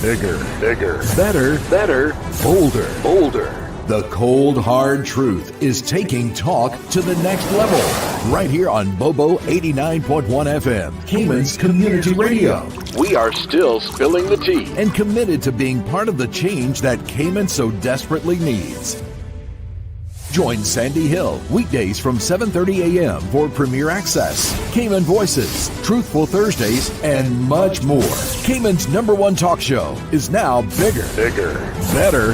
Bigger, better, bolder. The cold, hard truth is taking talk to the next level. Right here on Bobo 89.1 FM, Cayman's Community Radio. We are still spilling the tea. And committed to being part of the change that Cayman so desperately needs. Join Sandy Hill weekdays from 7:30 a.m. for Premier Access, Cayman Voices, Truthful Thursdays, and much more. Cayman's #1 talk show is now bigger, better,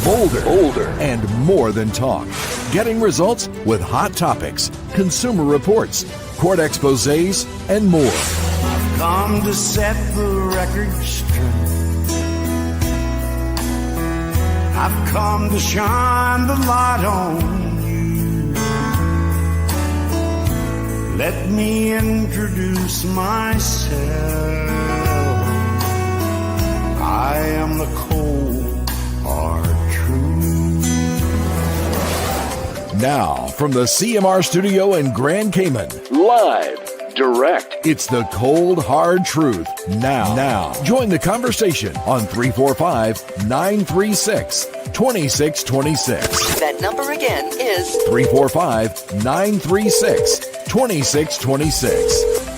bolder, and more than talk. Getting results with hot topics, consumer reports, court exposés, and more. I've come to set the record straight. I've come to shine the light on you. Let me introduce myself. I am the cold, hard truth. Now, from the CMR studio in Grand Cayman. Live, direct. It's the cold, hard truth. Now. Join the conversation on 345-936-2626. That number again is 345-936-2626.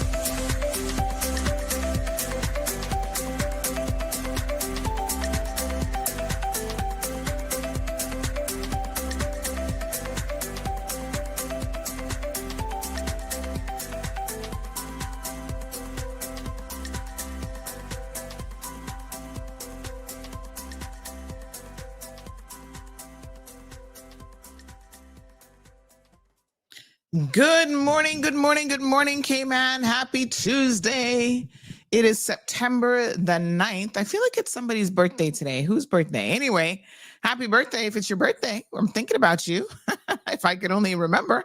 Good morning, Cayman. Happy Tuesday. It is September the 9th. I feel like it's somebody's birthday today. Whose birthday? Anyway, happy birthday if it's your birthday. I'm thinking about you. If I could only remember.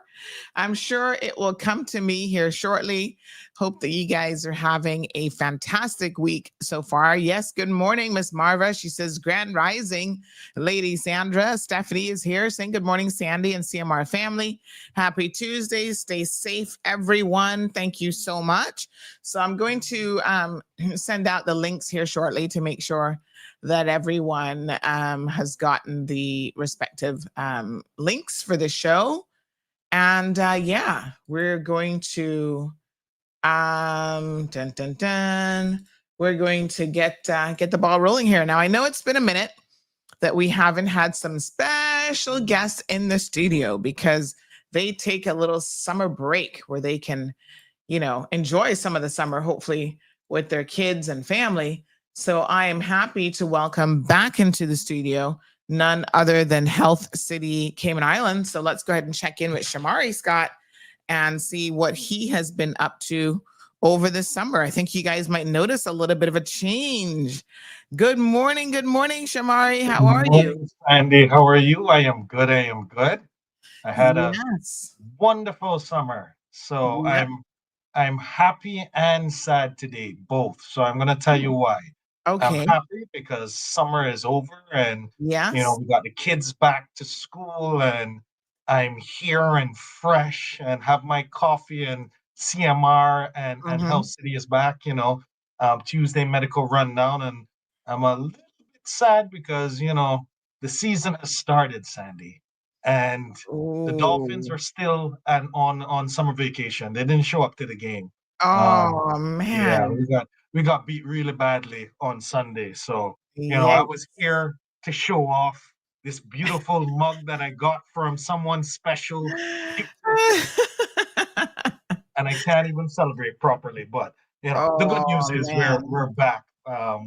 I'm sure it will come to me here shortly. Hope that you guys are having a fantastic week so far. Yes, good morning, Miss Marva. She says, Grand Rising, Lady Sandra. Stephanie is here saying good morning, Sandy and CMR family. Happy Tuesday. Stay safe, everyone. Thank you so much. So I'm going to send out the links here shortly to make sure that everyone has gotten the respective links for the show. And we're going to we're going to get the ball rolling here. Now, I know it's been a minute that we haven't had some special guests in the studio because they take a little summer break where they can, enjoy some of the summer, hopefully with their kids and family. So I am happy to welcome back into the studio none other than Health City Cayman Islands. So let's go ahead and check in with Shamari Scott and see what he has been up to over the summer. I think you guys might notice a little bit of a change. Good morning, Shamari. How are you? Andy, how are you? I am good. I had a wonderful summer. So I'm happy and sad today, both. So I'm going to tell you why. Okay. I'm happy because summer is over and, we got the kids back to school and I'm here and fresh and have my coffee and CMR and Health City is back, Tuesday medical rundown. And I'm a little bit sad because, the season has started, Sandy. And the Dolphins are still on summer vacation. They didn't show up to the game. Oh, man. Yeah, we got beat really badly on Sunday. So, I was here to show off this beautiful mug that I got from someone special. And I can't even celebrate properly. But, the good news is we're back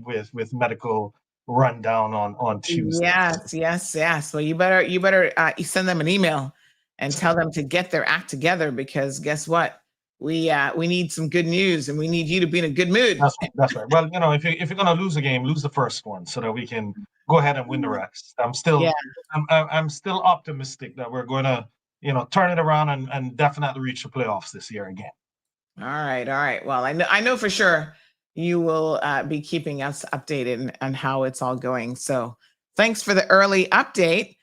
with medical rundown on Tuesday. Yes. Well, you better send them an email and tell them to get their act together because guess what? We need some good news and we need you to be in a good mood. That's right. Well, if you're gonna lose a game, lose the first one so that we can go ahead and win the rest. I'm still optimistic that we're gonna turn it around and definitely reach the playoffs this year again. All right. Well, I know for sure you will be keeping us updated on how it's all going. So thanks for the early update.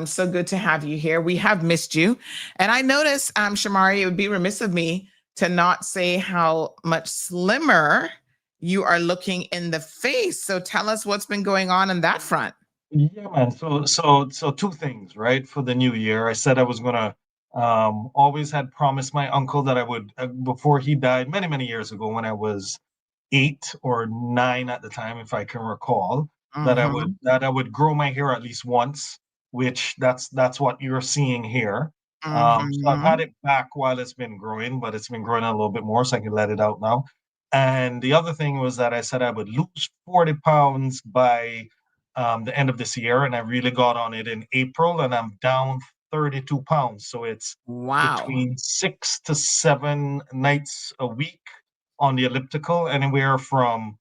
So good to have you here. We have missed you. And I noticed, Shamari, it would be remiss of me to not say how much slimmer you are looking in the face. So tell us what's been going on that front. Yeah, man. So two things, right? For the new year, I said I was gonna always had promised my uncle that I would before he died many years ago when I was 8 or 9 at the time, if I can recall, that I would grow my hair at least once, which that's what you're seeing here. So I've had it back while it's been growing, but it's been growing a little bit more, so I can let it out now. And the other thing was that I said I would lose 40 pounds by the end of this year, and I really got on it in April, and I'm down 32 pounds. So it's between 6 to 7 nights a week on the elliptical, anywhere from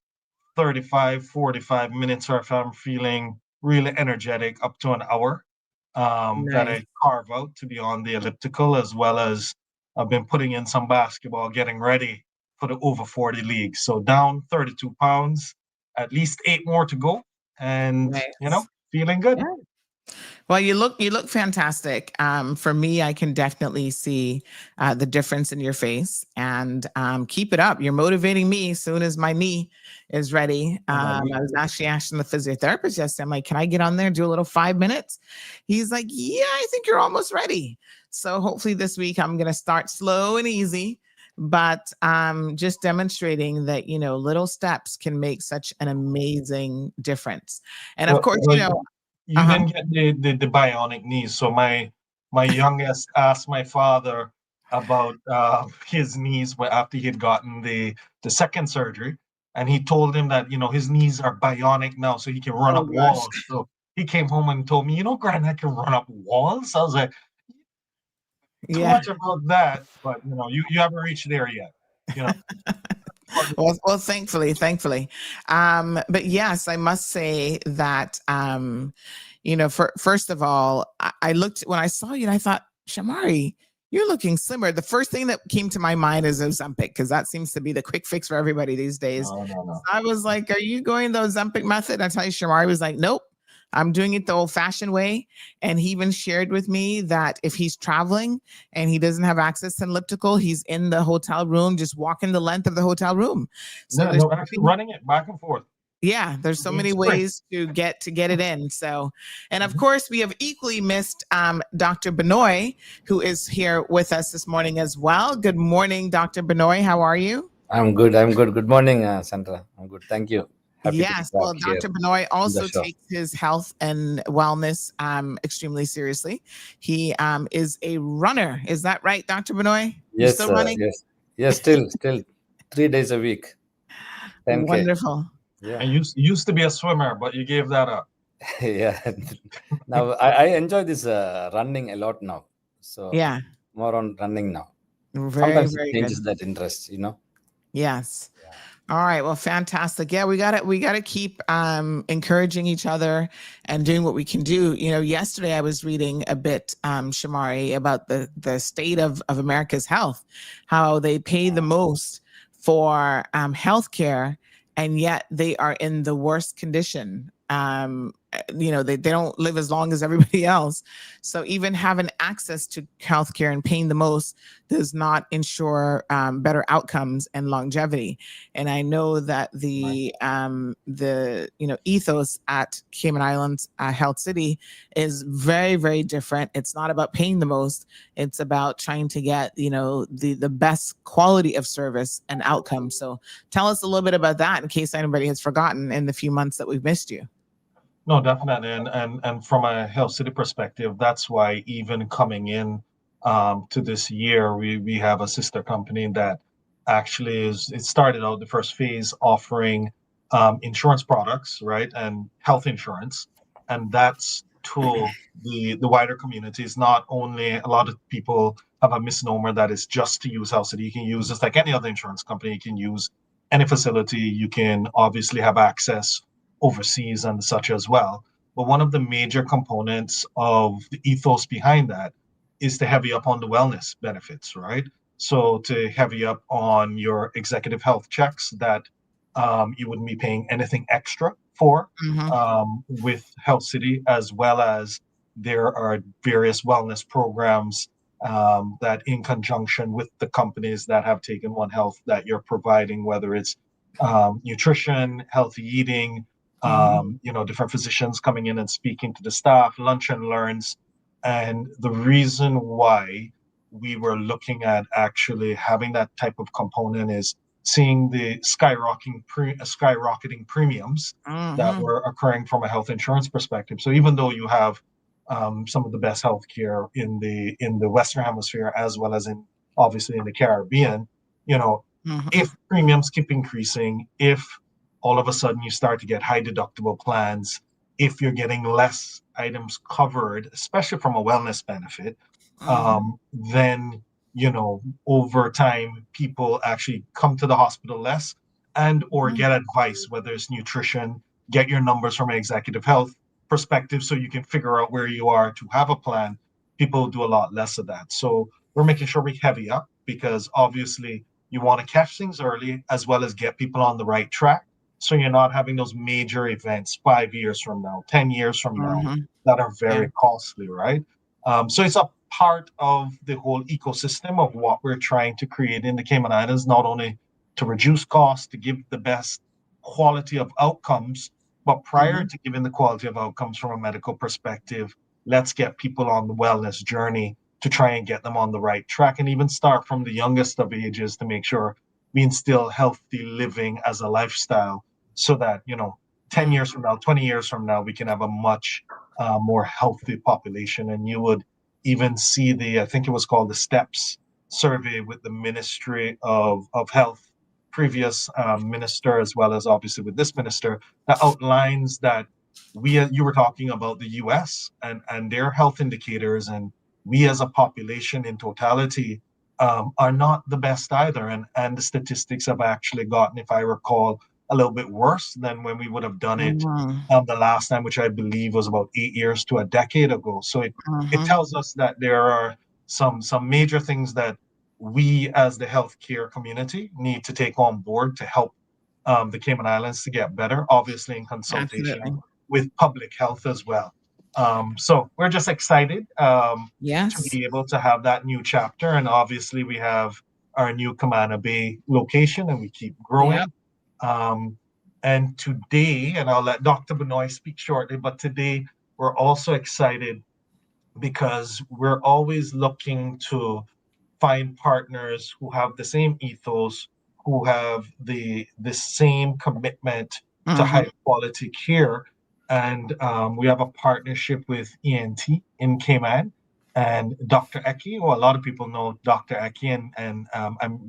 35, 45 minutes, or if I'm feeling really energetic, up to an hour that I carve out to be on the elliptical, as well as I've been putting in some basketball, getting ready for the over 40 league. So down 32 pounds, at least 8 more to go, and feeling good. Yeah. Well, you look fantastic. For me, I can definitely see the difference in your face, and keep it up. You're motivating me. As soon as my knee is ready, I was actually asking the physiotherapist yesterday. I'm like, "Can I get on there and do a little 5 minutes?" He's like, "Yeah, I think you're almost ready." So hopefully this week I'm going to start slow and easy, but just demonstrating that little steps can make such an amazing difference. And of course, you didn't get the bionic knees. So my youngest asked my father about his knees after he had gotten the second surgery, and he told him that his knees are bionic now, so he can run up walls. So he came home and told me, Grand, I can run up walls. I was like, too much about that, but you haven't reached there yet. Well, thankfully. But yes, I must say that, first of all, I looked when I saw you and I thought, Shamari, you're looking slimmer. The first thing that came to my mind is Ozempic, because that seems to be the quick fix for everybody these days. No. So I was like, are you going the Ozempic method? I tell you, Shamari was like, nope. I'm doing it the old fashioned way. And he even shared with me that if he's traveling and he doesn't have access to an elliptical, he's in the hotel room, just walking the length of the hotel room. So actually running it back and forth. Yeah, there's so many ways to get it in. So, and of course, we have equally missed Dr. Benoit, who is here with us this morning as well. Good morning, Dr. Benoit. How are you? I'm good. Good morning, Sandra. I'm good. Thank you. Yes, well, Dr. Benoit also takes his health and wellness extremely seriously. He is a runner. Is that right, Dr. Benoit? Yes, still running? Yes, still 3 days a week. 10K. Wonderful. Yeah. And you used to be a swimmer, but you gave that up. Yeah. Now I enjoy this running a lot now. So more on running now. Sometimes it changes that interest, Yes. Yeah. All right. Well, fantastic. Yeah, we gotta keep encouraging each other and doing what we can do. Yesterday I was reading a bit, Shamari, about the state of America's health, how they pay the most for healthcare, and yet they are in the worst condition. They don't live as long as everybody else. So even having access to healthcare and paying the most does not ensure better outcomes and longevity. And I know that the ethos at Cayman Islands Health City is very, very different. It's not about paying the most. It's about trying to get the best quality of service and outcome. So tell us a little bit about that in case anybody has forgotten in the few months that we've missed you. No, definitely. And from a Health City perspective, that's why even coming in to this year, we have a sister company that actually it started out the first phase offering insurance products, right? And health insurance. And that's to the wider communities. Not only a lot of people have a misnomer that it's just to use Health City. You can use just like any other insurance company. You can use any facility. You can obviously have access overseas and such as well. But one of the major components of the ethos behind that is to heavy up on the wellness benefits, right? So to heavy up on your executive health checks that you wouldn't be paying anything extra for with Health City, as well as there are various wellness programs that in conjunction with the companies that have taken One Health that you're providing, whether it's nutrition, healthy eating, different physicians coming in and speaking to the staff, lunch and learns. And the reason why we were looking at actually having that type of component is seeing the skyrocketing premiums that were occurring from a health insurance perspective. So even though you have some of the best healthcare in the Western Hemisphere as well as obviously in the Caribbean, if premiums keep increasing, if all of a sudden you start to get high deductible plans, if you're getting less items covered, especially from a wellness benefit, then over time people actually come to the hospital less and or get advice, whether it's nutrition, get your numbers from an executive health perspective so you can figure out where you are to have a plan. People do a lot less of that. So we're making sure we heavy up because obviously you want to catch things early as well as get people on the right track. So you're not having those major events 5 years from now, 10 years from now that are very costly, right? So it's a part of the whole ecosystem of what we're trying to create in the Cayman Islands, not only to reduce costs, to give the best quality of outcomes, but prior to giving the quality of outcomes from a medical perspective, let's get people on the wellness journey to try and get them on the right track and even start from the youngest of ages to make sure we instill healthy living as a lifestyle so that, 10 years from now, 20 years from now, we can have a much more healthy population. And you would even see I think it was called the STEPS survey with the Ministry of Health, previous minister, as well as obviously with this minister, that outlines that you were talking about the US and their health indicators, and we as a population in totality are not the best either. And the statistics have actually gotten, if I recall, a little bit worse than when we would have done it the last time, which I believe was about 8 years to a decade ago. So it tells us that there are some major things that we as the healthcare community need to take on board to help the Cayman Islands to get better, obviously in consultation with public health as well. So we're just excited to be able to have that new chapter. And obviously we have our new Camana Bay location and we keep growing. And today, and I'll let Dr. Benoit speak shortly, but today we're also excited because we're always looking to find partners who have the same ethos, who have the same commitment to high quality care. And we have a partnership with ENT in Cayman and Dr. Eki. Well, a lot of people know Dr. Eki, and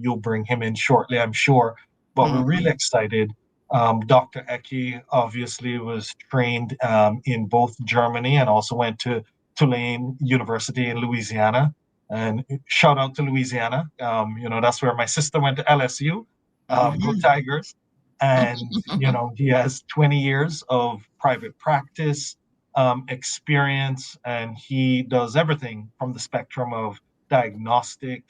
you'll bring him in shortly, I'm sure. But we're really excited. Dr. Eki obviously was trained in both Germany and also went to Tulane University in Louisiana. And shout out to Louisiana. That's where my sister went to LSU. Go Tigers. And, he has 20 years of private practice experience, and he does everything from the spectrum of diagnostic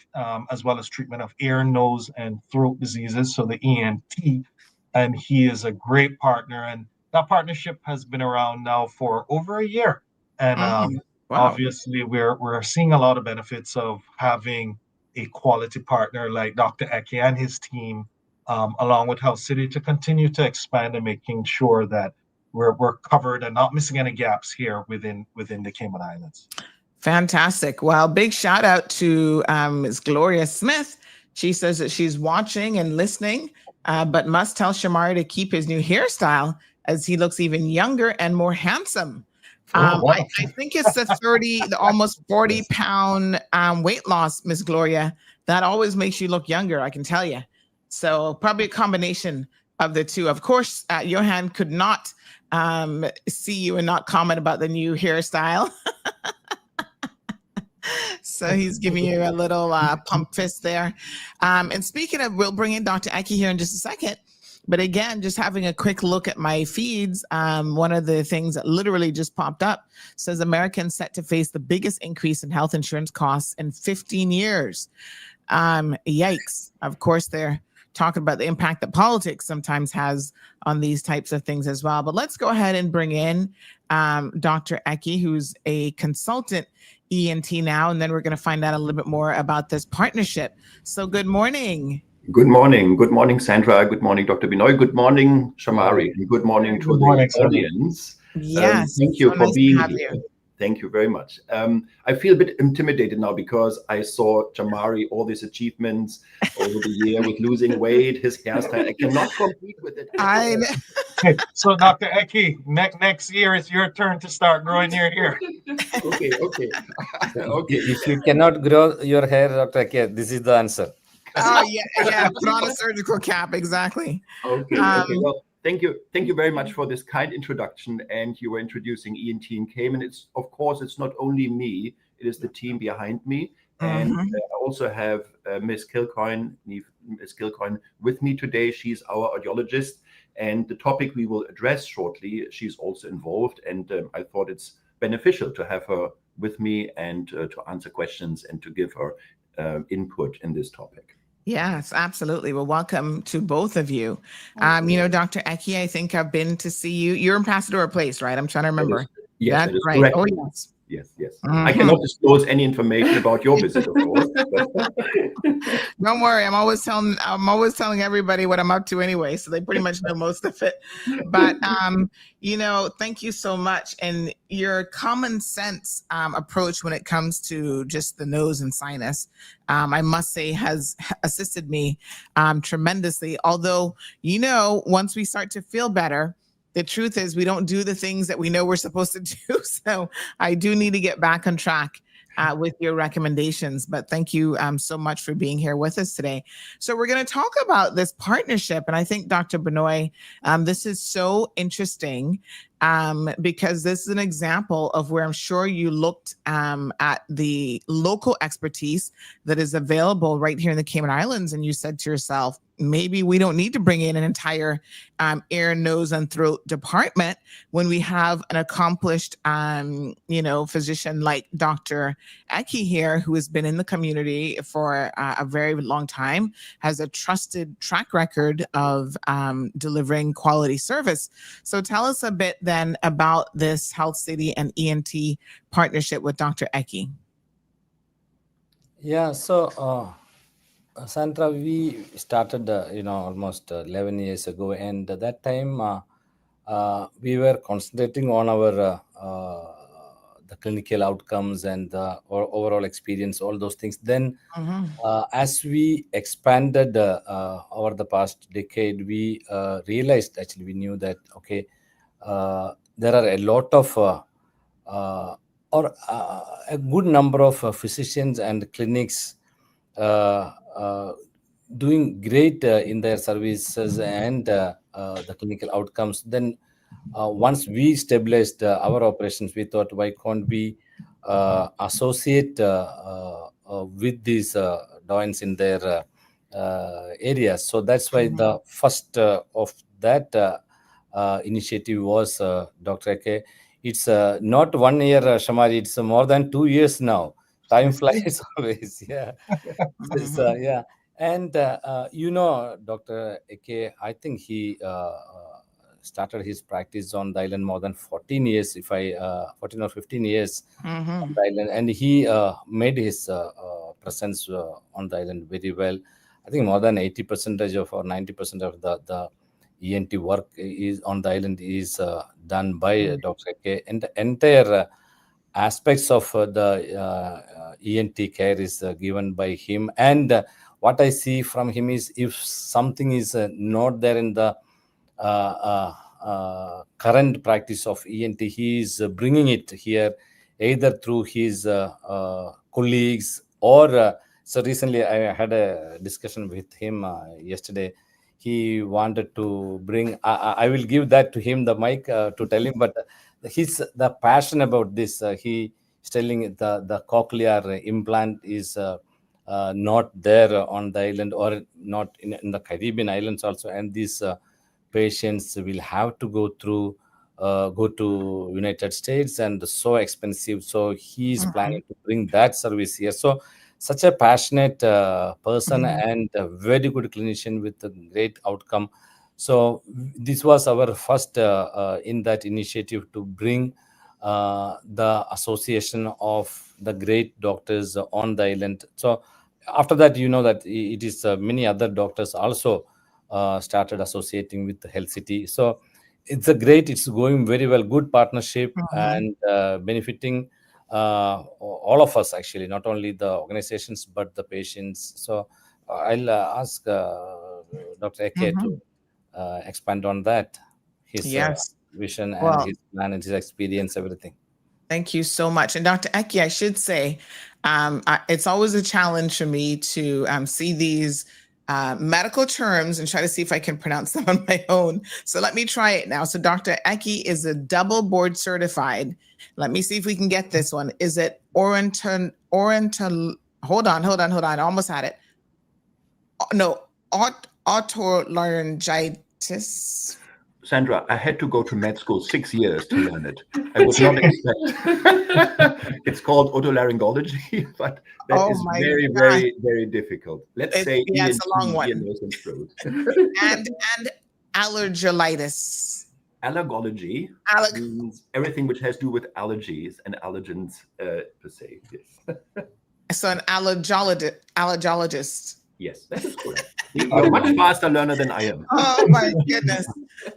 as well as treatment of ear, nose, and throat diseases, so the ENT. And he is a great partner. And that partnership has been around now for over a year. And obviously, we're seeing a lot of benefits of having a quality partner like Dr. Eki and his team, along with Health City, to continue to expand and making sure that we're covered and not missing any gaps here within the Cayman Islands. Fantastic. Well, big shout out to Ms. Gloria Smith. She says that she's watching and listening, but must tell Shamari to keep his new hairstyle as he looks even younger and more handsome. I think it's the almost 40 pound weight loss, Miss Gloria. That always makes you look younger, I can tell you. So probably a combination of the two. Of course, Johan could not see you and not comment about the new hairstyle. So he's giving you a little pump fist there. And speaking of, we'll bring in Dr. Eki here in just a second. But again, just having a quick look at my feeds, one of the things that literally just popped up says Americans set to face the biggest increase in health insurance costs in 15 years. Yikes. Of course, they're talking about the impact that politics sometimes has on these types of things as well. But let's go ahead and bring in Dr. Eki, who's a consultant ENT now, and then we're going to find out a little bit more about this partnership. So good morning. Good morning, Sandra. Good morning, Dr. Binoy. Good morning, Shamari. And good morning to the audience. Yes, thank you so for nice being to have here. you. Thank you very much. I feel a bit intimidated now because I saw Jamari, all these achievements over the year with losing weight, his hairstyle. I cannot compete with it. So, Dr. Eki, next year it's your turn to start growing your hair. Okay. If you cannot grow your hair, Dr. Eki, this is the answer. Oh yeah. Put on a surgical cap, exactly. Okay. Well, thank you very much for this kind introduction. And you were introducing ENT in Cayman. It's not only me; it is the team behind me. And I also have Miss Kilcoyne with me today. She's our audiologist, and the topic we will address shortly, she's also involved. And I thought it's beneficial to have her with me and to answer questions and to give her input in this topic. Yes, absolutely. Well, welcome to both of you. Dr. Eki, I think I've been to see you. You're in Pasadena Place, right? I'm trying to remember. Yes, that is right. correct. Oh, yes. Yes. I cannot disclose any information about your visit, of course. Don't worry, I'm always telling everybody what I'm up to anyway, so they pretty much know most of it. But thank you so much. And your common sense approach when it comes to just the nose and sinus, I must say, has assisted me tremendously. Although, once we start to feel better, the truth is we don't do the things that we know we're supposed to do. So I do need to get back on track with your recommendations. But thank you so much for being here with us today. So we're going to talk about this partnership. And I think, Dr. Benoit, this is so interesting because this is an example of where I'm sure you looked at the local expertise that is available right here in the Cayman Islands. And you said to yourself, maybe we don't need to bring in an entire ear, nose, and throat department when we have an accomplished, physician like Dr. Eki here, who has been in the community for a very long time, has a trusted track record of delivering quality service. So tell us a bit then about this Health City and ENT partnership with Dr. Eki. Yeah, so Sandra, we started, almost 11 years ago, and at that time we were concentrating on our the clinical outcomes and the overall experience, all those things. Then, as we expanded over the past decade, we realized, actually, we knew that there are a lot of a good number of physicians and clinics doing great in their services and the clinical outcomes. Then once we stabilized our operations, we thought, why can't we associate with these doins in their areas? So that's why the first of that initiative was Dr. Eke. It's not 1 year, Shamari, it's more than 2 years now. Time flies always. Yeah. Yeah. And, Dr. Eke, I think he started his practice on the island more than 14 years, 14 or 15 years on the island. And he made his presence on the island very well. I think more than 80% or 90% of the ENT work is on the island is done by Dr. Eke. And the entire aspects of the ENT care is given by him. And what I see from him is, if something is not there in the current practice of ENT, he is bringing it here, either through his colleagues or so recently I had a discussion with him yesterday. He wanted to bring, I will give that to him, the mic, to tell him, but he's the passion about this. He is telling the cochlear implant is not there on the island, or not in the Caribbean islands also, and these patients will have to go to United States, and so expensive. So he's planning to bring that service here. So such a passionate person and a very good clinician with a great outcome. So this was our first in that initiative to bring the association of the great doctors on the island. So after that, that it is many other doctors also started associating with the Health City. So it's going very well, good partnership, and benefiting all of us, actually, not only the organizations but the patients. So I'll ask Dr. Eke to expand on that, his Yes. vision and Well, his plan and his experience, everything. Thank you so much. And Dr. Eki, I should say, it's always a challenge for me to see these medical terms and try to see if I can pronounce them on my own. So let me try it now. So Dr. Eki is a double board certified. Let me see if we can get this one. Is it hold on. I almost had it. No, otolaryngitis. Sandra, I had to go to med school 6 years to learn it. I would not expect. It's called otolaryngology, but that is very, very, very difficult. Let's say it's a long one. Ear, nose, and throat. and allergitis. Allergology means everything which has to do with allergies and allergens per se. Yes. So an allergologist. Yes, that is correct. You're a much faster learner than I am. Oh my goodness,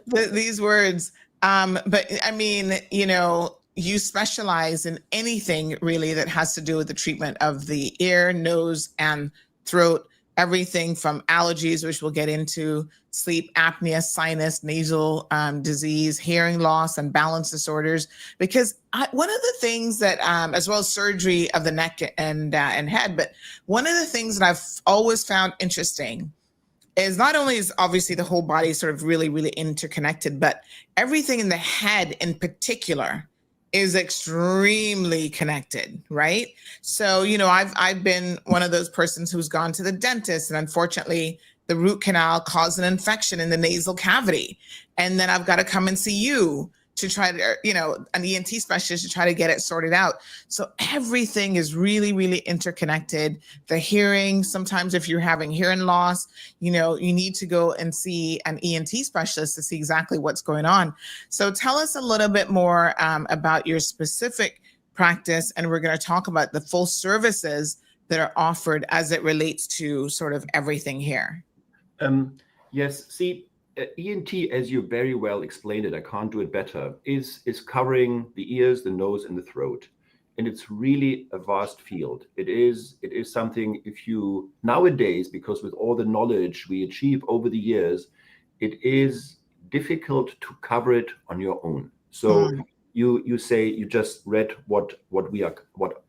these words. But I mean, you specialize in anything really that has to do with the treatment of the ear, nose, and throat. Everything from allergies, which we'll get into, sleep apnea, sinus, nasal disease, hearing loss, and balance disorders. Because one of the things that, as well as surgery of the neck and head, but one of the things that I've always found interesting is not only is obviously the whole body sort of really, really interconnected, but everything in the head in particular is extremely connected, right? So, I've been one of those persons who's gone to the dentist, and unfortunately the root canal caused an infection in the nasal cavity. And then I've got to come and see you to try to, an ENT specialist to try to get it sorted out. So everything is really, really interconnected. The hearing, sometimes if you're having hearing loss, you need to go and see an ENT specialist to see exactly what's going on. So tell us a little bit more about your specific practice, and we're going to talk about the full services that are offered as it relates to sort of everything here. Yes, see, ENT, as you very well explained it, I can't do it better, is covering the ears, the nose, and the throat. And it's really a vast field. It is something, if you nowadays, because with all the knowledge we achieve over the years, it is difficult to cover it on your own. So you say you just read what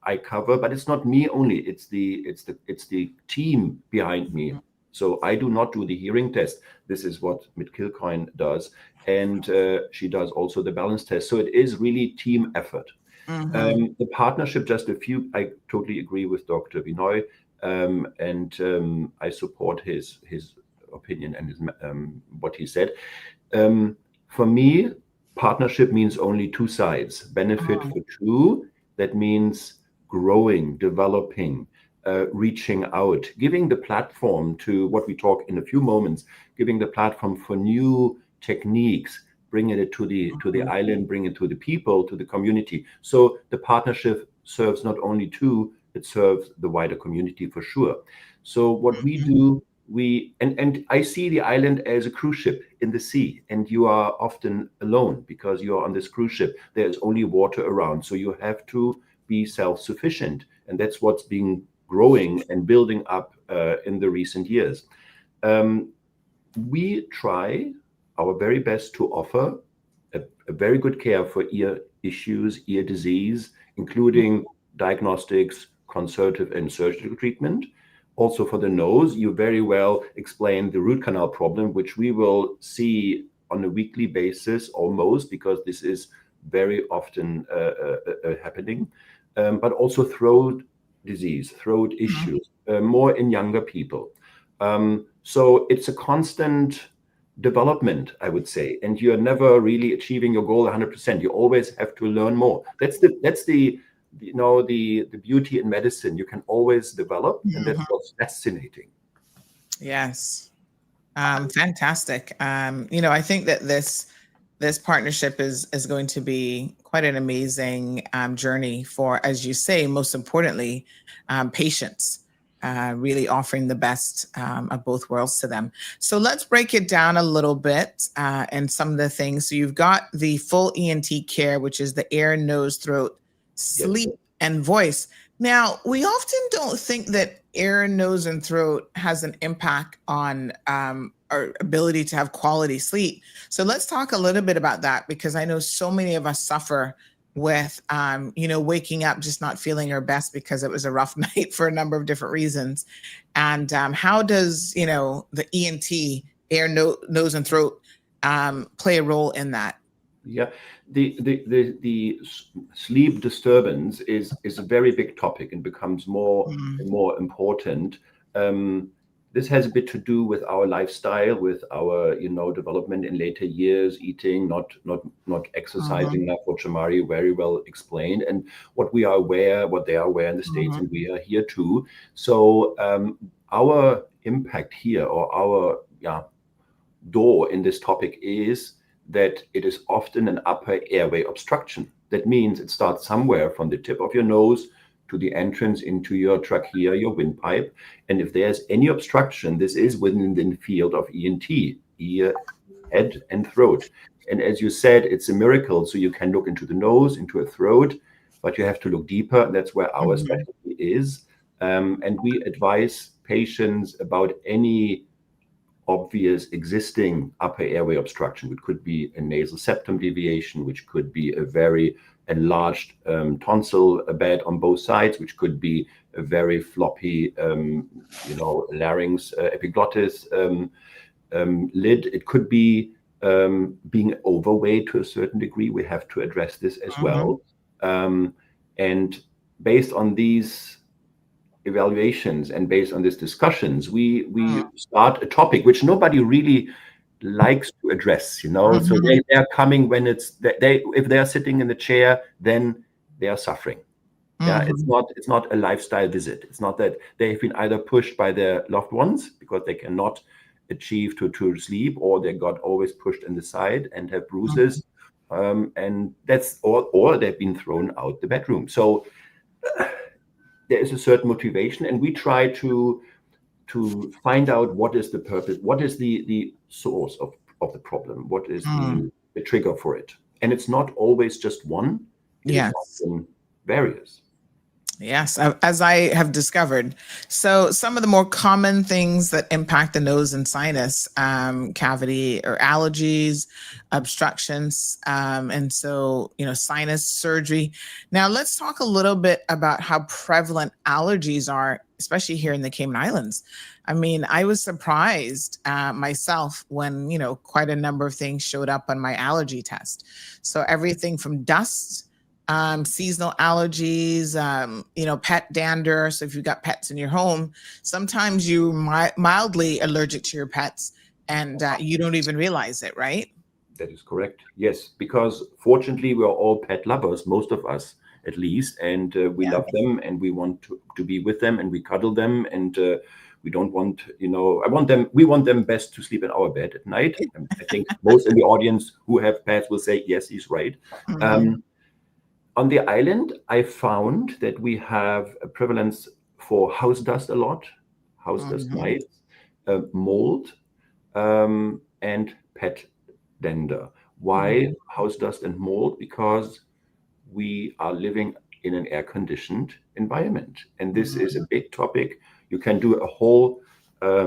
I cover, but it's not me only. It's the team behind me. So I do not do the hearing test. This is what Mit Kilcoyne does, and she does also the balance test. So it is really team effort. The partnership, I totally agree with Dr. Binoy, and I support his opinion and his what he said. For me, partnership means only two sides. Benefit for two. That means growing, developing, reaching out, giving the platform to what we talk in a few moments, giving the platform for new techniques, bringing it to the island, bringing it to the people, to the community. So the partnership serves not only two, it serves the wider community for sure. So what we do, and I see the island as a cruise ship in the sea, and you are often alone because you are on this cruise ship. There's only water around, so you have to be self-sufficient, and that's what's being growing and building up in the recent years. We try our very best to offer a very good care for ear issues, ear disease, including diagnostics, conservative and surgical treatment. Also for the nose, you very well explained the root canal problem, which we will see on a weekly basis almost, because this is very often happening, but also throat disease, throat issues, more in younger people. So it's a constant development, I would say, and you're never really achieving your goal 100%. You always have to learn more. That's the beauty in medicine. You can always develop, and that's what's fascinating. Yes, fantastic. I think that this partnership is going to be quite an amazing journey for, as you say, most importantly, patients. really offering the best of both worlds to them. So let's break it down a little bit and some of the things. So you've got the full ENT care, which is the ear, nose, throat, sleep, and voice. Now, we often don't think that ear, nose, and throat has an impact on our ability to have quality sleep. So let's talk a little bit about that, because I know so many of us suffer with, waking up just not feeling our best because it was a rough night for a number of different reasons. And how does, the ENT, ear, nose, and throat, play a role in that? Yeah, the sleep disturbance is a very big topic and becomes more and more important. This has a bit to do with our lifestyle, with our development in later years, eating, not exercising enough, what Shamari very well explained, and what they are aware in the States, and we are here too. So our impact here, or our door in this topic, is that it is often an upper airway obstruction. That means it starts somewhere from the tip of your nose to the entrance into your trachea, your windpipe. And if there's any obstruction, this is within the field of ENT, ear, head, and throat. And as you said, it's a miracle. So you can look into the nose, into a throat, but you have to look deeper. And that's where our specialty is. And we advise patients about any obvious existing upper airway obstruction, which could be a nasal septum deviation, which could be a very enlarged tonsil bed on both sides, which could be a very floppy, larynx, epiglottis lid. It could be being overweight to a certain degree. We have to address this as well. And based on these evaluations and based on these discussions, we start a topic which nobody really likes to address, So they are coming when if they are sitting in the chair, then they are suffering. Yeah, it's not a lifestyle visit. It's not that they have been either pushed by their loved ones because they cannot achieve to sleep, or they got always pushed in the side and have bruises, and that's or they've been thrown out the bedroom. So there is a certain motivation, and we try to find out what is the purpose, what is the source of the problem, what is the trigger for it. And it's not always just one, it is often various. Yes, as I have discovered. So some of the more common things that impact the nose and sinus cavity are allergies, obstructions, and so, sinus surgery. Now let's talk a little bit about how prevalent allergies are, especially here in the Cayman Islands. I mean, I was surprised myself when, quite a number of things showed up on my allergy test. So everything from dust, seasonal allergies, pet dander. So if you've got pets in your home, sometimes you're mildly allergic to your pets and you don't even realize it, right? That is correct. Yes, because fortunately we're all pet lovers, most of us at least, and we love them and we want to be with them and we cuddle them, and we don't want, we want them best to sleep in our bed at night. And I think most in the audience who have pets will say, yes, he's right. On the island, I found that we have a prevalence for house dust a lot, house dust mites, mold, and pet dander. Why house dust and mold? Because we are living in an air-conditioned environment. And this is a big topic. You can do a whole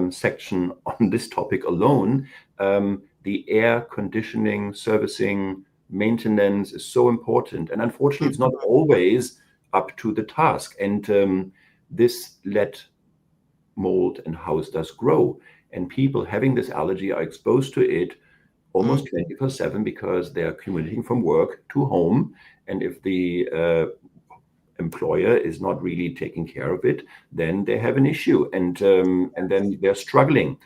section on this topic alone. The air conditioning, servicing, maintenance is so important, and unfortunately it's not always up to the task, and this let mold and house dust grow, and people having this allergy are exposed to it almost 24/7 because they're commuting from work to home, and if the employer is not really taking care of it, then they have an issue, and then they're struggling.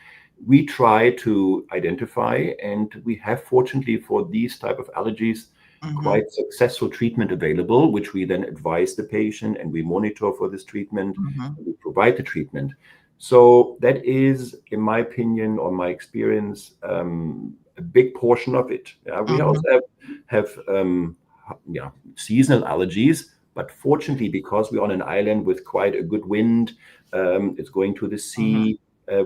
We try to identify, and we have, fortunately for these type of allergies, quite successful treatment available, which we then advise the patient, and we monitor for this treatment, and we provide the treatment. So that is, in my opinion or my experience, a big portion of it. We also have seasonal allergies, but fortunately, because we're on an island with quite a good wind, It's going to the sea.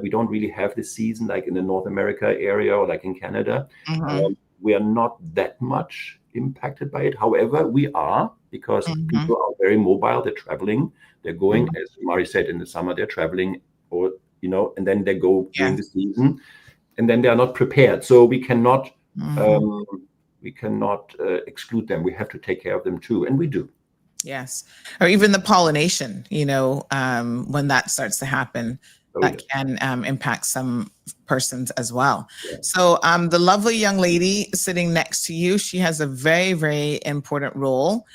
We don't really have the season like in the North America area or like in Canada. We are not that much impacted by it. However, we are, because people are very mobile. They're traveling. They're going, as Mari said, in the summer, they're traveling, or, and then they go during the season, and then they are not prepared. So we cannot exclude them. We have to take care of them too, and we do. Yes. Or even the pollination, when that starts to happen, that can impact some persons as well. So the lovely young lady sitting next to you, she has a very, very important role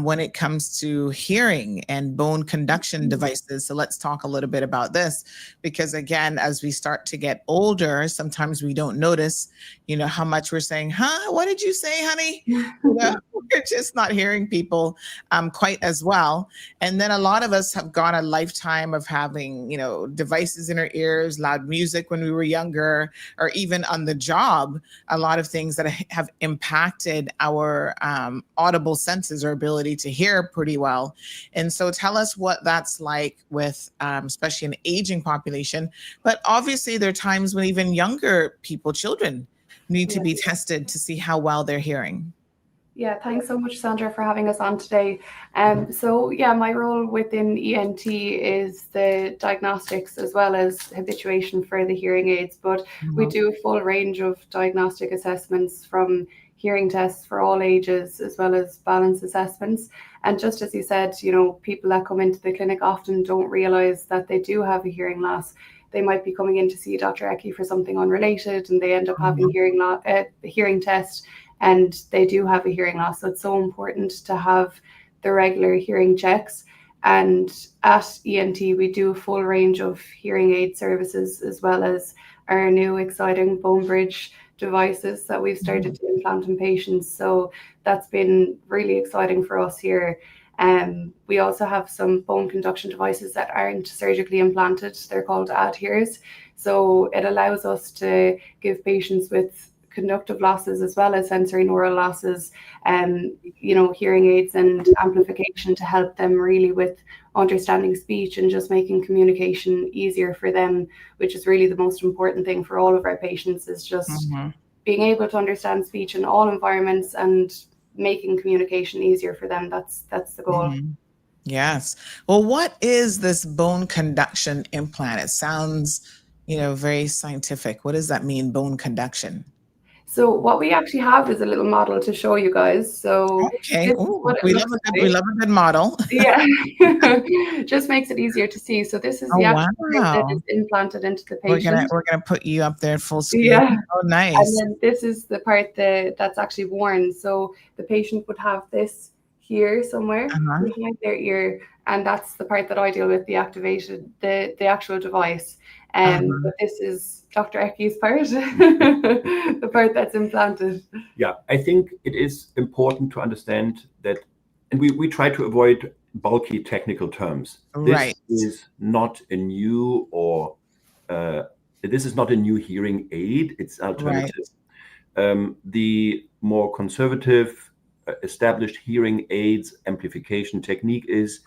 when it comes to hearing and bone conduction devices. So let's talk a little bit about this, because again, as we start to get older, sometimes we don't notice, how much we're saying, what did you say, honey? We're just not hearing people quite as well. And then a lot of us have gone a lifetime of having, devices in our ears, loud music when we were younger, or even on the job, a lot of things that have impacted our audible senses or ability to hear pretty well. And so tell us what that's like with, especially an aging population. But obviously there are times when even younger people, children, need to be tested to see how well they're hearing. Yeah, thanks so much, Sandra, for having us on today. My role within ENT is the diagnostics as well as habituation for the hearing aids, but we do a full range of diagnostic assessments, from hearing tests for all ages as well as balance assessments. And just as you said, people that come into the clinic often don't realize that they do have a hearing loss. They might be coming in to see Dr. Ecke for something unrelated, and they end up having a hearing test, and they do have a hearing loss. So it's so important to have the regular hearing checks. And at ENT, we do a full range of hearing aid services, as well as our new exciting bone bridge devices that we've started to implant in patients. So that's been really exciting for us here. We also have some bone conduction devices that aren't surgically implanted. They're called adheres. So it allows us to give patients with conductive losses as well as sensory neural losses, hearing aids and amplification to help them really with understanding speech and just making communication easier for them, which is really the most important thing for all of our patients, is just being able to understand speech in all environments and making communication easier for them. That's the goal. Yes. Well, what is this bone conduction implant? It sounds, very scientific. What does that mean, bone conduction? So what we actually have is a little model to show you guys. So okay, we love a good model. Yeah, just makes it easier to see. So this is the actual part that is implanted into the patient. We're gonna put you up there full screen. Yeah. Oh, nice. And then this is the part that's actually worn. So the patient would have this here somewhere behind their ear, and that's the part that I deal with, the activation, the actual device. But this is Dr. Ecke's part, the part that's implanted. Yeah, I think it is important to understand that, and we try to avoid bulky technical terms. This is not a new hearing aid. It's alternative. The more conservative, established hearing aids amplification technique is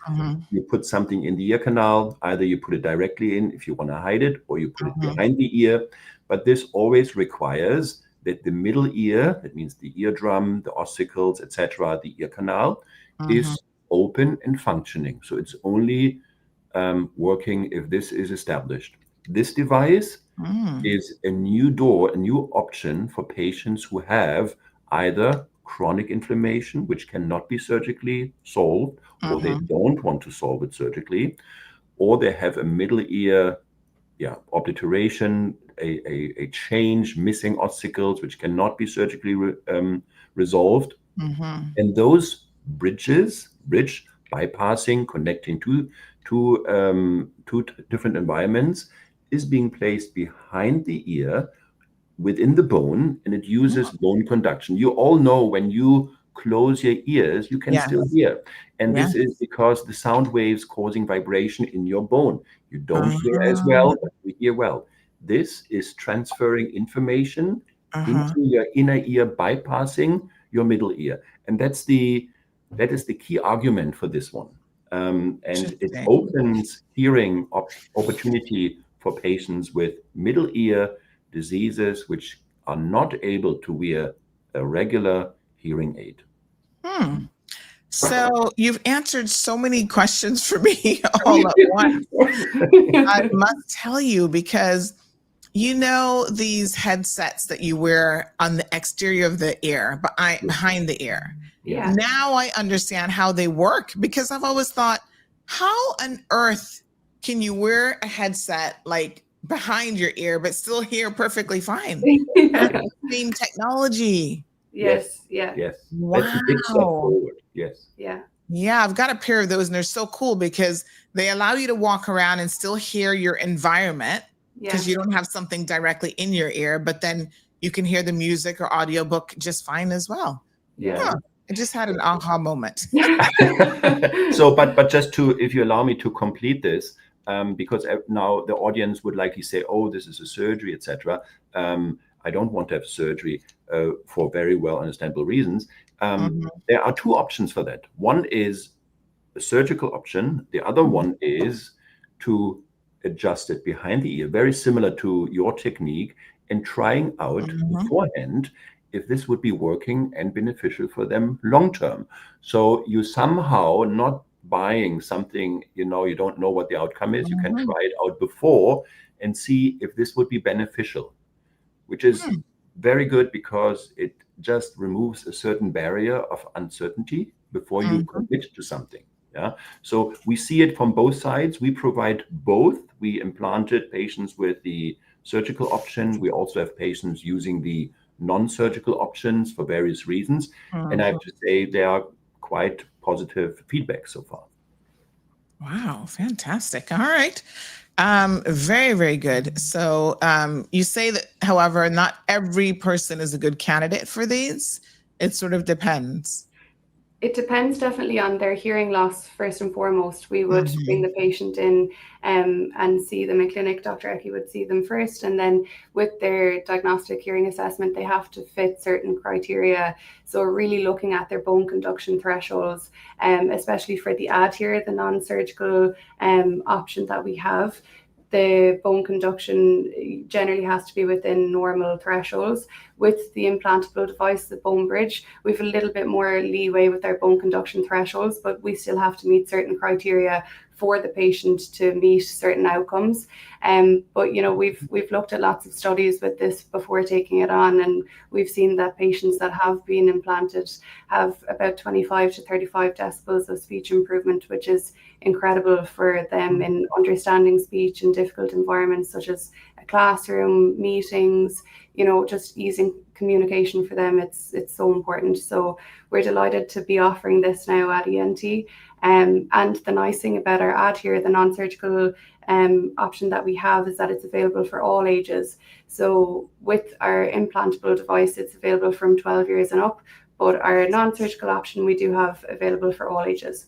you put something in the ear canal. Either you put it directly in if you want to hide it, or you put it behind the ear. But this always requires that the middle ear, that means the eardrum, the ossicles, etc., the ear canal, is open and functioning. So it's only working if this is established. This device is a new door, a new option for patients who have either chronic inflammation, which cannot be surgically solved, or they don't want to solve it surgically, or they have a middle ear obliteration, a change, missing ossicles, which cannot be surgically resolved. And those bridge bypassing, connecting two different environments, is being placed behind the ear within the bone, and it uses bone conduction. You all know when you close your ears, you can still hear. And this is because the sound waves causing vibration in your bone. You don't hear as well, but you hear well. This is transferring information into your inner ear, bypassing your middle ear. And that is the key argument for this one. and it opens hearing opportunity for patients with middle ear diseases which are not able to wear a regular hearing aid. So you've answered so many questions for me all at once. I must tell you, because you know these headsets that you wear on the exterior of the ear, but behind the ear. Yeah. Now I understand how they work, because I've always thought, how on earth can you wear a headset like behind your ear but still hear perfectly fine? Same technology. Yes. Yeah. Yes. Wow. That's a big step forward. Yes. Yeah. Yeah, I've got a pair of those, and they're so cool because they allow you to walk around and still hear your environment, because you don't have something directly in your ear, but then you can hear the music or audiobook just fine as well. Yeah. I just had an aha moment. So, but just to, if you allow me to complete this, because now the audience would likely say, oh, this is a surgery, etc. I don't want to have surgery for very well understandable reasons. There are two options for that. One is a surgical option. The other one is to adjust it behind the ear, very similar to your technique, and trying out beforehand if this would be working and beneficial for them long term. So you somehow not buying something, you don't know what the outcome is. You can try it out before and see if this would be beneficial, which is very good because it just removes a certain barrier of uncertainty before you commit to something. Yeah. So we see it from both sides. We provide both. We implanted patients with the surgical option. We also have patients using the non-surgical options for various reasons. And I have to say they are quite positive feedback so far. Wow, fantastic. All right. Very, very good. So you say that, however, not every person is a good candidate for these. It sort of depends. It depends definitely on their hearing loss. First and foremost, we would bring the patient in and see them in clinic. Dr. Eki would see them first, and then with their diagnostic hearing assessment, they have to fit certain criteria. So we're really looking at their bone conduction thresholds, especially for the adhere, the non-surgical option that we have. The bone conduction generally has to be within normal thresholds. With the implantable device, the bone bridge, we have a little bit more leeway with our bone conduction thresholds, but we still have to meet certain criteria for the patient to meet certain outcomes. But we've looked at lots of studies with this before taking it on, and we've seen that patients that have been implanted have about 25 to 35 decibels of speech improvement, which is incredible for them in understanding speech in difficult environments such as a classroom, meetings, just easing communication for them. It's so important. So we're delighted to be offering this now at ENT. And the nice thing about our adhere, the non-surgical option that we have, is that it's available for all ages. So with our implantable device, it's available from 12 years and up, but our non-surgical option we do have available for all ages.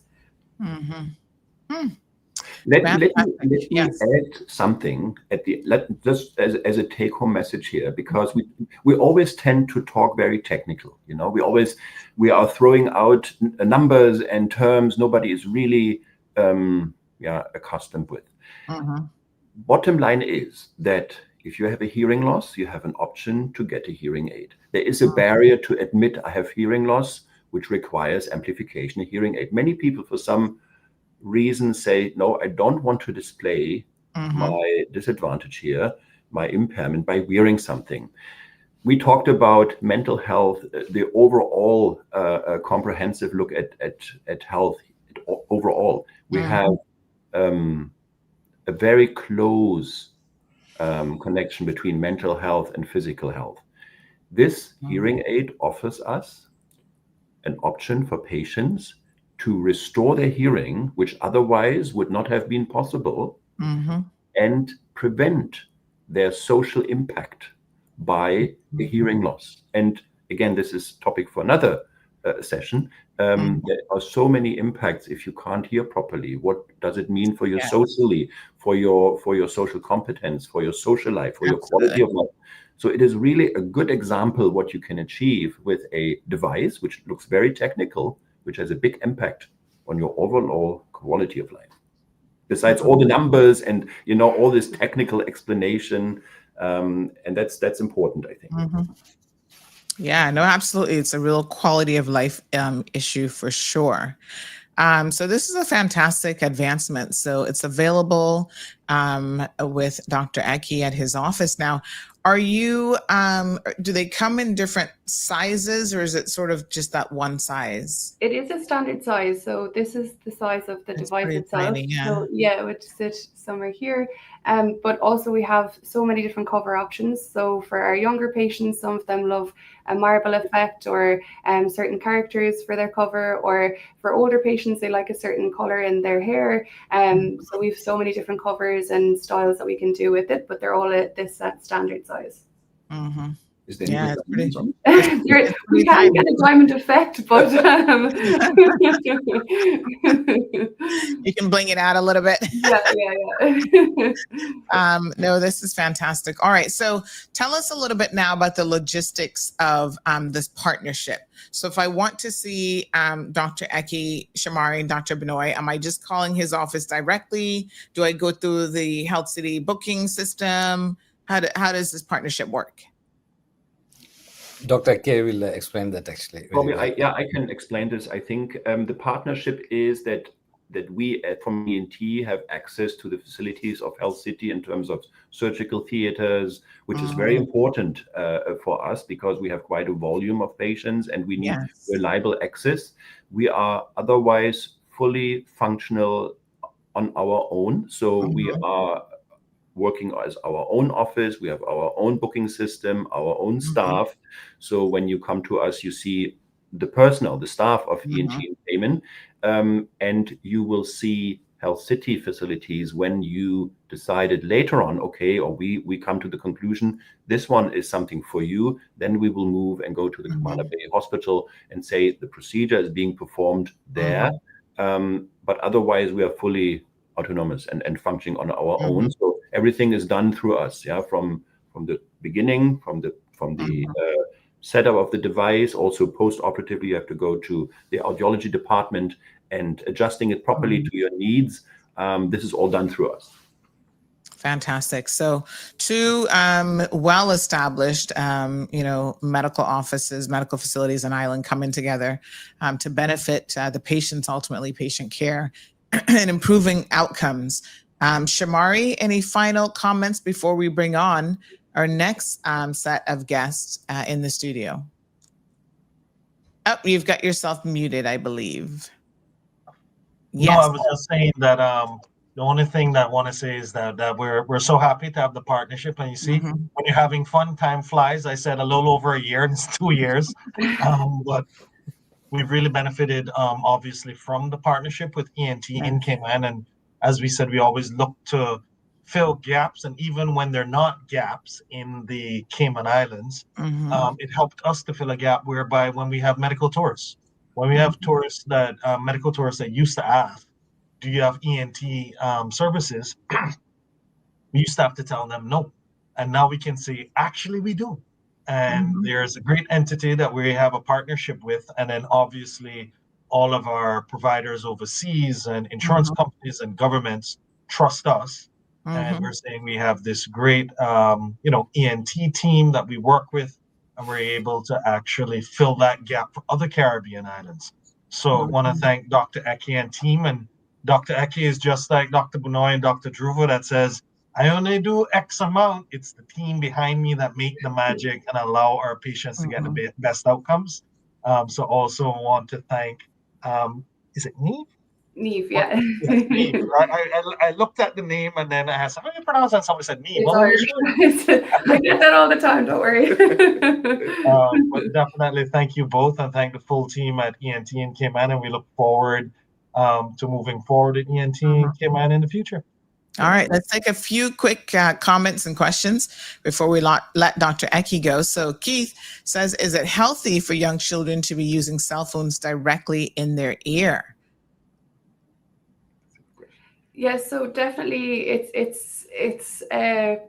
Let me add something just as a take-home message here, because we always tend to talk very technical. We are throwing out numbers and terms nobody is really accustomed with. Bottom line is that if you have a hearing loss, you have an option to get a hearing aid. There is a barrier to admit I have hearing loss, which requires amplification, a hearing aid. Many people, for some reason, say, no, I don't want to display my disadvantage here, my impairment, by wearing something. We talked about mental health, the overall comprehensive look at health overall. We have a very close connection between mental health and physical health. This hearing aid offers us an option for patients to restore their hearing, which otherwise would not have been possible, and prevent their social impact by a hearing loss. And again, this is topic for another session. There are so many impacts if you can't hear properly. What does it mean for you socially, for your social competence, for your social life, for your quality of life? So it is really a good example what you can achieve with a device which looks very technical, which has a big impact on your overall quality of life. Besides all the numbers and all this technical explanation, and that's important, I think. Yeah, no, absolutely. It's a real quality of life issue for sure. So this is a fantastic advancement. So it's available with Dr. Eki at his office. Now, are you, do they come in different sizes, or is it sort of just that one size? It is a standard size. So this is the size of the device itself. Tiny, yeah. So yeah, it would sit somewhere here. But also we have so many different cover options. So for our younger patients, some of them love a marble effect or certain characters for their cover, or for older patients, they like a certain color in their hair. So we have so many different covers and styles that we can do with it, but they're all at this standard size. Is there Yeah, any we can get a diamond effect, but you can bling it out a little bit. Yeah. No, this is fantastic. All right, so tell us a little bit now about the logistics of this partnership. So if I want to see Dr. Eki Shamari and Dr. Benoit, am I just calling his office directly? Do I go through the Health City booking system? How does this partnership work? Dr. K will explain that actually. Probably, I can explain this. I think the partnership is that we from ENT have access to the facilities of Health City in terms of surgical theaters, which is very important for us because we have quite a volume of patients and we need reliable access. We are otherwise fully functional on our own. So we are working as our own office. We have our own booking system, our own staff. So when you come to us, you see the personnel, the staff of ENT and Cayman, and you will see Health City facilities when you decided later on, okay, or we come to the conclusion, this one is something for you, then we will move and go to the Commander Bay Hospital and say the procedure is being performed there. But otherwise, we are fully autonomous and functioning on our own. So everything is done through us, from the beginning, from the setup of the device. Also post-operatively, you have to go to the audiology department and adjusting it properly to your needs. This is all done through us. Fantastic. So two well-established, medical offices, medical facilities in Ireland coming together to benefit the patients, ultimately patient care and improving outcomes. Shamari, any final comments before we bring on our next set of guests in the studio? Oh, you've got yourself muted, I believe. Yes. No, I was just saying that the only thing that I want to say is that we're so happy to have the partnership. And you see, when you're having fun, time flies. I said a little over a year, and it's 2 years. But we've really benefited, obviously, from the partnership with ENT in Cayman. And as we said, we always look to fill gaps. And even when they're not gaps in the Cayman Islands, it helped us to fill a gap whereby when we have medical tourists, when we have tourists that medical tourists that used to ask, do you have ENT services? We used to have to tell them no. And now we can say, actually, we do. And there's a great entity that we have a partnership with. And then obviously all of our providers overseas and insurance companies and governments trust us. And we're saying we have this great, ENT team that we work with, and we're able to actually fill that gap for other Caribbean islands. So I want to thank Dr. Eki and team. And Dr. Eki is just like Dr. Benoit and Dr. Druva that says, I only do X amount. It's the team behind me that make the magic and allow our patients to get the best outcomes. So also want to thank, is it Neve? Neve, yeah. Yes, Neve. I looked at the name and then I asked, how do you pronounce that? Somebody said Neve. Well, I get that all the time, don't worry. But definitely thank you both and thank the full team at ENT in Cayman. And we look forward to moving forward at ENT in Cayman in the future. All right, let's take a few quick comments and questions before we let Dr. Eki go. So Keith says, is it healthy for young children to be using cell phones directly in their ear? Yes, so definitely it's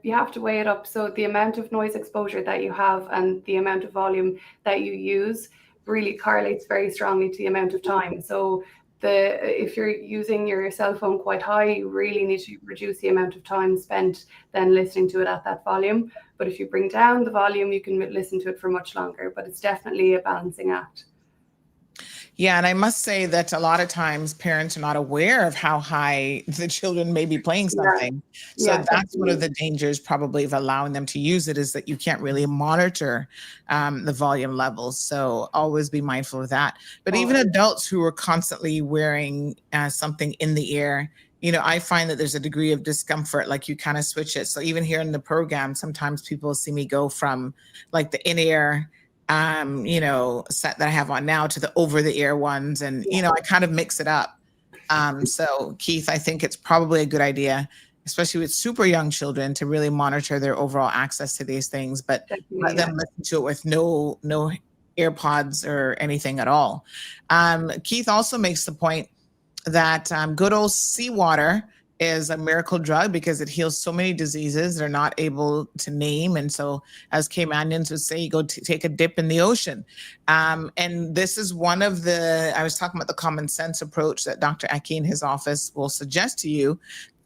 you have to weigh it up. So the amount of noise exposure that you have and the amount of volume that you use really correlates very strongly to the amount of time. So if you're using your cell phone quite high, you really need to reduce the amount of time spent then listening to it at that volume. But if you bring down the volume, you can listen to it for much longer. But it's definitely a balancing act. Yeah, and I must say that a lot of times parents are not aware of how high the children may be playing something. So that's definitely one of the dangers probably of allowing them to use it, is that you can't really monitor the volume levels. So always be mindful of that. But even adults who are constantly wearing something in the ear, I find that there's a degree of discomfort, like you kind of switch it. So even here in the program, sometimes people see me go from like the in-ear set that I have on now to the over-the-ear ones. And, I kind of mix it up. So Keith, I think it's probably a good idea, especially with super young children, to really monitor their overall access to these things, but let them listen to it with no AirPods or anything at all. Keith also makes the point that good old seawater is a miracle drug because it heals so many diseases they're not able to name. And so, as Caymanians would say, you go take a dip in the ocean. And this is one of I was talking about the common sense approach that Dr. Eki in his office will suggest to you.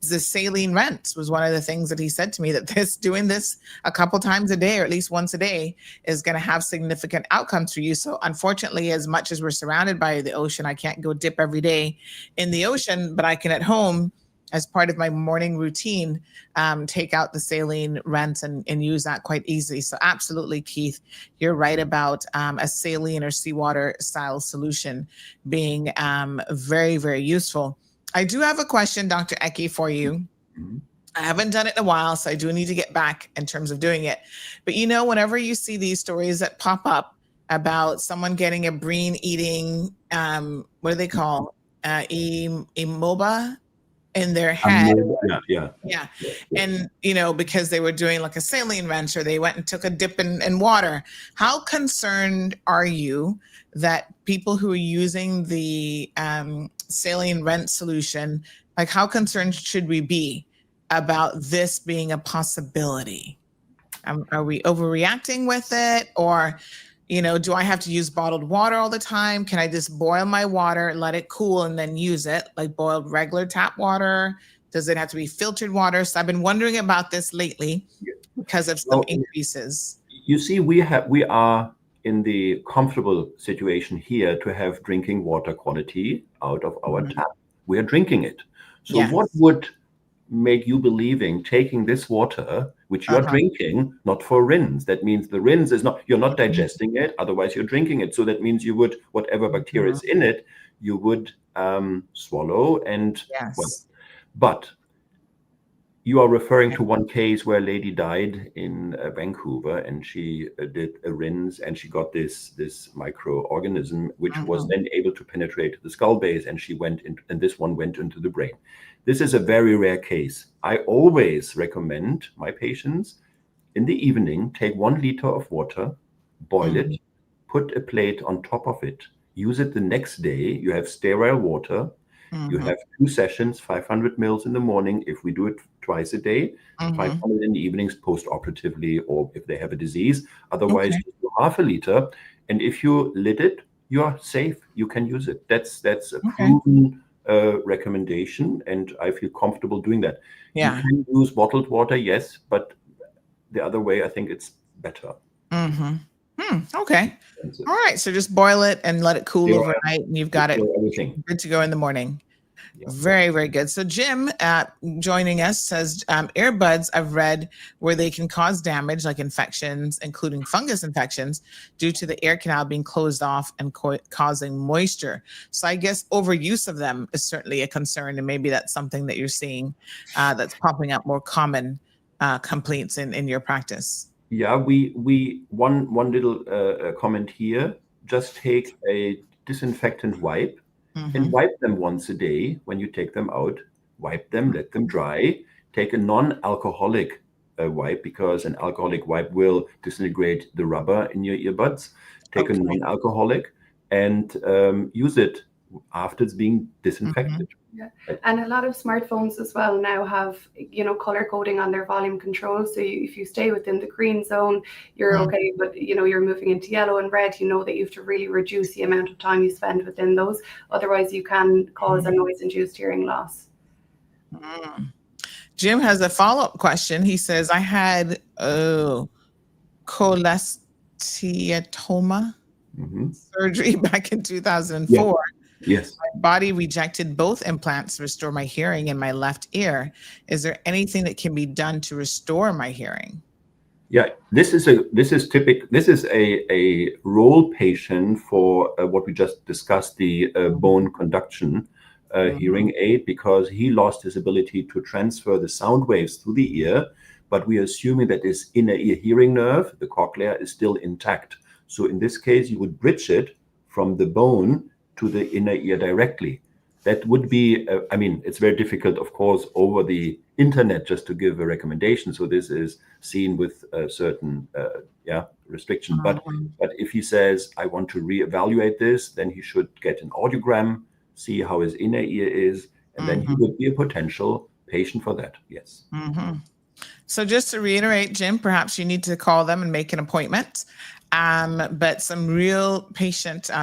The saline rinse was one of the things that he said to me, that doing this a couple times a day, or at least once a day, is going to have significant outcomes for you. So unfortunately, as much as we're surrounded by the ocean, I can't go dip every day in the ocean, but I can at home, as part of my morning routine, take out the saline rinse and use that quite easily. So absolutely, Keith, you're right about a saline or seawater style solution being very, very useful. I do have a question, Dr. Eki, for you. I haven't done it in a while, so I do need to get back in terms of doing it. But whenever you see these stories that pop up about someone getting a brain eating, what do they call, EMOBA in their head. Yeah. And, because they were doing like a saline rinse, or they went and took a dip in water. How concerned are you that people who are using the saline rinse solution, like how concerned should we be about this being a possibility? Are we overreacting with it? Or, do I have to use bottled water all the time? Can I just boil my water, let it cool, and then use it, like boiled regular tap water? Does it have to be filtered water? So I've been wondering about this lately because of some increases. You see, we are in the comfortable situation here to have drinking water quality out of our tap. We are drinking it. So what would make you believing taking this water, which you're drinking, not for rinse? That means the rinse is not, you're not digesting it, otherwise you're drinking it. So that means you would, whatever bacteria is in it, you would swallow and, but you are referring to one case where a lady died in Vancouver, and she did a rinse, and she got this microorganism, which was then able to penetrate the skull base, and she went in, and this one went into the brain. This is a very rare case. I always recommend my patients in the evening, take 1 liter of water, boil it, put a plate on top of it, use it the next day. You have sterile water. You have 2 sessions, 500 mils in the morning. If we do it twice a day, 500 in the evenings post-operatively, or if they have a disease. Otherwise, just do half a liter. And if you lit it, you are safe. You can use it. That's a proven recommendation, and I feel comfortable doing that. You can use bottled water, yes, but the other way, I think it's better. Okay. All right. So just boil it and let it cool overnight, and you've got it good to go in the morning. Very, very good. So Jim joining us says earbuds, I've read, where they can cause damage like infections, including fungus infections, due to the ear canal being closed off and causing moisture. So I guess overuse of them is certainly a concern, and maybe that's something that you're seeing that's popping up more common complaints in your practice. Yeah, one little comment here. Just take a disinfectant wipe and wipe them once a day. When you take them out, wipe them, let them dry. Take a non-alcoholic wipe, because an alcoholic wipe will disintegrate the rubber in your earbuds. Take a non-alcoholic and use it after it's being disinfected. Yeah, and a lot of smartphones as well now have, color coding on their volume control. So if you stay within the green zone, you're okay. But, you're moving into yellow and red, you know that you have to really reduce the amount of time you spend within those. Otherwise, you can cause a noise-induced hearing loss. Jim has a follow-up question. He says, I had cholesteatoma surgery back in 2004. Yes. My body rejected both implants to restore my hearing in my left ear. Is there anything that can be done to restore my hearing? Yeah, this is a role patient for what we just discussed, the bone conduction hearing aid, because he lost his ability to transfer the sound waves through the ear, but we are assuming that his inner ear hearing nerve, the cochlea, is still intact. So in this case, you would bridge it from the bone to the inner ear directly. That would be, I mean, it's very difficult, of course, over the internet just to give a recommendation. So this is seen with a certain, restriction. But if he says, I want to reevaluate this, then he should get an audiogram, see how his inner ear is, and then he would be a potential patient for that. Yes. So just to reiterate, Jim, perhaps you need to call them and make an appointment. But some real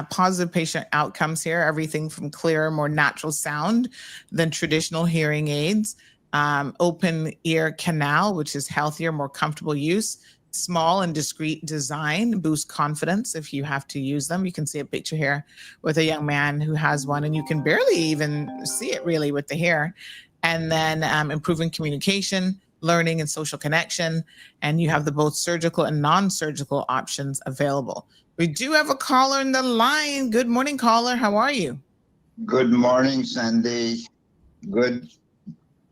positive patient outcomes here, everything from clearer, more natural sound than traditional hearing aids, open ear canal, which is healthier, more comfortable use, small and discreet design, boost confidence if you have to use them. You can see a picture here with a young man who has one, and you can barely even see it really with the hair. And then improving communication, learning and social connection, and you have the both surgical and non-surgical options available. We do have a caller in the line. Good morning, caller. How are you? Good morning, Sandy. Good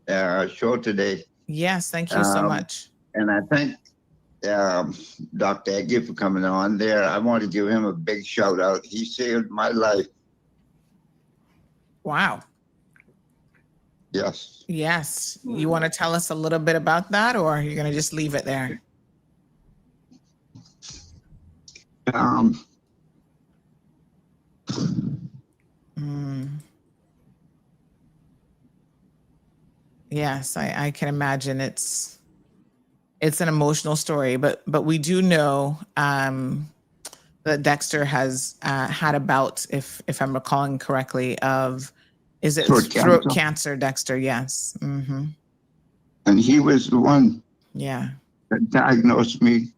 show today. Yes, thank you so much. And I thank Dr. Eggy for coming on there. I want to give him a big shout out. He saved my life. Wow. Yes. Yes. You want to tell us a little bit about that, or you're going to just leave it there? Yes, I can imagine it's an emotional story, but we do know that Dexter has had a bout, if I'm recalling correctly, of is it throat cancer, Dexter? Yes. And he was the one that diagnosed me.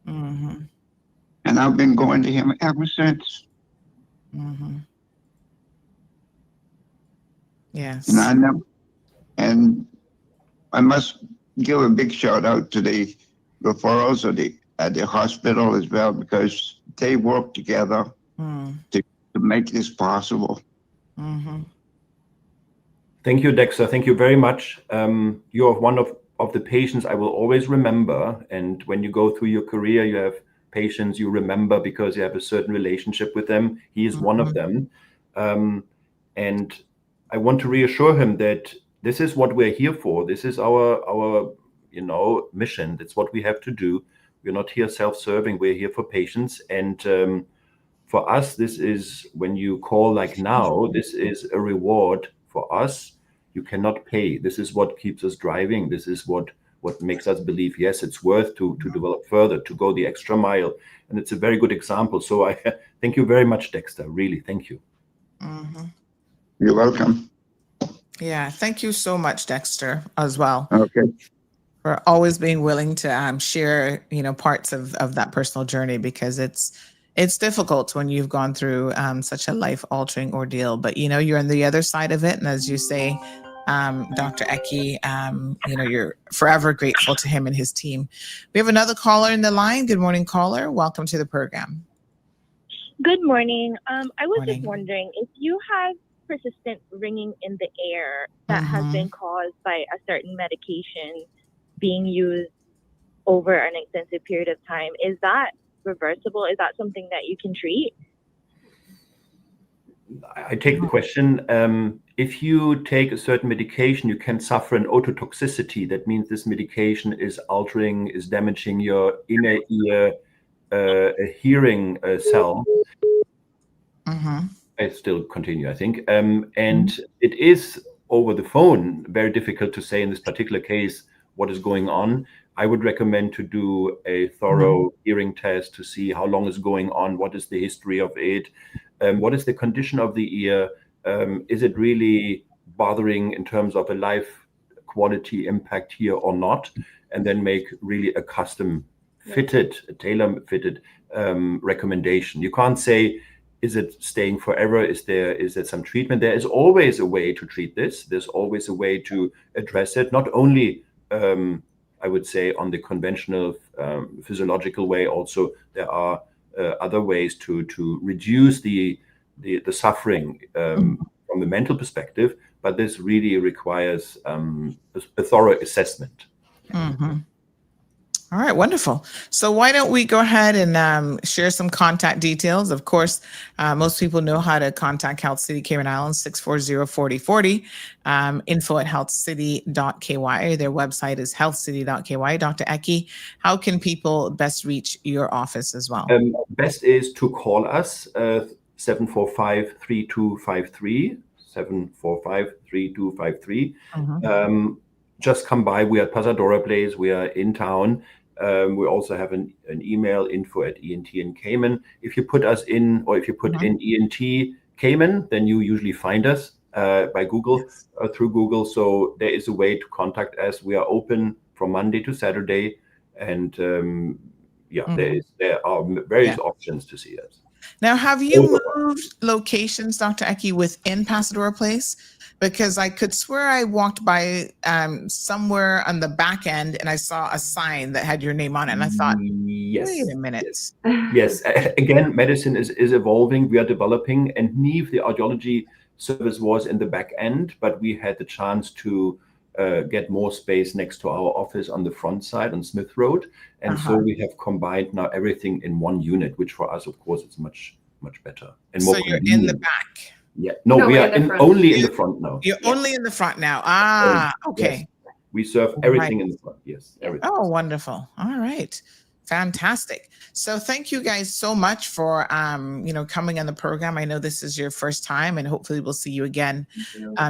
And I've been going to him ever since. Yes. And I must give a big shout out to the referrals at the hospital as well, because they work together to make this possible. Thank you, Dexter. Thank you very much. You are one of the patients I will always remember. And when you go through your career, you have patients you remember because you have a certain relationship with them. He is one of them. And I want to reassure him that this is what we're here for. This is our mission. That's what we have to do. We're not here self-serving. We're here for patients. And for us, this is, when you call like now, this is a reward for us. You cannot pay. This is what keeps us driving. This is what makes us believe, yes, it's worth to develop further, to go the extra mile. And it's a very good example. So I thank you very much, Dexter. Really, thank you. You're welcome. Yeah, thank you so much, Dexter, as well. Okay. For always being willing to share, parts of that personal journey, because it's difficult when you've gone through such a life-altering ordeal. But you're on the other side of it, and as you say, Dr. Ecke, you're forever grateful to him and his team. We have another caller in the line. Good morning, caller. Welcome to the program. Good morning. I was just wondering if you have persistent ringing in the air that has been caused by a certain medication being used over an extensive period of time. Is that reversible? Is that something that you can treat? I take the question. If you take a certain medication, you can suffer an ototoxicity. That means this medication is damaging your inner ear hearing cell. I still continue, I think. And it is over the phone very difficult to say in this particular case what is going on. I would recommend to do a thorough hearing test to see how long is going on, what is the history of it, what is the condition of the ear, is it really bothering in terms of a life quality impact here or not, and then make really a custom fitted, tailor-fitted recommendation. You can't say, is it staying forever? Is there some treatment? There is always a way to treat this. There's always a way to address it, not only I would say on the conventional physiological way. Also, there are other ways to reduce the suffering from the mental perspective, but this really requires a thorough assessment. All right, wonderful. So why don't we go ahead and share some contact details? Of course, most people know how to contact Health City Cayman Islands, 640-4040, info@healthcity.ky. Their website is healthcity.ky. Dr. Eki, how can people best reach your office as well? Best is to call us, 745-3253, 745-3253. Just come by. We are at Pasadora Place. We are in town. We also have an email, info@ENT in Cayman. If you put us in, or if you put in ENT Cayman, then you usually find us by Google, through Google. So there is a way to contact us. We are open from Monday to Saturday, and there are various options to see us. Now, have you moved locations, Dr. Eki, within Pasadora Place? Because I could swear I walked by somewhere on the back end and I saw a sign that had your name on it. And I thought, wait a minute. Yes. Again, medicine is evolving. We are developing. And Neve, the audiology service, was in the back end, but we had the chance to get more space next to our office on the front side on Smith Road. And so we have combined now everything in one unit, which for us, of course, it's much better. And more you're in the back. Yeah, no, we are only in the front now. You're only in the front now. Okay. Yes. We serve everything in the front. Yes, everything. Oh, wonderful. All right. Fantastic. So thank you guys so much for coming on the program. I know this is your first time, and hopefully we'll see you again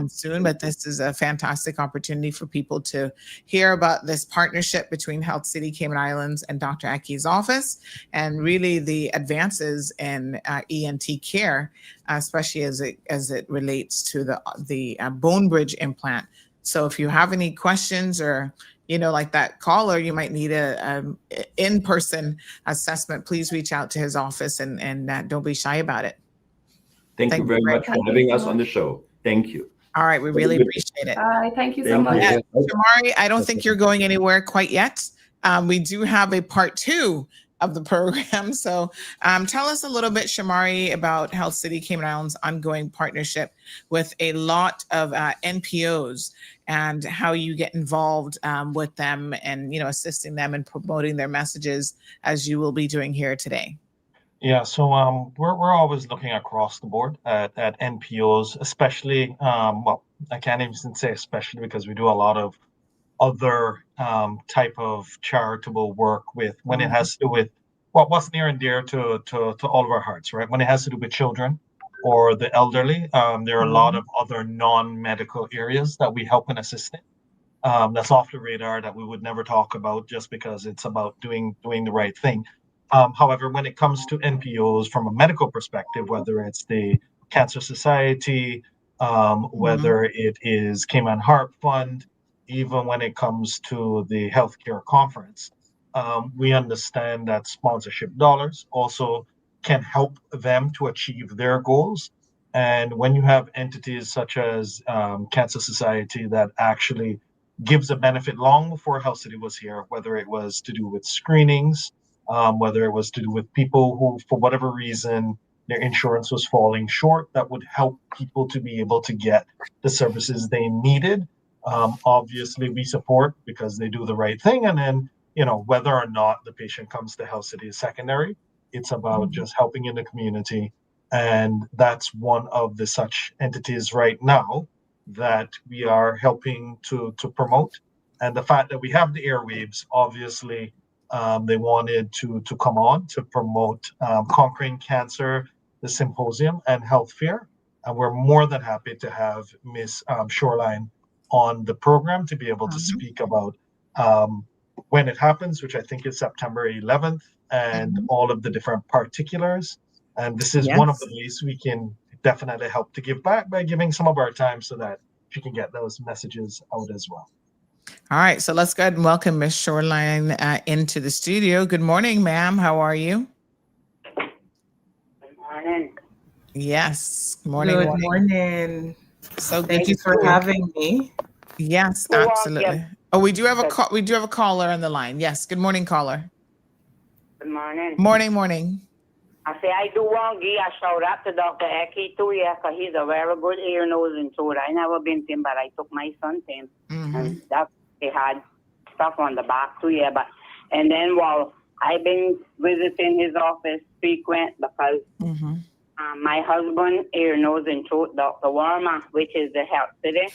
soon. But this is a fantastic opportunity for people to hear about this partnership between Health City Cayman Islands and Dr. Eki's office, and really the advances in ENT care, especially as it relates to the bone bridge implant. So if you have any questions, or like that caller, you might need a in-person assessment, please reach out to his office, and don't be shy about it. Thank you very much for having us on the show. Thank you. All right, we really appreciate it. Thank you so much. Shamari, I don't think you're going anywhere quite yet. We do have a part 2 of the program. So tell us a little bit, Shamari, about Health City Cayman Islands' ongoing partnership with a lot of NPOs, and how you get involved with them, and assisting them in promoting their messages, as you will be doing here today. Yeah, so we're always looking across the board at NPOs, especially, well, I can't even say especially, because we do a lot of other type of charitable work when it has to do with what's near and dear to all of our hearts, right? When it has to do with children or the elderly, there are a lot of other non-medical areas that we help and assist in. That's off the radar, that we would never talk about, just because it's about doing the right thing. However, when it comes to NPOs from a medical perspective, whether it's the Cancer Society, whether it is Cayman Heart Fund, even when it comes to the healthcare conference, we understand that sponsorship dollars also can help them to achieve their goals. And when you have entities such as Cancer Society that actually gives a benefit long before Health City was here, whether it was to do with screenings, whether it was to do with people who, for whatever reason, their insurance was falling short, that would help people to be able to get the services they needed. Obviously, we support, because they do the right thing. And then, whether or not the patient comes to Health City is secondary. It's about just helping in the community. And that's one of the such entities right now that we are helping to promote. And the fact that we have the airwaves, obviously, they wanted to come on to promote Conquering Cancer the symposium and health fair. And we're more than happy to have Miss Shoreline on the program to be able to speak about when it happens, which I think is September 11th, and all of the different particulars. And this is one of the ways we can definitely help to give back by giving some of our time so that you can get those messages out as well. All right, so let's go ahead and welcome Miss Shoreline into the studio. Good morning, ma'am. How are you? Good morning. Yes. Morning. Good morning. So thank you for having me. Yes, absolutely. Oh, we do have a call. We do have a caller on the line. Yes. Good morning, caller. Good morning. Morning. I say I do want to give a shout out to Dr. Eki too, because he's a very good ear, nose, and throat. I never been to him, but I took my son to him, and that they had stuff on the back too, and then while I've been visiting his office frequent because my husband, ear, nose, and throat, Dr. Warma, which is the health city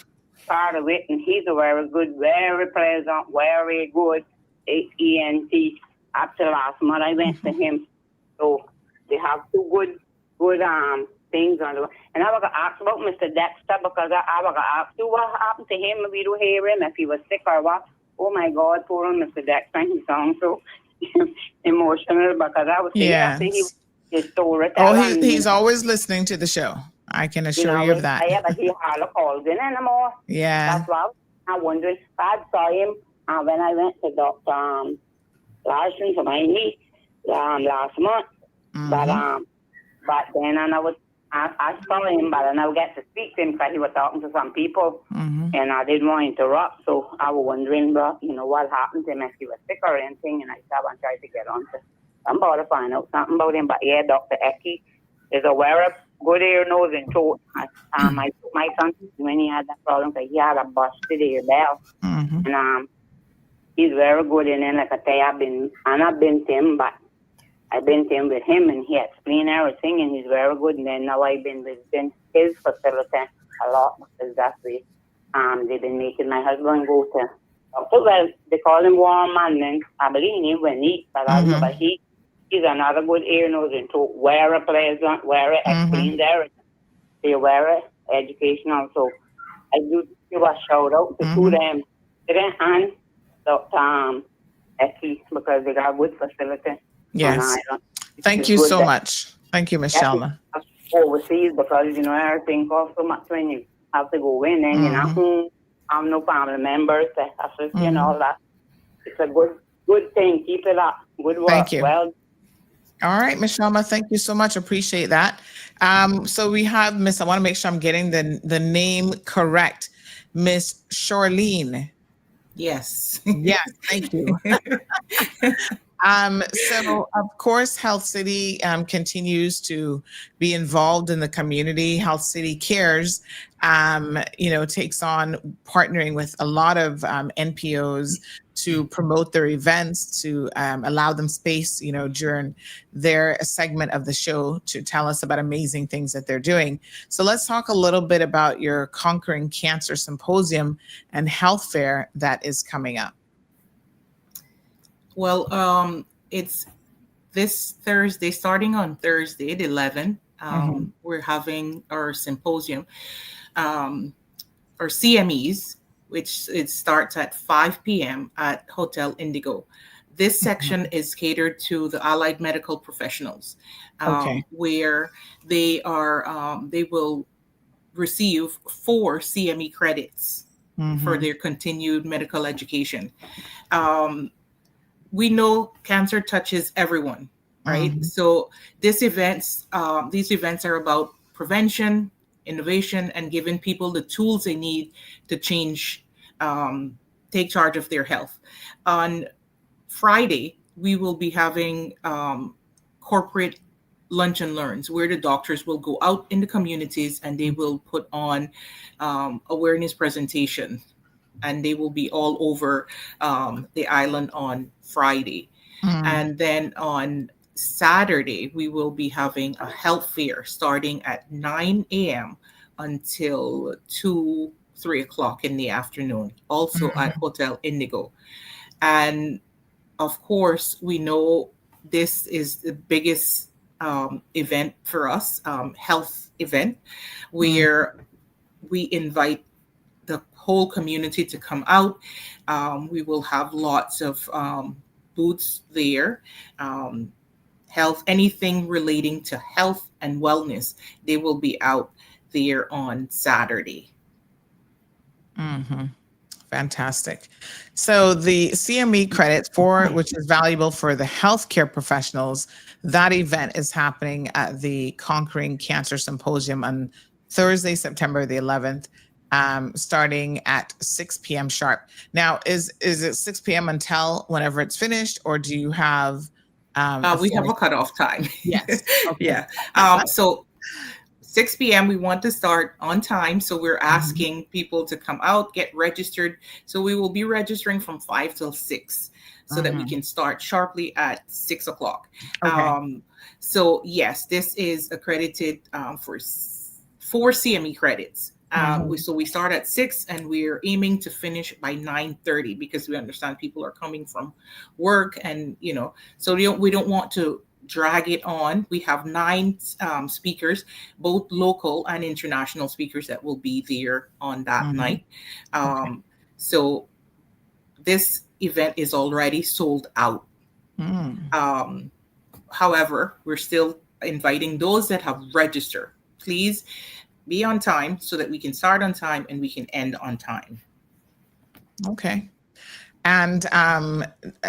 part of it, and he's a very good, very pleasant, very good ENT. Up to last month, I went to him, so they have two good things on the. And I was gonna ask about Mr. Dexter because I was gonna ask you what happened to him. We don't hear him if he was sick or what. Oh my God, poor old Mr. Dexter. He sounds so emotional because I was thinking after he his story. Oh, he's always listening to the show. I can assure you of that. Yeah, but he hardly calls in anymore. Yeah. That's why I wondered. I saw him when I went to Dr. Larson for my knee last month. But then I saw him, but I never get to speak to him because he was talking to some people, and I didn't want to interrupt. So I was wondering, what happened to him, if he was sick or anything. And I said, I tried to get on to somebody to find out something about him. But yeah, Dr. Eki is a very good ear, nose, and throat. I took my son when he had that problem because he had a busted ear bell, and he's very good. And then, like I say, I've been to him, but I've been to him with him, and he explained everything, and he's very good. And then now I've been visiting his facility a lot because that's where they've been making my husband go to. Well, they call him Warm Man, and I believe he went eat, but I don't know. But he's another good ear, nose, and throat. Very pleasant, very explains everything. They're very educational. So I do give a shout out to them, and Dr. Eki, because they got a good facility. Yes. Thank you so much. Thank you, Ms. Shalma. Overseas because, everything costs so much when you have to go in and, I'm no family members that assist you and all that. It's a good thing. Keep it up. Good work. Thank you. Well, all right, Ms. Shalma, thank you so much. Appreciate that. So we have I want to make sure I'm getting the name correct. Miss Shoreline. Yes. Yes, thank you. So of course, Health City continues to be involved in the community. Health City Cares, takes on partnering with a lot of NPOs to promote their events, to allow them space, during their segment of the show to tell us about amazing things that they're doing. So let's talk a little bit about your Conquering Cancer Symposium and Health Fair that is coming up. Well, it's this Thursday, starting on Thursday, the 11th. We're having our symposium, our CMEs, which it starts at 5 p.m. at Hotel Indigo. This section is catered to the allied medical professionals, where they will receive 4 CME credits for their continued medical education. We know cancer touches everyone, right? So these events are about prevention, innovation, and giving people the tools they need to take charge of their health. On Friday, we will be having corporate lunch and learns, where the doctors will go out in the communities and they will put on awareness presentation, and they will be all over the island on Friday. And then on Saturday, we will be having a health fair starting at 9 a.m. until 3 o'clock in the afternoon, also at Hotel Indigo. And of course, we know this is the biggest event for us, health event, where we invite the whole community to come out. We will have lots of booths there. Health, anything relating to health and wellness, they will be out there on Saturday. Fantastic. So the CME credits which is valuable for the healthcare professionals, that event is happening at the Conquering Cancer Symposium on Thursday, September the 11th, starting at 6 p.m. sharp. Now, is it 6 p.m. until whenever it's finished, or do you have? We have a cutoff time. Yes. Okay. Yeah. So 6 p.m. we want to start on time. So we're asking people to come out, get registered. So we will be registering from 5 till 6 so that we can start sharply at 6 o'clock. Okay. So yes, this is accredited for 4 CME credits. So we start at 6 and we're aiming to finish by 9:30 because we understand people are coming from work and, so we don't want to drag it on. We have 9 speakers, both local and international speakers that will be there on that night. So this event is already sold out. However, we're still inviting those that have registered. Please be on time so that we can start on time and we can end on time. Okay. And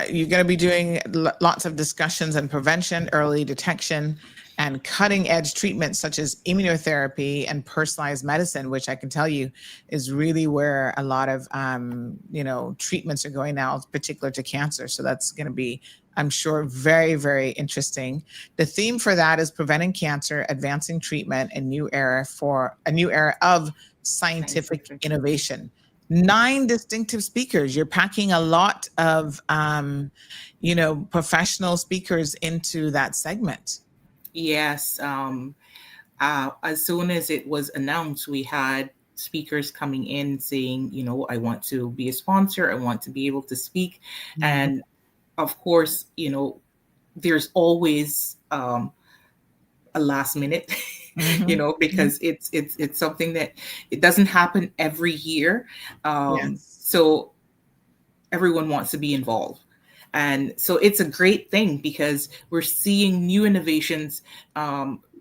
you're going to be doing lots of discussions on prevention, early detection, and cutting edge treatments such as immunotherapy and personalized medicine, which I can tell you is really where a lot of, treatments are going now, particular to cancer. So that's going to be, I'm sure, very, very interesting. The theme for that is preventing cancer, advancing treatment, a new era of scientific innovation. 9 distinctive speakers. You're packing a lot of, professional speakers into that segment. Yes. As soon as it was announced, we had speakers coming in saying, I want to be a sponsor. I want to be able to speak. And of course, there's always a last minute, because it's something that it doesn't happen every year. So everyone wants to be involved. And so it's a great thing because we're seeing new innovations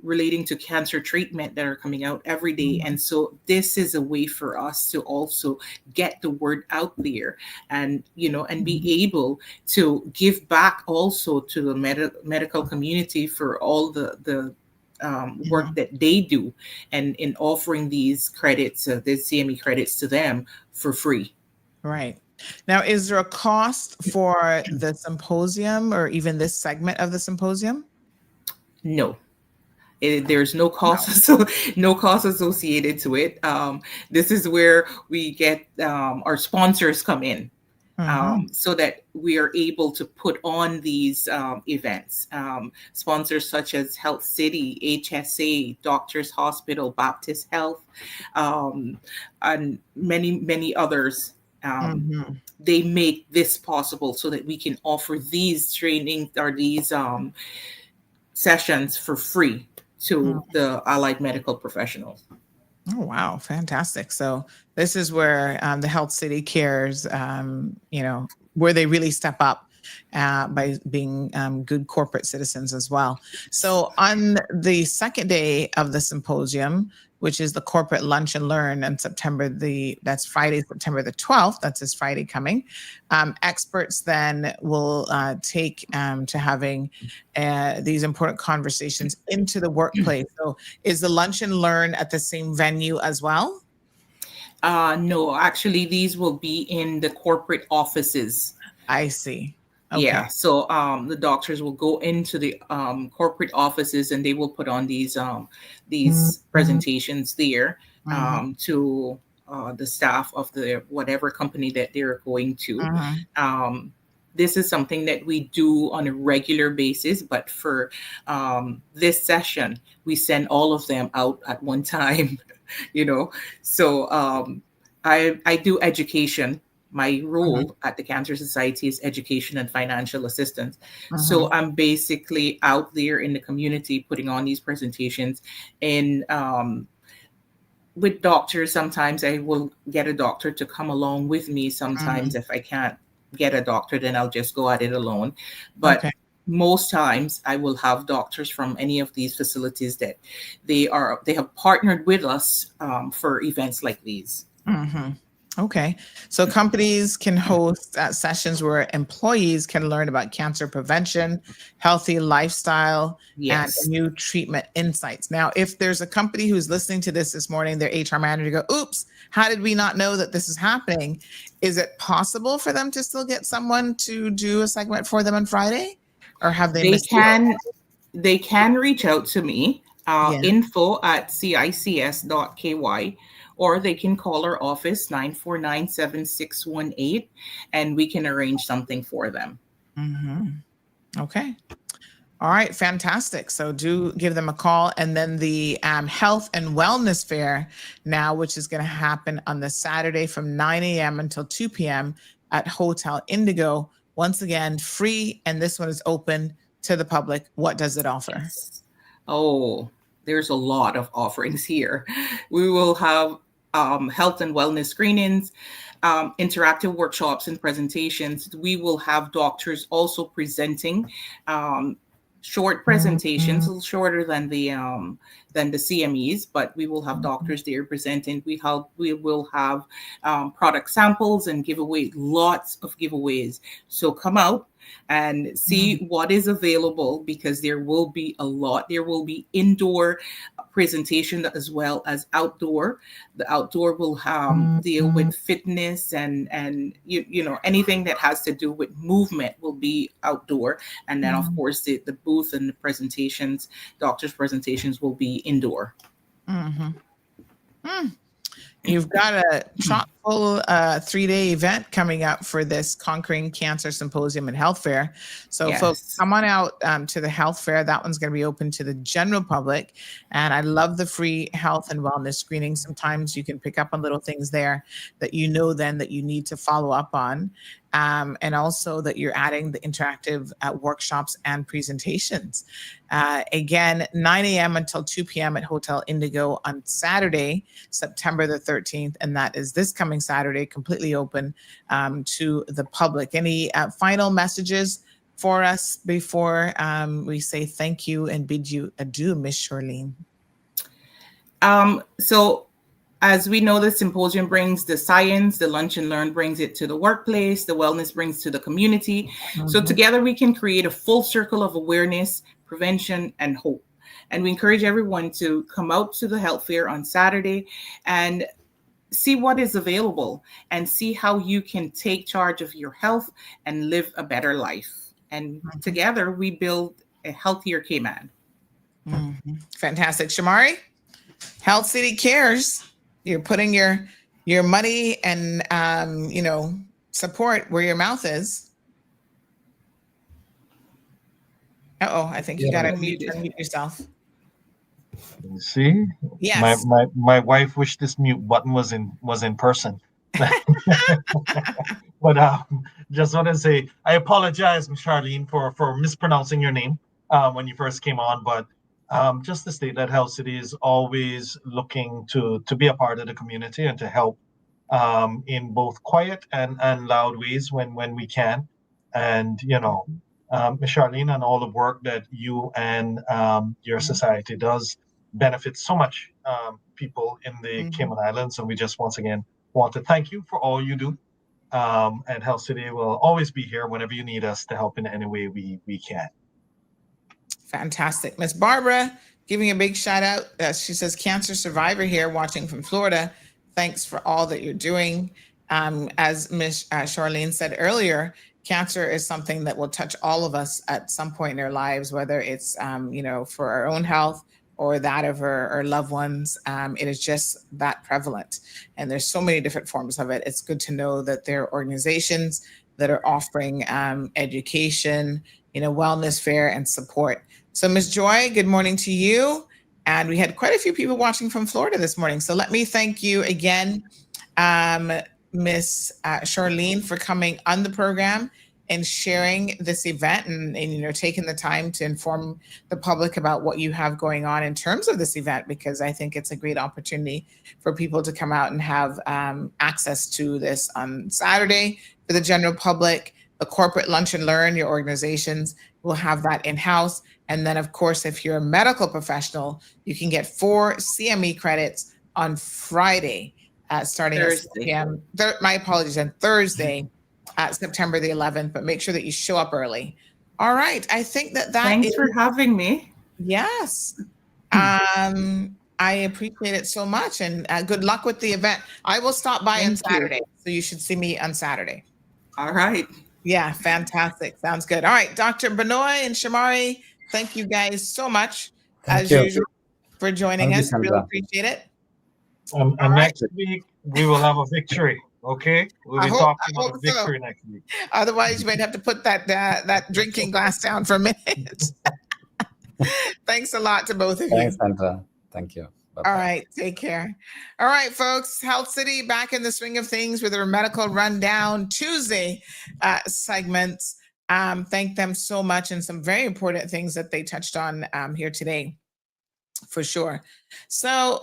relating to cancer treatment that are coming out every day. And so this is a way for us to also get the word out there and, and be able to give back also to the medical community for all the work that they do and in offering these credits, the CME credits to them for free. Right. Now, is there a cost for the symposium or even this segment of the symposium? No. There's no cost, no cost associated to it. This is where we get our sponsors come in, so that we are able to put on these events. Sponsors such as Health City, HSA, Doctors Hospital, Baptist Health, and many others. They make this possible so that we can offer these training or these sessions for free to the allied medical professionals. Oh, wow. Fantastic. So this is where the Health City cares, where they really step up by being good corporate citizens as well. So on the second day of the symposium, which is the corporate lunch and learn on that's Friday, September the 12th. That's this Friday coming. Experts then will take to having these important conversations into the workplace. So is the lunch and learn at the same venue as well? No, actually, these will be in the corporate offices. I see. Okay. Yeah, so the doctors will go into the corporate offices and they will put on these presentations there to the staff of the whatever company that they're going to. This is something that we do on a regular basis, but for this session, we send all of them out at one time, So I do education My role at the Cancer Society is education and financial assistance. So I'm basically out there in the community putting on these presentations and with doctors. Sometimes I will get a doctor to come along with me. Sometimes if I can't get a doctor, then I'll just go at it alone. But most times I will have doctors from any of these facilities that they have partnered with us for events like these. Okay. So companies can host sessions where employees can learn about cancer prevention, healthy lifestyle, and new treatment insights. Now, if there's a company who's listening to this morning, their HR manager go, oops, how did we not know that this is happening? Is it possible for them to still get someone to do a segment for them on Friday? Or have they missed it? They can reach out to me, info@cics.ky, or they can call our office 949-7618, and we can arrange something for them. Okay. All right, fantastic. So do give them a call. And then the Health and Wellness Fair now, which is going to happen on the Saturday from 9 a.m. until 2 p.m. at Hotel Indigo. Once again, free, and this one is open to the public. What does it offer? Oh, there's a lot of offerings here. We will have health and wellness screenings, interactive workshops and presentations. We will have doctors also presenting short presentations, a little shorter than the CMEs, but we will have doctors there presenting. We will have product samples and giveaway, lots of giveaways. So come out and see what is available, because there will be a lot. There will be indoor presentation as well as outdoor. The outdoor will deal with fitness and you know, anything that has to do with movement will be outdoor. And then of course the booth and the presentations, doctors' presentations, will be indoor. You've got a chock-full 3-day event coming up for this Conquering Cancer Symposium and Health Fair. So folks, come on out to the health fair. That one's going to be open to the general public. And I love the free health and wellness screening. Sometimes you can pick up on little things there that you know then that you need to follow up on. And also that you're adding the interactive workshops and presentations. Again, 9 a.m. until 2 p.m. at Hotel Indigo on Saturday, September the 13th. And that is this coming Saturday, completely open to the public. Any final messages for us before we say thank you and bid you adieu, Miss Charlene? So as we know, the symposium brings the science, the lunch and learn brings it to the workplace, the wellness brings to the community. So together we can create a full circle of awareness, prevention, and hope. And we encourage everyone to come out to the health fair on Saturday and see what is available and see how you can take charge of your health and live a better life. And together we build a healthier Cayman. Fantastic. Shamari, Health City Cares. You're putting your money and you know, support where your mouth is. I think you got to unmute yourself. See? Yes. My wife wished this mute button was in person. But just want to say I apologize, Ms. Charlene, for mispronouncing your name when you first came on, but just to state that Health City is always looking to be a part of the community and to help in both quiet and loud ways when we can. And, you know, Ms. Charlene, and all the work that you and your society does benefits so much people in the Cayman Islands. And we just once again want to thank you for all you do. And Health City will always be here whenever you need us to help in any way we can. Fantastic. Miss Barbara, giving a big shout out. She says, cancer survivor here watching from Florida. Thanks for all that you're doing. As Miss Charlene said earlier, cancer is something that will touch all of us at some point in our lives, whether it's, you know, for our own health or that of our loved ones. It is just that prevalent. And there's so many different forms of it. It's good to know that there are organizations that are offering education, you know, wellness fair and support. So Ms. Joy, good morning to you. And we had quite a few people watching from Florida this morning. So let me thank you again. Miss Charlene for coming on the program and sharing this event and taking the time to inform the public about what you have going on in terms of this event, because I think it's a great opportunity for people to come out and have access to this on Saturday for the general public. The corporate lunch and learn, your organizations will have that in-house. And then, of course, if you're a medical professional, you can get 4 CME credits on Friday, starting at 6 p.m. My apologies, on Thursday, September the 11th, but make sure that you show up early. All right. I think that Thanks for having me. Yes. I appreciate it so much, and good luck with the event. I will stop by on Saturday, so you should see me on Saturday. All right. Yeah, fantastic. Sounds good. All right, Dr. Benoit and Shamari, thank you guys so much, as usual, for joining us. Really appreciate it. And next week, we will have a victory. Okay, we'll be talking about a victory next week. Otherwise, you might have to put that drinking glass down for a minute. Thanks a lot to both of you. Thanks, Sandra. Thank you. Bye-bye. All right, take care. All right, folks, Health City back in the swing of things with our medical rundown Tuesday segments. Thank them so much, and some very important things that they touched on here today. For sure. So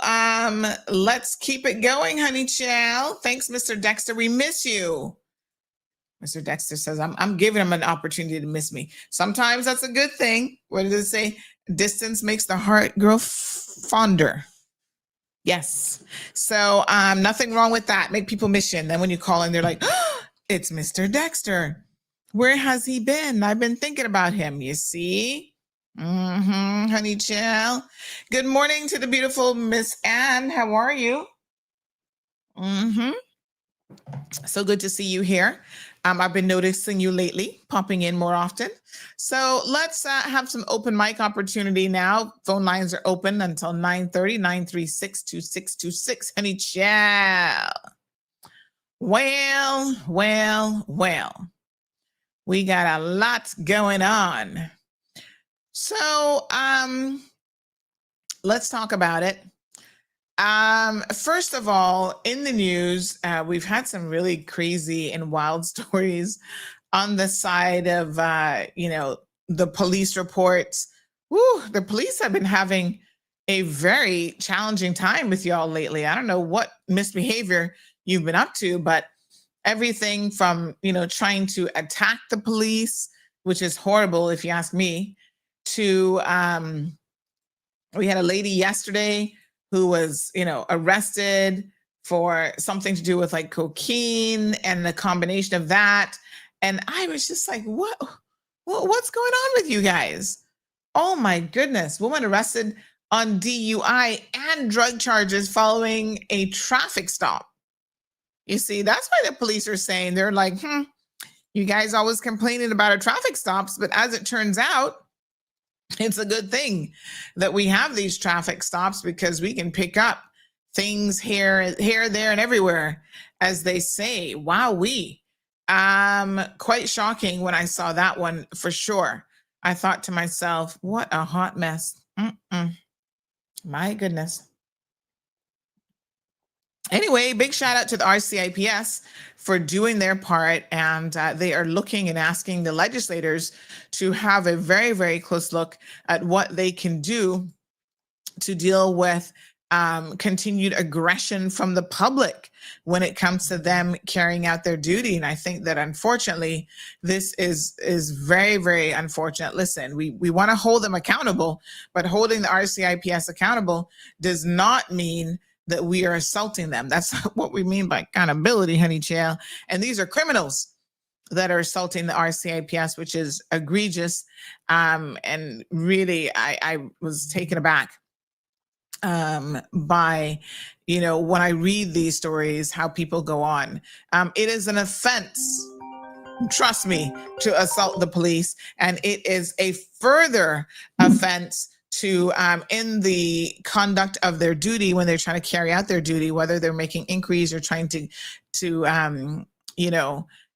let's keep it going, honey chow. Thanks, Mr. Dexter. We miss you. Mr. Dexter says, I'm giving him an opportunity to miss me. Sometimes that's a good thing. What does it say? Distance makes the heart grow fonder. Yes. So nothing wrong with that. Make people miss you. And then when you call in, they're like, oh, it's Mr. Dexter. Where has he been? I've been thinking about him. You see? Honey child. Good morning to the beautiful Miss Anne. How are you? So good to see you here. I've been noticing you lately, popping in more often. So let's have some open mic opportunity now. Phone lines are open until 9:30, 936-2626. Honey child. Well. We got a lot going on. So let's talk about it. First of all, in the news, we've had some really crazy and wild stories on the side of, the police reports. Woo, the police have been having a very challenging time with y'all lately. I don't know what misbehavior you've been up to, but everything from, trying to attack the police, which is horrible if you ask me, to we had a lady yesterday who was, arrested for something to do with like cocaine and the combination of that. And I was just like, what's going on with you guys? Oh my goodness. Woman arrested on DUI and drug charges following a traffic stop. You see, that's why the police are saying, they're like, you guys always complaining about our traffic stops, but as it turns out, it's a good thing that we have these traffic stops, because we can pick up things here, there, and everywhere, as they say. Wowee. Quite shocking when I saw that one, for sure. I thought to myself, what a hot mess. My goodness. Anyway, big shout out to the RCIPS for doing their part, and they are looking and asking the legislators to have a very, very close look at what they can do to deal with continued aggression from the public when it comes to them carrying out their duty. And I think that, unfortunately, this is very, very unfortunate. Listen, we want to hold them accountable, but holding the RCIPS accountable does not mean that we are assaulting them. That's not what we mean by accountability, honey child. And these are criminals that are assaulting the RCIPS, which is egregious. And really, I was taken aback by, when I read these stories, how people go on. It is an offense, trust me, to assault the police. And it is a further offense to in the conduct of their duty when they're trying to carry out their duty, whether they're making inquiries or trying to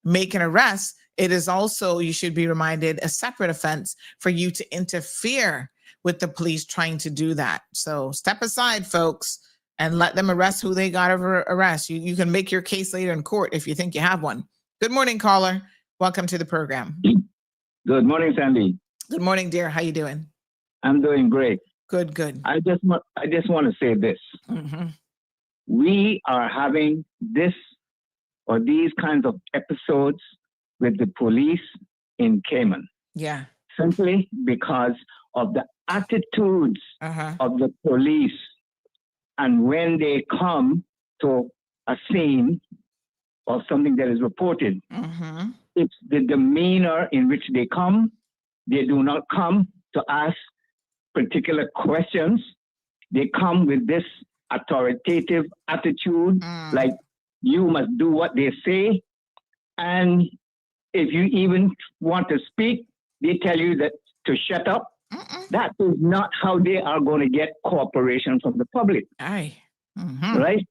make an arrest. It is also, you should be reminded, a separate offense for you to interfere with the police trying to do that. So step aside, folks. and let them arrest who they got to arrest. You can make your case later in court if you think you have one. Good morning, caller. Welcome to the program. Good morning, Sandy. Good morning, dear. How you doing? I'm doing great. Good, good. I just want to say this. Mm-hmm. We are having these kinds of episodes with the police in Cayman. Yeah. Simply because of the attitudes of the police. And when they come to a scene of something that is reported, it's the demeanor in which they come. They do not come to ask particular questions. They come with this authoritative attitude, like you must do what they say. And if you even want to speak, they tell you that to shut up. That is not how they are going to get cooperation from the public. Aye. Right?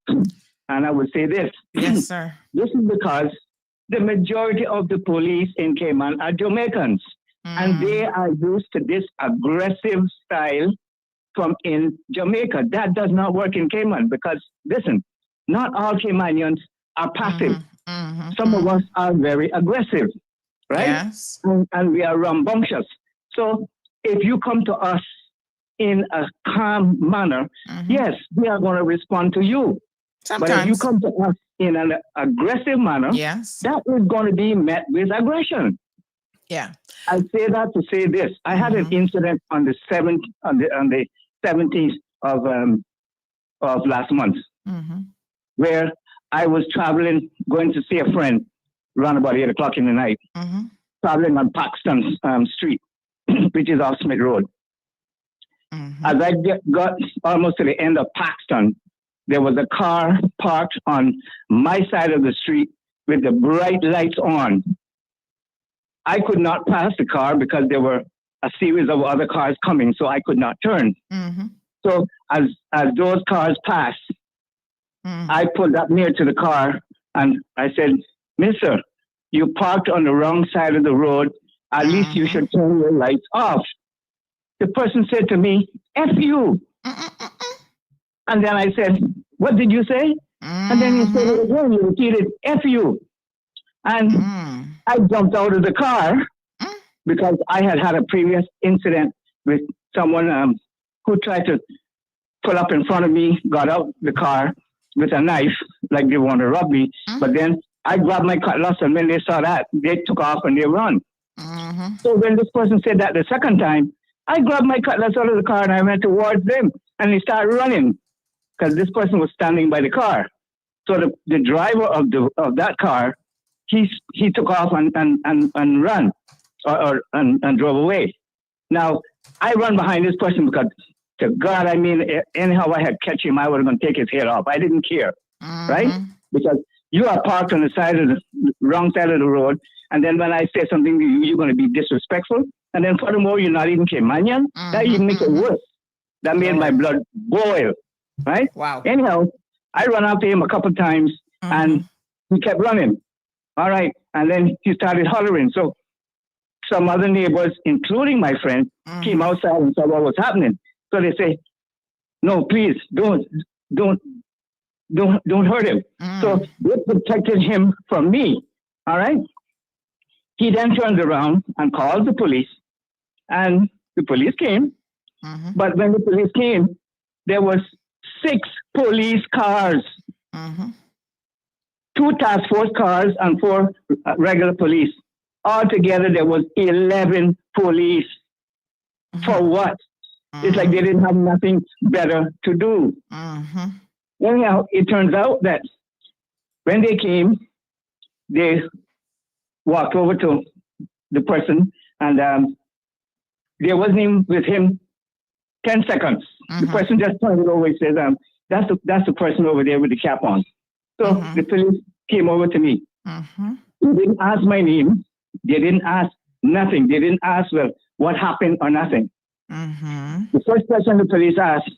And I would say this. Yes, sir. This is because the majority of the police in Cayman are Jamaicans. And they are used to this aggressive style from in Jamaica. That does not work in Cayman because, listen, not all Caymanians are passive. Some of us are very aggressive, right? Yes. And we are rambunctious. So if you come to us in a calm manner, yes, we are going to respond to you. Sometimes. But if you come to us in an aggressive manner, yes, that is going to be met with aggression. Yeah. I say that to say this. I had an incident on the 17th of last month, where I was traveling, going to see a friend around about 8 o'clock in the night, traveling on Paxton Street, which is off Smith Road. As I got almost to the end of Paxton, there was a car parked on my side of the street with the bright lights on. I could not pass the car because there were a series of other cars coming, so I could not turn. So as those cars passed, I pulled up near to the car and I said, "Mister, you parked on the wrong side of the road. At least you should turn your lights off." The person said to me, "F you." And then I said, "What did you say?" And then he said it again, he repeated, "F you." And I jumped out of the car because I had had a previous incident with someone who tried to pull up in front of me, got out the car with a knife, like they want to rob me. But then I grabbed my cutlass, and when they saw that, they took off and they run. So when this person said that the second time, I grabbed my cutlass out of the car and I went towards them, and they started running because this person was standing by the car. So the driver of that car, he took off and ran and drove away. Now I run behind this person because, to God, I mean, anyhow I had catch him, I was going to take his head off. I didn't care, right? Because you are parked on the wrong side of the road, and then when I say something to you, you're going to be disrespectful. And then furthermore, you're not even Caymanian. That even makes it worse. That made my blood boil, right? Wow. Anyhow, I ran after him a couple of times, and he kept running. All right. And then he started hollering. So some other neighbors, including my friend, came outside and saw what was happening. So they say, "No, please, don't hurt him." So they protected him from me. All right. He then turned around and called the police, and the police came. But when the police came, there was 6 police cars, 2 task force cars and 4 regular police. Altogether, there was 11 police. For what? It's like they didn't have nothing better to do. Anyhow, it turns out that when they came, they walked over to the person, and they wasn't even with him 10 seconds. The person just turned it over and said, that's the person over there with the cap on. So the police came over to me. They didn't ask my name. They didn't ask nothing. They didn't ask, well, what happened or nothing. The first question the police asked,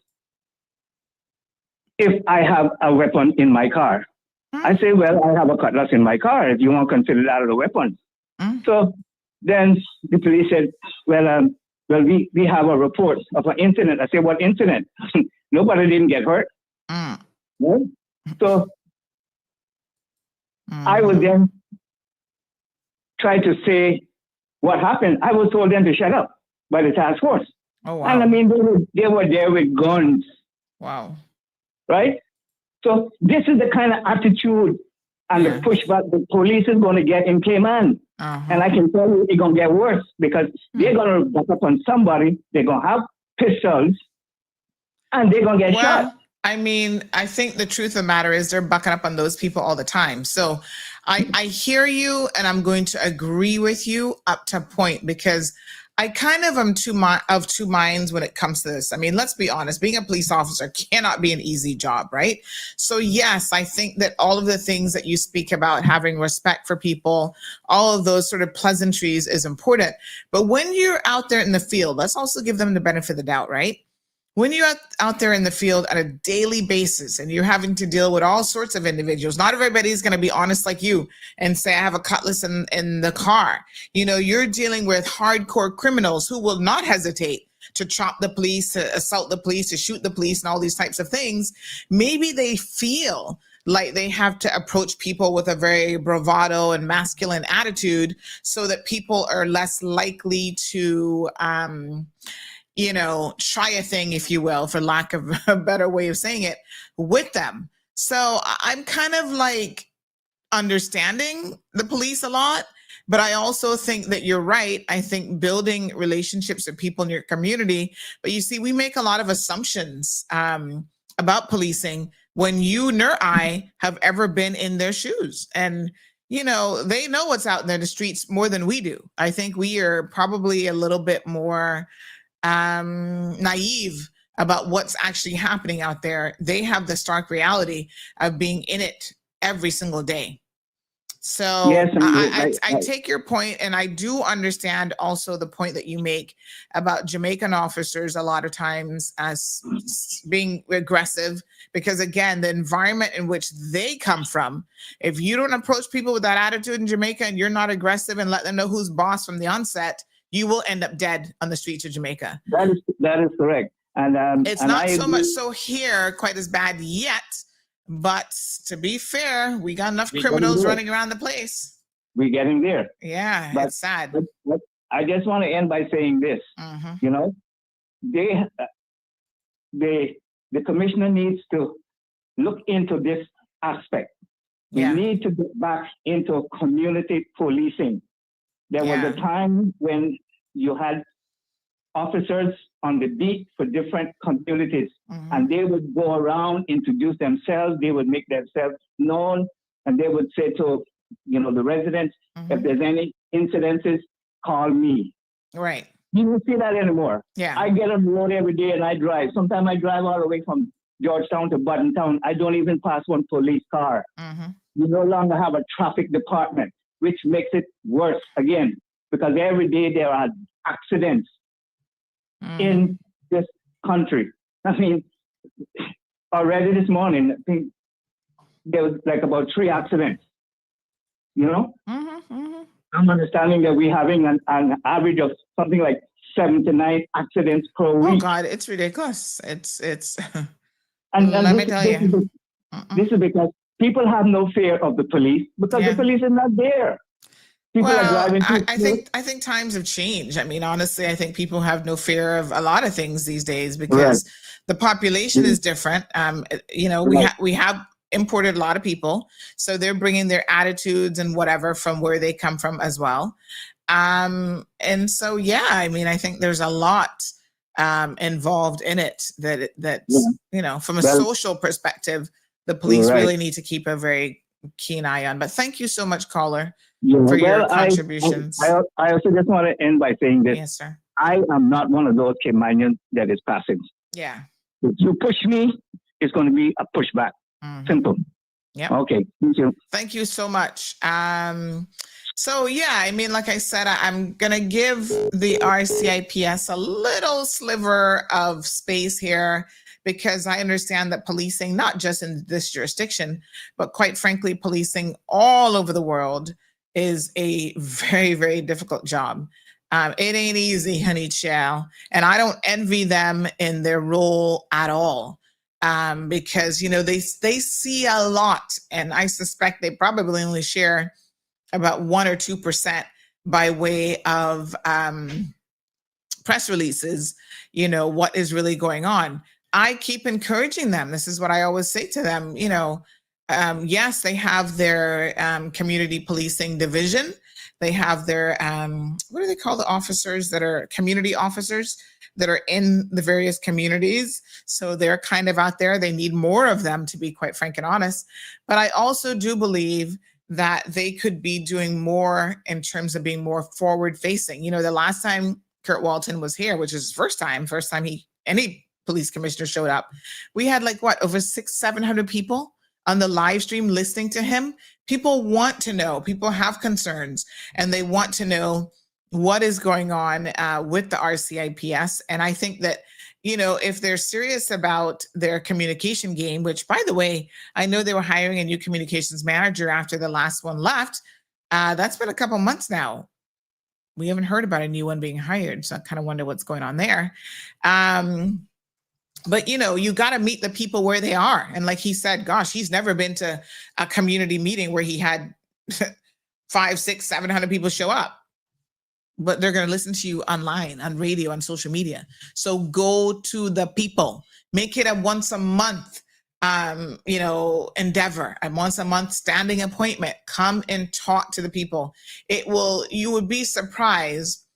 if I have a weapon in my car. I say, well, I have a cutlass in my car, if you want to consider that as a weapon. So then the police said, well, we have a report of an incident. I said, what incident? Nobody didn't get hurt. Right? So I would then try to say what happened. I was told them to shut up by the task force. Oh, wow. And I mean, they were there with guns. Wow. Right? So this is the kind of attitude and the pushback the police is going to get in Cayman. And I can tell you it's going to get worse because they're going to back up on somebody. They're going to have pistols and they're going to get shot. I mean, I think the truth of the matter is they're bucking up on those people all the time. So I hear you, and I'm going to agree with you up to a point, because I kind of am of two minds when it comes to this. I mean, let's be honest, being a police officer cannot be an easy job, right? So yes, I think that all of the things that you speak about, having respect for people, all of those sort of pleasantries is important. But when you're out there in the field, let's also give them the benefit of the doubt, right? When you're out there in the field on a daily basis and you're having to deal with all sorts of individuals, not everybody's going to be honest like you and say, I have a cutlass in the car. You know, you're dealing with hardcore criminals who will not hesitate to chop the police, to assault the police, to shoot the police, and all these types of things. Maybe they feel like they have to approach people with a very bravado and masculine attitude so that people are less likely to, you know, try a thing, if you will, for lack of a better way of saying it, with them. So I'm kind of like understanding the police a lot, but I also think that you're right. I think building relationships with people in your community, but you see, we make a lot of assumptions about policing when you nor I have ever been in their shoes. And you know, they know what's out there in the streets more than we do. I think we are probably a little bit more naive about what's actually happening out there. They have the stark reality of being in it every single day. So yes, I take your point, and I do understand also the point that you make about Jamaican officers a lot of times as being aggressive, because again, the environment in which they come from, if you don't approach people with that attitude in Jamaica and you're not aggressive and let them know who's boss from the onset, you will end up dead on the streets of Jamaica. That is correct. And it's not so much so here quite as bad yet, but to be fair, we got enough criminals running around the place. We're getting there. Yeah, it's sad. But I just want to end by saying this. You know, the commissioner needs to look into this aspect. We need to get back into community policing. There was a time when you had officers on the beat for different communities, and they would go around, introduce themselves, they would make themselves known, and they would say to, you know, the residents, if there's any incidences, call me. Right. You don't see that anymore. Yeah. I get on the road every day and I drive. Sometimes I drive all the way from Georgetown to Button Town. I don't even pass one police car. You no longer have a traffic department, which makes it worse again, because every day there are accidents in this country. I mean, already this morning, I think there was like about 3 accidents, you know? I'm understanding that we're having an average of something like 7 to 9 accidents per week. Oh God, it's ridiculous. It's and let me tell you. This is because people have no fear of the police because the police is not there. People are driving. I think times have changed. I mean, honestly, I think people have no fear of a lot of things these days because the population is different. You know, we have imported a lot of people, so they're bringing their attitudes and whatever from where they come from as well. And so, yeah, I mean, I think there's a lot involved in it that's you know, from a social perspective, the police really need to keep a very keen eye on. But thank you so much, caller, for your contributions. I also just want to end by saying this. Yes, sir. I am not one of those Caymanians that is passive. Yeah. If you push me, it's going to be a pushback. Simple. Yeah. Okay. Thank you. Thank you so much. So yeah, I mean, like I said, I'm going to give the RCIPS a little sliver of space here because I understand that policing, not just in this jurisdiction, but quite frankly, policing all over the world is a very, very difficult job. It ain't easy, honey child. And I don't envy them in their role at all. because, you know, they see a lot, and I suspect they probably only share about 1 or 2% by way of press releases, you know, what is really going on. I keep encouraging them. This is what I always say to them, you know, yes, they have their community policing division. They have their, what do they call the officers that are community officers that are in the various communities? So they're kind of out there. They need more of them, to be quite frank and honest. But I also do believe that they could be doing more in terms of being more forward facing. You know, the last time Kurt Walton was here, which is his first time any police commissioner showed up, we had like what, over 600-700 people on the live stream listening to him. People want to know, people have concerns, and they want to know what is going on with the RCIPS. And I think that, you know, if they're serious about their communication game, which, by the way, I know they were hiring a new communications manager after the last one left. That's been a couple months now. We haven't heard about a new one being hired. So I kind of wonder what's going on there. But, you know, you got to meet the people where they are. And like he said, gosh, he's never been to a community meeting where he had 500, 600, 700 people show up. But they're going to listen to you online, on radio, on social media. So go to the people. Make it a once a month, you know, endeavor, a once a month standing appointment. Come and talk to the people. You would be surprised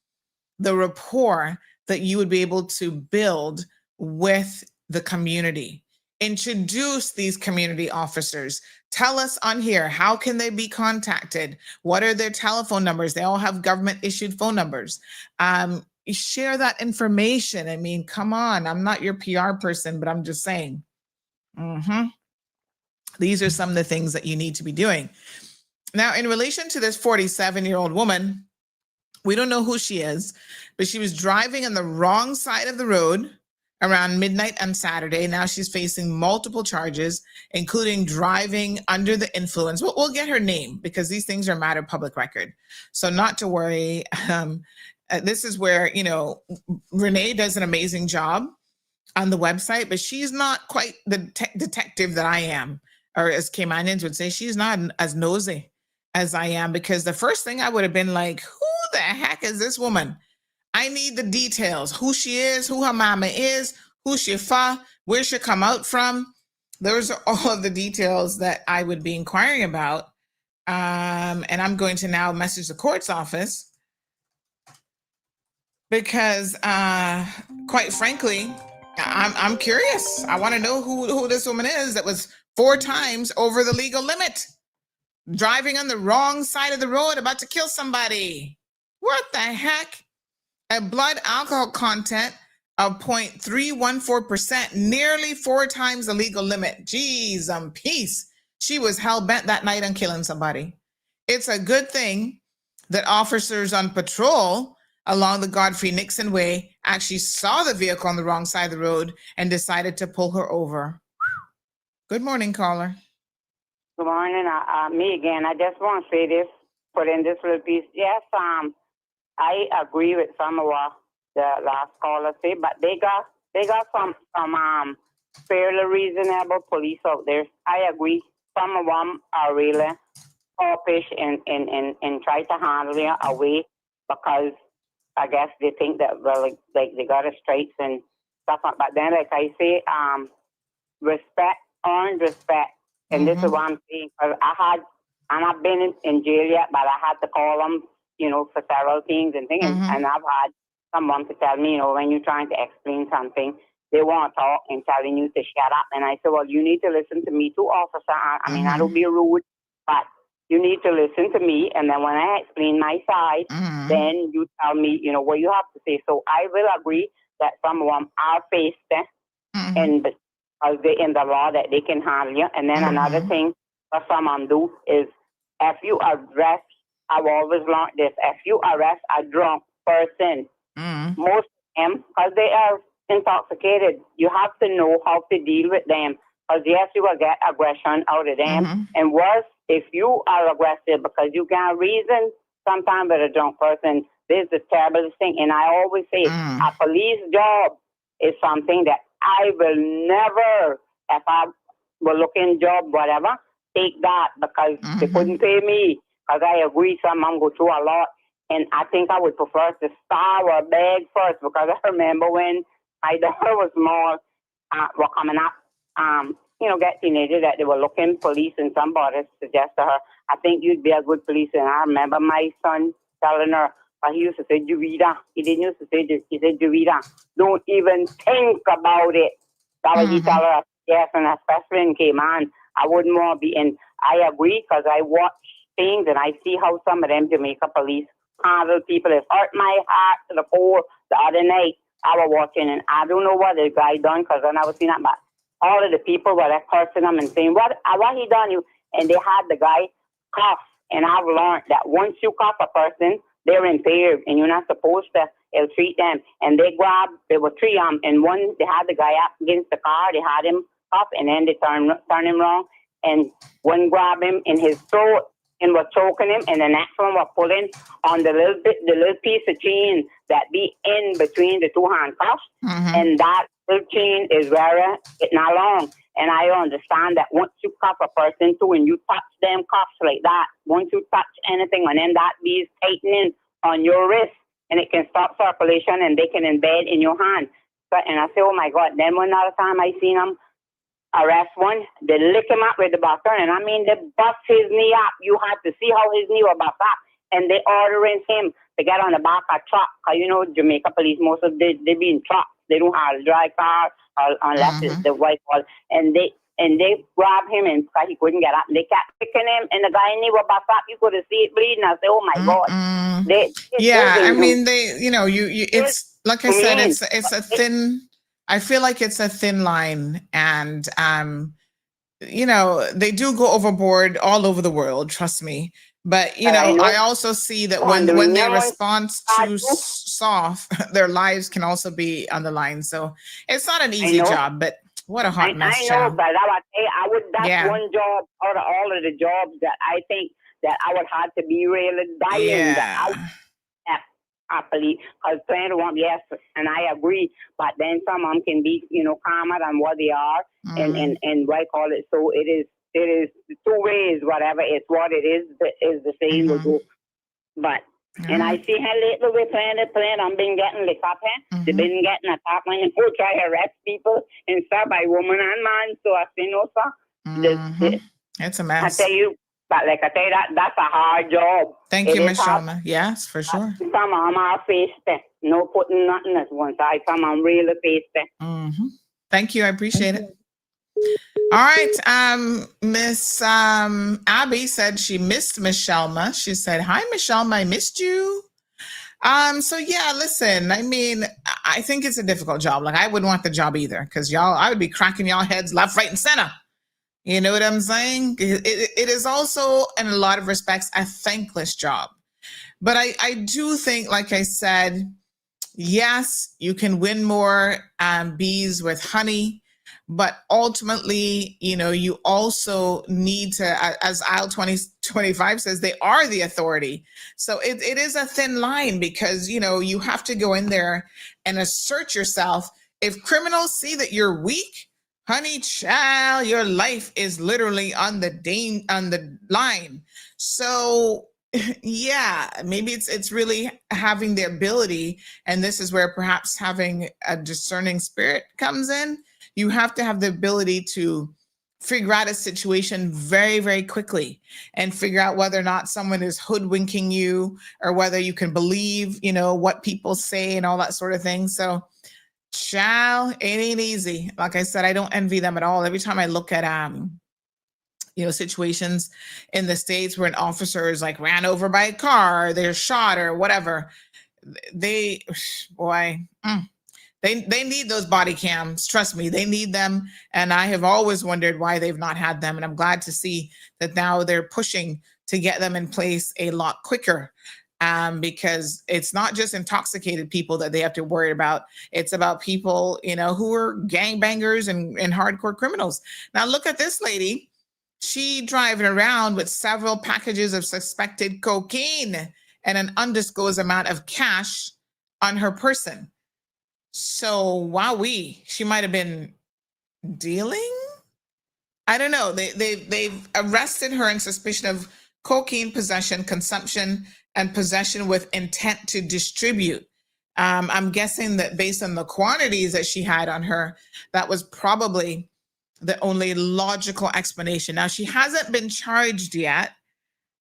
the rapport that you would be able to build with the community. Introduce these community officers. Tell us on here, how can they be contacted? What are their telephone numbers? They all have government issued phone numbers. Share that information. I mean, come on, I'm not your PR person, but I'm just saying. These are some of the things that you need to be doing. Now, in relation to this 47-year-old woman, we don't know who she is, but she was driving on the wrong side of the road around midnight on Saturday. Now she's facing multiple charges, including driving under the influence. We'll get her name because these things are a matter of public record. So not to worry. This is where, you know, Renee does an amazing job on the website, but she's not quite the detective that I am, or as Caymanians would say, she's not as nosy as I am, because the first thing I would have been like, who the heck is this woman? I need the details, who she is, who her mama is, who she for, where she come out from. Those are all of the details that I would be inquiring about. And I'm going to now message the court's office because, quite frankly, I'm curious. I want to know who this woman is that was 4 times over the legal limit, driving on the wrong side of the road, about to kill somebody. What the heck? A blood alcohol content of 0.314%, nearly 4 times the legal limit. Jeez, peace. She was hell-bent that night on killing somebody. It's a good thing that officers on patrol along the Godfrey Nixon Way actually saw the vehicle on the wrong side of the road and decided to pull her over. Good morning, caller. Good morning. Me again. I just want to say this, put in this little piece. Yes, I agree with some of what the last caller said, but they got some fairly reasonable police out there. I agree. Some of them are really foppish and try to handle you away because I guess they think that, well, like they got a stripes and stuff like that. But then, like I say, respect, earned respect. And this is what I'm saying. I've been in jail yet, but I had to call them, you know, for several things and things. And I've had someone to tell me, you know, when you're trying to explain something, they want to talk and telling you to shut up. And I said, well, you need to listen to me too, officer. I mean, I don't be rude, but you need to listen to me. And then when I explain my side, then you tell me, you know, what you have to say. So I will agree that some of them are faced in the law that they can handle you. And then another thing that some of them do is if you arrest, I've always learned this, if you arrest a drunk person, most of them, because they are intoxicated, you have to know how to deal with them. Because yes, you will get aggression out of them. And worse, if you are aggressive because you can't reason sometimes with a drunk person, this is the terriblest thing. And I always say a police job is something that I will never if I were looking job, whatever, take that because they couldn't pay me because I agree some I'm go through a lot. And I think I would prefer to starve or beg first because I remember when my daughter was small, were coming up, get teenagers that they were looking police and somebody suggested to her, I think you'd be a good police. And I remember my son telling her, he used to say, Juvita. He didn't used to say, he said, Juvita, don't even think about it. That was he tell her, yes, and especially when came on, I wouldn't want to be in. I agree because I watch things and I see how some of them Jamaica police handle people. It hurt my heart to the core the other night. I was watching and I don't know what the guy done because I never seen that, but all of the people were like cursing him and saying, what he done you? And they had the guy cuff. And I've learned that once you cuff a person, they're impaired and you're not supposed to ill-treat them. And there were three and one, they had the guy up against the car, they had him up and then they turned him wrong. And one grabbed him in his throat and was choking him, and the next one was pulling on the little piece of chain that be in between the two handcuffs. And that little chain is very, it's not long. And I understand that once you cuff a person too, and you touch them cuffs like that, once you touch anything on them, that be tightening on your wrist, and it can stop circulation, and they can embed in your hand. And I say, oh my God. Then one other time I seen him arrest one, they lick him up with the baton, and I mean they bust his knee up. You had to see how his knee was bust up, and they ordering him to get on the back of a truck. Cause Jamaica police, most of they be in trucks. They don't have a dry car unless it's the white wall. And they grabbed him and he couldn't get up. And they kept picking him, and the guy knee was bust up. You could have seen it bleeding. I said, "Oh my God!" I mean, it's like I said, it's a thin. I feel like it's a thin line, and they do go overboard all over the world. Trust me. But I also see that when they respond too soft, their lives can also be on the line. So it's not an easy job, but what a hot mess. I know, but that's one job out of all of the jobs that I think that I would have to be really dying. Happily, because playing want yes, and I agree. But then some of them can be, calmer than what they are, and what I call it. So it is two ways. Whatever it's what it is the same. But and I see her lately with playing. I'm been getting licked up here. They've been getting attacked when they go try to arrest people and stuff by woman and man. So I say no, sir. It's a mess. I tell you. But like I tell you, that's a hard job. Thank you, Ms. Sharma. Yes, for sure. Some of them are faced it. No putting nothing at one side. Some of them really faced it. Thank you. I appreciate it. All right. Miss Abby said she missed Miss Sharma. She said, hi, Miss Sharma. I missed you. So yeah, listen, I mean, I think it's a difficult job. Like I wouldn't want the job either because I would be cracking y'all heads left, right, and center. You know what I'm saying? It is also, in a lot of respects, a thankless job. But I do think, like I said, yes, you can win more bees with honey. But ultimately, you also need to, as aisle 2025 says, they are the authority. So it is a thin line because, you have to go in there and assert yourself. If criminals see that you're weak, honey child, your life is literally on the line. So yeah, maybe it's really having the ability, and this is where perhaps having a discerning spirit comes in. You have to have the ability to figure out a situation very, very quickly and figure out whether or not someone is hoodwinking you or whether you can believe, what people say and all that sort of thing. So child, it ain't easy. Like I said, I don't envy them at all. Every time I look at situations in the States where an officer is like ran over by a car, they're shot or whatever, they need those body cams. Trust me, they need them. And I have always wondered why they've not had them. And I'm glad to see that now they're pushing to get them in place a lot quicker. Because it's not just intoxicated people that they have to worry about. It's about people, who are gangbangers and hardcore criminals. Now look at this lady. She driving around with several packages of suspected cocaine and an undisclosed amount of cash on her person. So wowee, she might have been dealing I don't know. They've arrested her in suspicion of cocaine possession, consumption, and possession with intent to distribute. I'm guessing that based on the quantities that she had on her, that was probably the only logical explanation. Now, she hasn't been charged yet.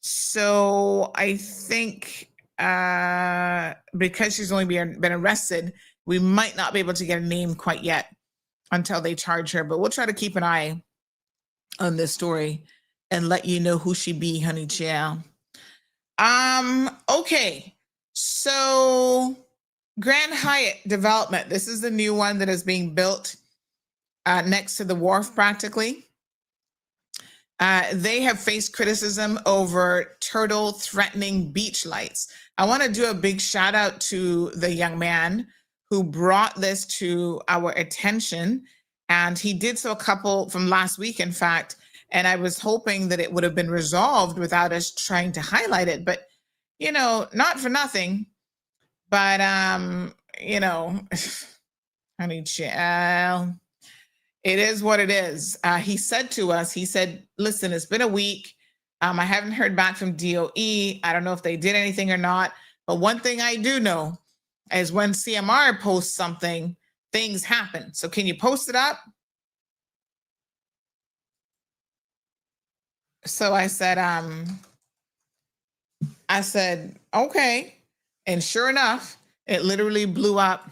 So I think because she's only been arrested, we might not be able to get a name quite yet until they charge her. But we'll try to keep an eye on this story and let you know who she be, honey child. Okay. So Grand Hyatt development. This is the new one that is being built next to the wharf practically. They have faced criticism over turtle threatening beach lights. I want to do a big shout out to the young man who brought this to our attention. And he did so a couple from last week, in fact. And I was hoping that it would have been resolved without us trying to highlight it. But, you know, not for nothing. But, you know, honey child, it is what it is. He said to us, he said, listen, it's been a week. I haven't heard back from DOE. I don't know if they did anything or not. But one thing I do know is when CMR posts something, things happen. So can you post it up? So I said, okay. And sure enough, it literally blew up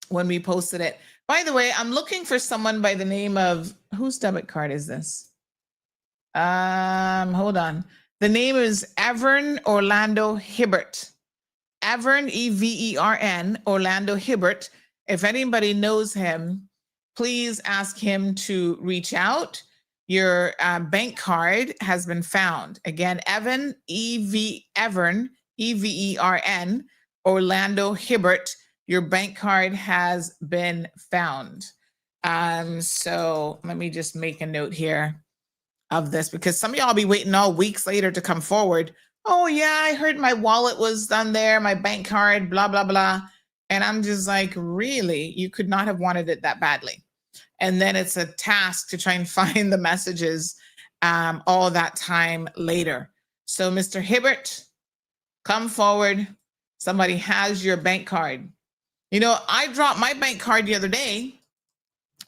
when we posted it. By the way, I'm looking for someone by the name of, whose debit card is this? Hold on. The name is Evern Orlando Hibbert. Evern, Evern, Orlando Hibbert. If anybody knows him, please ask him to reach out. Your bank card has been found. Again, Evern, Evern, Evern, Orlando Hibbert. Your bank card has been found. So let me just make a note here of this, because some of y'all be waiting all weeks later to come forward. Oh yeah, I heard my wallet was done there, my bank card, blah, blah, blah. And I'm just like, really? You could not have wanted it that badly. And then it's a task to try and find the messages all that time later. So Mr. Hibbert, come forward. Somebody has your bank card. You know, I dropped my bank card the other day.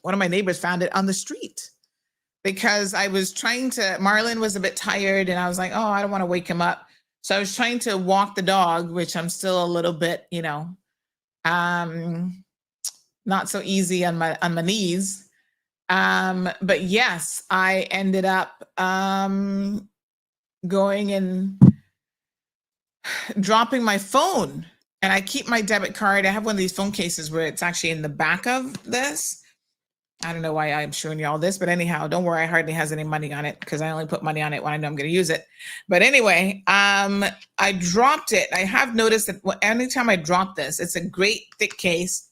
One of my neighbors found it on the street because I was trying to, Marlon was a bit tired and I was like, oh, I don't want to wake him up. So I was trying to walk the dog, which I'm still a little bit, you know, not so easy on my knees. But yes, I ended up going and dropping my phone. And I keep my debit card. I have one of these phone cases where it's actually in the back of this. I don't know why I'm showing you all this, but anyhow, don't worry. I hardly has any money on it because I only put money on it when I know I'm going to use it. But anyway, I dropped it. I have noticed that anytime I drop this, it's a great thick case.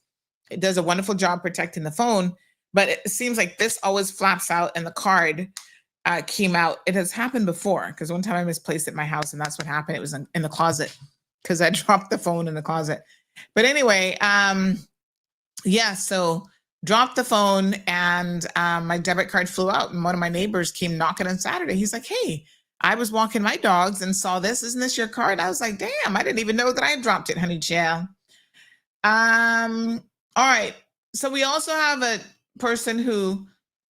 It does a wonderful job protecting the phone, but it seems like this always flaps out and the card came out. It has happened before because one time I misplaced it in my house and that's what happened. It was in the closet because I dropped the phone in the closet. But anyway, yeah, so dropped the phone and my debit card flew out and one of my neighbors came knocking on Saturday. He's like, hey, I was walking my dogs and saw this. Isn't this your card? I was like, damn, I didn't even know that I dropped it, honey child. All right. So we also have a person who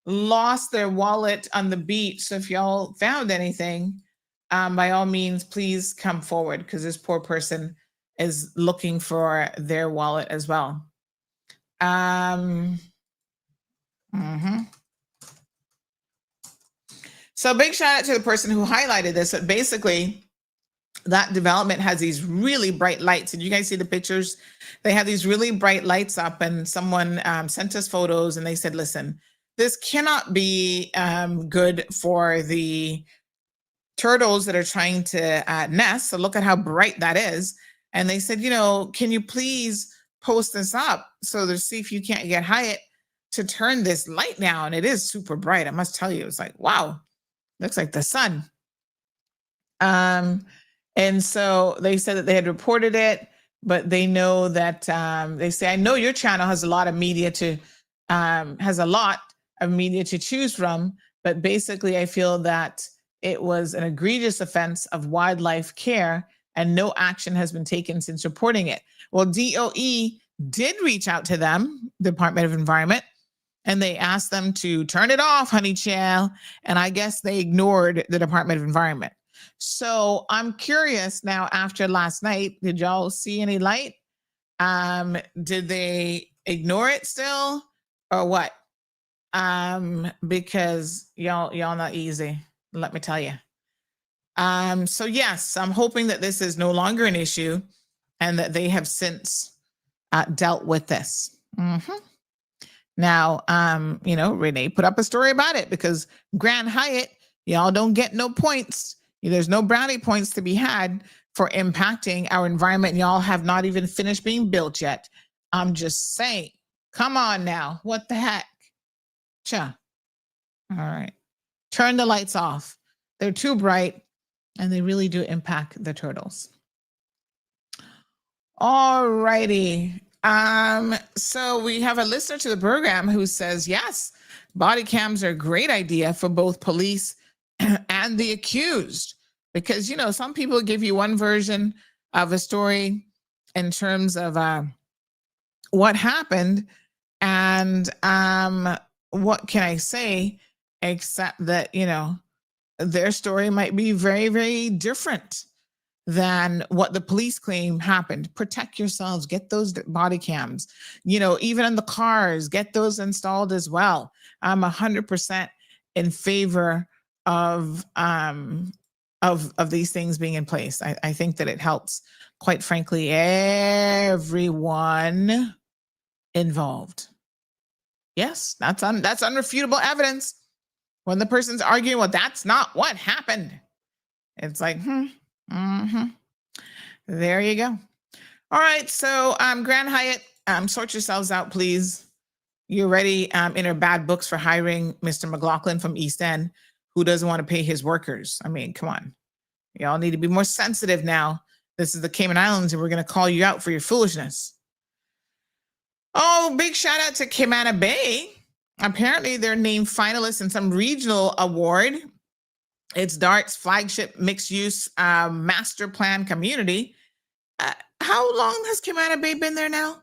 lost their wallet on the beach. So if y'all found anything, by all means, please come forward because this poor person is looking for their wallet as well. So big shout out to the person who highlighted this. But basically, that development has these really bright lights. Did you guys see the pictures? They have these really bright lights up and someone sent us photos and they said, listen, this cannot be good for the turtles that are trying to nest. So look at how bright that is. And they said, you know, can you please post this up so to see if you can't get Hyatt to turn this light down. It is super bright. I must tell you, it's like, wow, looks like the sun. And so they said that they had reported it, but they know that they say, I know your channel has a lot of media to choose from, But basically, I feel that it was an egregious offense of wildlife care and no action has been taken since reporting it. Well, DOE did reach out to them, Department of Environment, and they asked them to turn it off, honey child. And I guess they ignored the Department of Environment. So I'm curious now, after last night, did y'all see any light? Did they ignore it still or what? Because y'all not easy, let me tell you. So yes, I'm hoping that this is no longer an issue and that they have since dealt with this. Now, Renee put up a story about it because Grand Hyatt, y'all don't get no points. There's no brownie points to be had for impacting our environment. Y'all have not even finished being built yet. I'm just saying, come on now. What the heck? Cha. All right. Turn the lights off. They're too bright and they really do impact the turtles. All righty. So we have a listener to the program who says, yes, body cams are a great idea for both police and the accused. Because, some people give you one version of a story in terms of what happened. And what can I say, except that, their story might be very, very different than what the police claim happened. Protect yourselves, get those body cams, even in the cars, get those installed as well. I'm 100% in favor of these things being in place. I think that it helps, quite frankly, everyone involved. Yes, that's unrefutable evidence. When the person's arguing, well, that's not what happened. It's like, there you go. All right, so Grand Hyatt, sort yourselves out, please. You're already in our bad books for hiring Mr. McLaughlin from East End, who doesn't want to pay his workers. I mean, come on. Y'all need to be more sensitive now. This is the Cayman Islands, and we're going to call you out for your foolishness. Oh, big shout out to Cayman Bay. Apparently, they're named finalists in some regional award. It's DART's flagship mixed-use master plan community. How long has Cayman Bay been there now?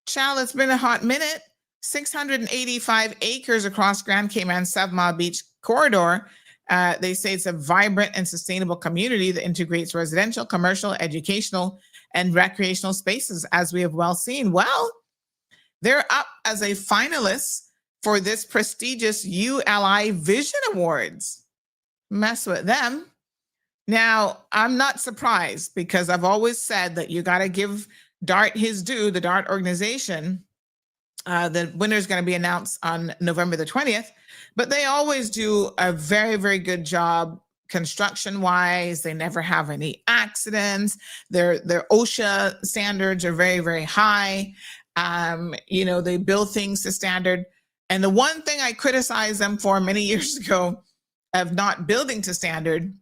Child, it's been a hot minute. 685 acres across Grand Cayman 7 Mile Beach corridor. They say it's a vibrant and sustainable community that integrates residential, commercial, educational, and recreational spaces, as we have well seen. Well, they're up as a finalist for this prestigious ULI Vision Awards. Mess with them. Now, I'm not surprised because I've always said that you got to give DART his due, the DART organization. The winner is going to be announced on November the 20th, but they always do a very, very good job construction-wise. They never have any accidents. Their OSHA standards are very, very high. They build things to standard. And the one thing I criticized them for many years ago of not building to standard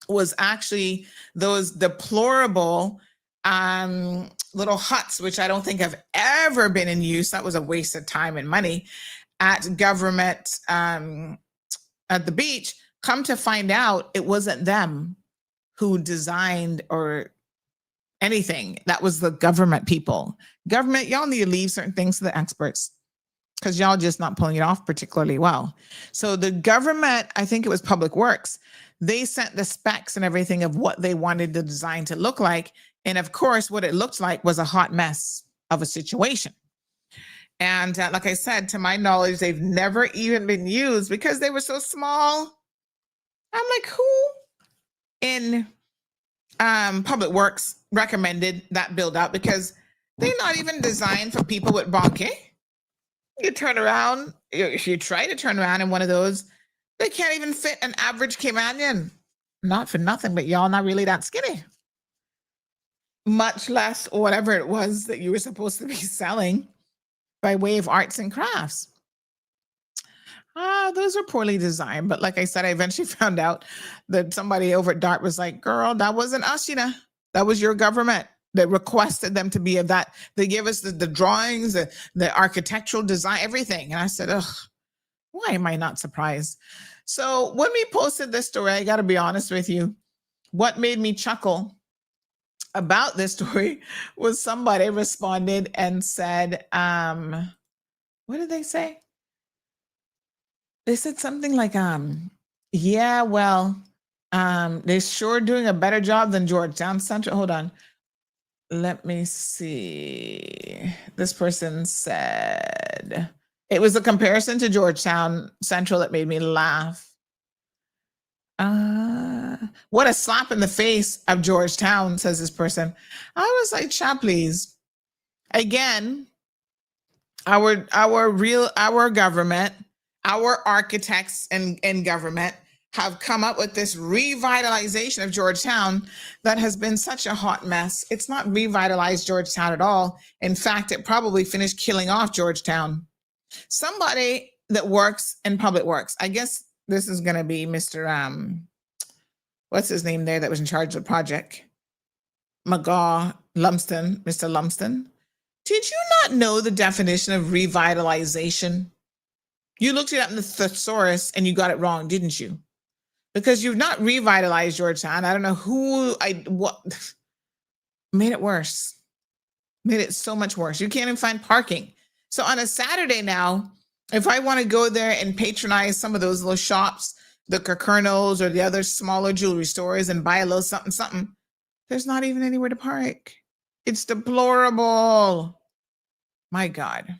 was actually those deplorable little huts, which I don't think have ever been in use. That was a waste of time and money at government at the beach. Come to find out, it wasn't them who designed or anything. That was the government people. Government, y'all need to leave certain things to the experts because y'all just not pulling it off particularly well. So the government, I think it was Public Works, they sent the specs and everything of what they wanted the design to look like. And of course, what it looked like was a hot mess of a situation. And like I said, to my knowledge, they've never even been used because they were so small. I'm like, who in Public Works recommended that build out? Because they're not even designed for people with bronchi. You turn around, if you try to turn around in one of those, they can't even fit an average Caymanian. Not for nothing, but y'all not really that skinny. Much less whatever it was that you were supposed to be selling by way of arts and crafts. Those are poorly designed. But like I said, I eventually found out that somebody over at DART was like, girl, that wasn't us, that was your government that requested them to be of that. They gave us the drawings, the architectural design, everything. And I said, ugh, Why am I not surprised? So when we posted this story, I got to be honest with you, what made me chuckle about this story was somebody responded and said, what did they say? They said something like, yeah, well, they're sure doing a better job than Georgetown Central. Hold on. Let me see. This person said, it was a comparison to Georgetown Central that made me laugh. What a slap in the face of Georgetown, says this person. I was like, chat, please. Again, our government, our architects and government have come up with this revitalization of Georgetown that has been such a hot mess. It's not revitalized Georgetown at all. In fact, it probably finished killing off Georgetown. Somebody that works in public works, I guess this is going to be Mr. What's his name there that was in charge of the project? Mr. Lumsden. Did you not know the definition of revitalization? You looked it up in the thesaurus and you got it wrong, didn't you? Because you've not revitalized Georgetown. I don't know what made it worse. Made it so much worse. You can't even find parking. So on a Saturday now, if I want to go there and patronize some of those little shops, the Colonels or the other smaller jewelry stores and buy a little something, there's not even anywhere to park. It's deplorable. My God.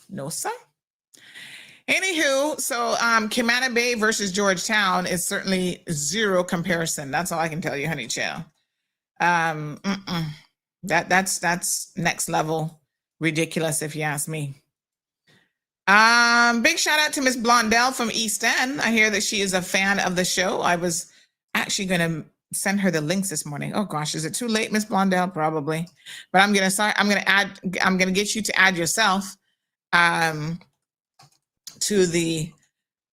No, sir. Anywho, so Camana Bay versus Georgetown is certainly zero comparison. That's all I can tell you, honey chill. That's next level ridiculous, if you ask me. Big shout out to Miss Blondell from East End. I hear that she is a fan of the show. I was actually going to send her the links this morning. Oh gosh, is it too late, Miss Blondell? Probably, but I'm going to get you to add yourself to the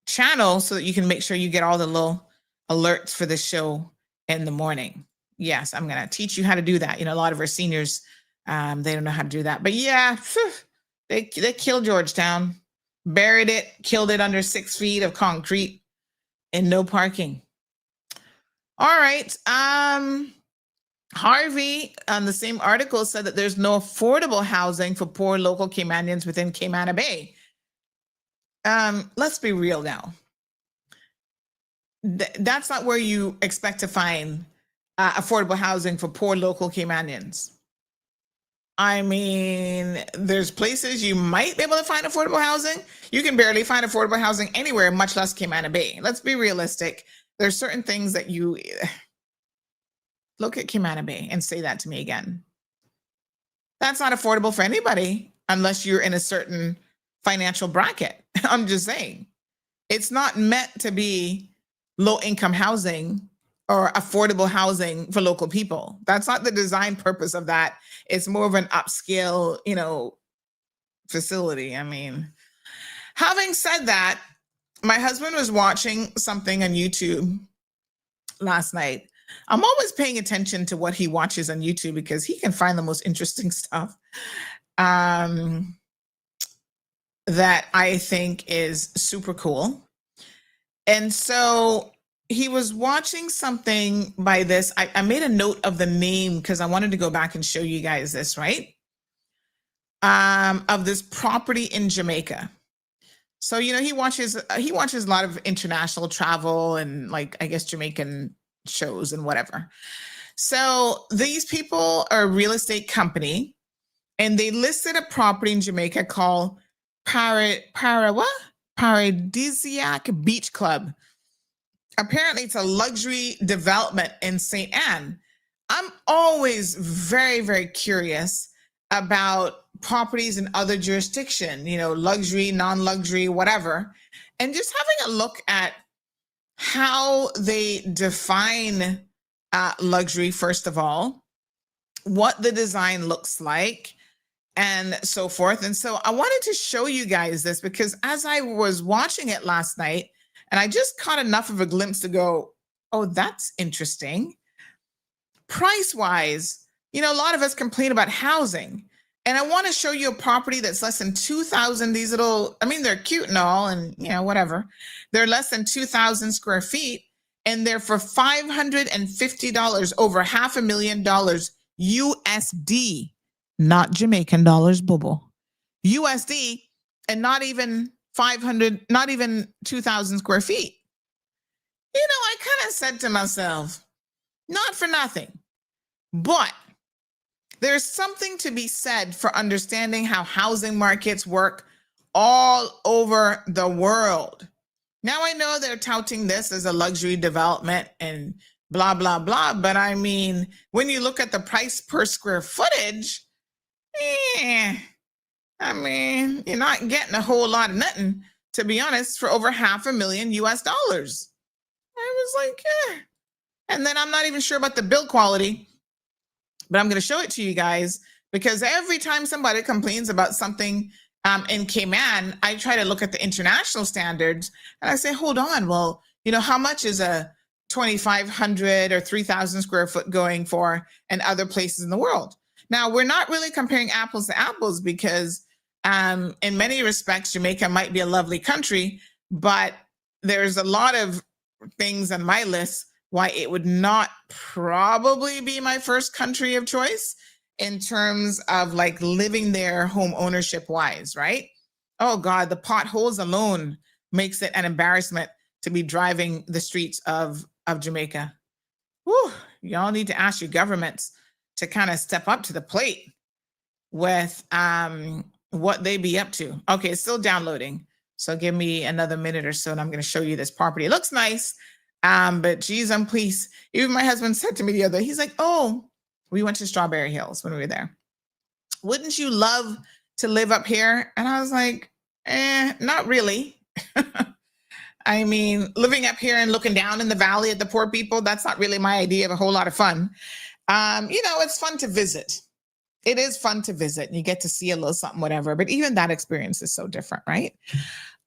channel so that you can make sure you get all the little alerts for the show in the morning. Yes, I'm going to teach you how to do that. You know, a lot of our seniors, they don't know how to do that. But yeah, they killed Georgetown, buried it, killed it under 6 feet of concrete and no parking. All right. Harvey, on the same article, said that there's no affordable housing for poor local Caymanians within Camana Bay. Let's be real now. That's not where you expect to find affordable housing for poor local Caymanians. I mean, there's places you might be able to find affordable housing. You can barely find affordable housing anywhere, much less Camana Bay. Let's be realistic. There's certain things that you look at Camana Bay and say that to me again. That's not affordable for anybody unless you're in a certain financial bracket. I'm just saying. It's not meant to be low-income housing or affordable housing for local people. That's not the design purpose of that. It's more of an upscale, facility. I mean, having said that, my husband was watching something on YouTube last night. I'm always paying attention to what he watches on YouTube because he can find the most interesting stuff that I think is super cool. And so he was watching something by this. I made a note of the name because I wanted to go back and show you guys this, right? Of this property in Jamaica. So, he watches a lot of international travel and I guess Jamaican shows and whatever. So these people are a real estate company and they listed a property in Jamaica called Paradisiac Beach Club. Apparently it's a luxury development in St. Anne. I'm always very, very curious about properties in other jurisdiction, luxury, non-luxury, whatever. And just having a look at how they define luxury, first of all, what the design looks like, and so forth. And so I wanted to show you guys this because as I was watching it last night, and I just caught enough of a glimpse to go, oh, that's interesting. Price-wise, a lot of us complain about housing. And I want to show you a property that's less than 2,000. These little, I mean, they're cute and all, and whatever. They're less than 2,000 square feet, and they're for $550, over $500,000 USD, not Jamaican dollars, bubble. USD, and not even 500, not even 2,000 square feet. I kind of said to myself, not for nothing, but there's something to be said for understanding how housing markets work all over the world. Now, I know they're touting this as a luxury development and blah, blah, blah. But I mean, when you look at the price per square footage, I mean, you're not getting a whole lot of nothing, to be honest, for over $500,000 US. I was like, And then I'm not even sure about the build quality, but I'm going to show it to you guys, because every time somebody complains about something in Cayman, I try to look at the international standards and I say, hold on, well, how much is a 2,500 or 3,000 square foot going for in other places in the world? Now, we're not really comparing apples to apples, because in many respects, Jamaica might be a lovely country, but there's a lot of things on my list why it would not probably be my first country of choice in terms of like living there home ownership wise, right? Oh God, the potholes alone makes it an embarrassment to be driving the streets of Jamaica. Whew, y'all need to ask your governments to kind of step up to the plate with what they be up to. Okay, it's still downloading. So give me another minute or so and I'm going to show you this property. It looks nice, but geez, I'm pleased. Even my husband said to me the other day, he's like, oh, we went to Strawberry Hills when we were there. Wouldn't you love to live up here? And I was like, not really. I mean, living up here and looking down in the valley at the poor people, that's not really my idea of a whole lot of fun. It's fun to visit. It is fun to visit and you get to see a little something, whatever. But even that experience is so different, right?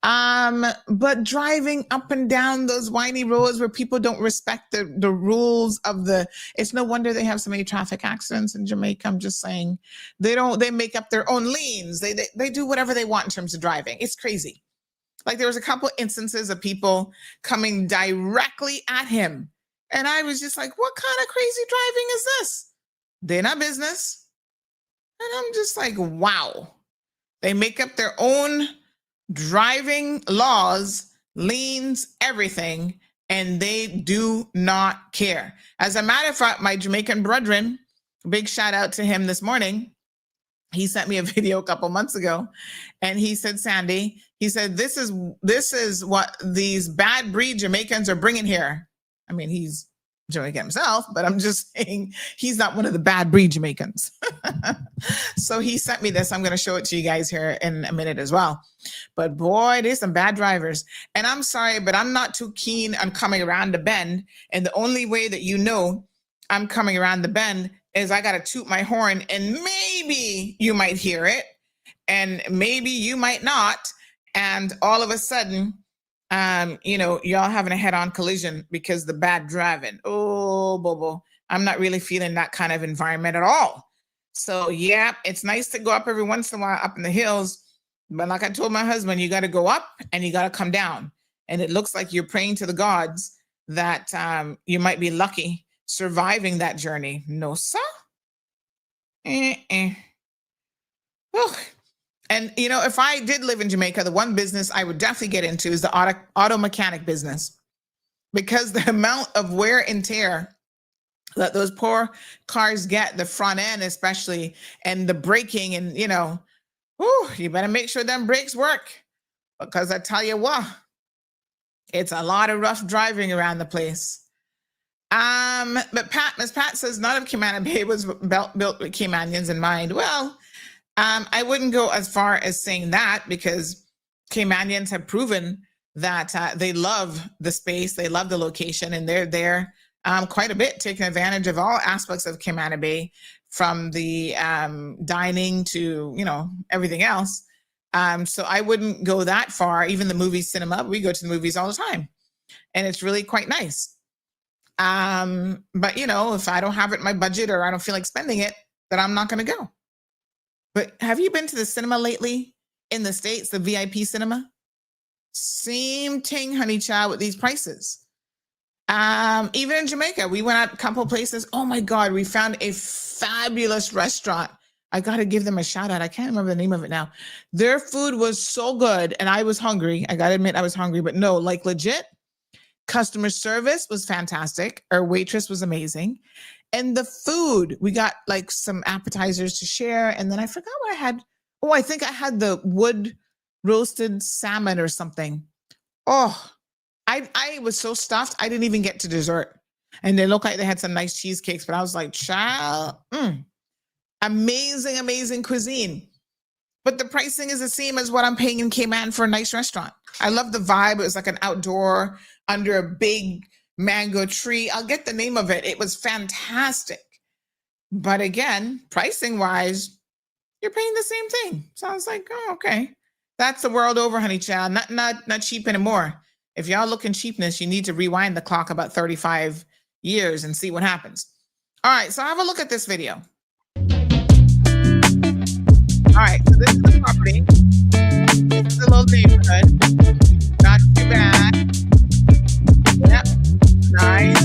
But driving up and down those windy roads where people don't respect the rules of it's no wonder they have so many traffic accidents in Jamaica. I'm just saying, they make up their own lanes. They do whatever they want in terms of driving. It's crazy. Like there was a couple instances of people coming directly at him. And I was just like, what kind of crazy driving is this? They're not business. And I'm just like, wow. They make up their own driving laws, lanes, everything, and they do not care. As a matter of fact, my Jamaican brethren, big shout out to him this morning. He sent me a video a couple months ago and he said, Sandy, he said, this is what these bad breed Jamaicans are bringing here. I mean, he's Jamaican himself, but I'm just saying he's not one of the bad breed Jamaicans. So he sent me this. I'm going to show it to you guys here in a minute as well. But boy, there's some bad drivers. And I'm sorry, but I'm not too keen on coming around the bend. And the only way that I'm coming around the bend is I got to toot my horn and maybe you might hear it and maybe you might not. And all of a sudden, y'all having a head-on collision because the bad driving. Oh, Bobo, I'm not really feeling that kind of environment at all. So yeah, it's nice to go up every once in a while up in the hills. But like I told my husband, you got to go up and you got to come down. And it looks like you're praying to the gods that you might be lucky surviving that journey. No, sir. Ugh. And, if I did live in Jamaica, the one business I would definitely get into is the auto mechanic business, because the amount of wear and tear that those poor cars get, the front end especially, and the braking and, you better make sure them brakes work, because I tell you what, it's a lot of rough driving around the place. But Miss Pat says none of Cayman Bay was built with Caymanians in mind. Well, I wouldn't go as far as saying that, because Caymanians have proven that they love the space, they love the location, and they're there quite a bit, taking advantage of all aspects of Cayman Bay, from the dining to, everything else. So I wouldn't go that far. Even the movie cinema, we go to the movies all the time, and it's really quite nice. But if I don't have it in my budget or I don't feel like spending it, then I'm not going to go. But have you been to the cinema lately in the States, the VIP cinema? Same thing, honey child, with these prices. Even in Jamaica, we went out a couple places. Oh my God, we found a fabulous restaurant. I got to give them a shout out. I can't remember the name of it now. Their food was so good and I was hungry. I got to admit I was hungry, but no, like legit, customer service was fantastic. Our waitress was amazing. And the food, we got like some appetizers to share. And then I forgot what I had. Oh, I think I had the wood roasted salmon or something. Oh, I was so stuffed, I didn't even get to dessert. And they looked like they had some nice cheesecakes, but I was like, child, amazing, amazing cuisine. But the pricing is the same as what I'm paying in Cayman for a nice restaurant. I love the vibe. It was like an outdoor under a big mango tree. I'll get the name of it. It was fantastic. But again, pricing wise, you're paying the same thing. So I was like, oh, okay. That's the world over, honey child. Not cheap anymore. If y'all looking cheapness, you need to rewind the clock about 35 years and see what happens. All right, so have a look at this video. All right, so this is the property. This is a little neighborhood. Not too bad. Yep, nice.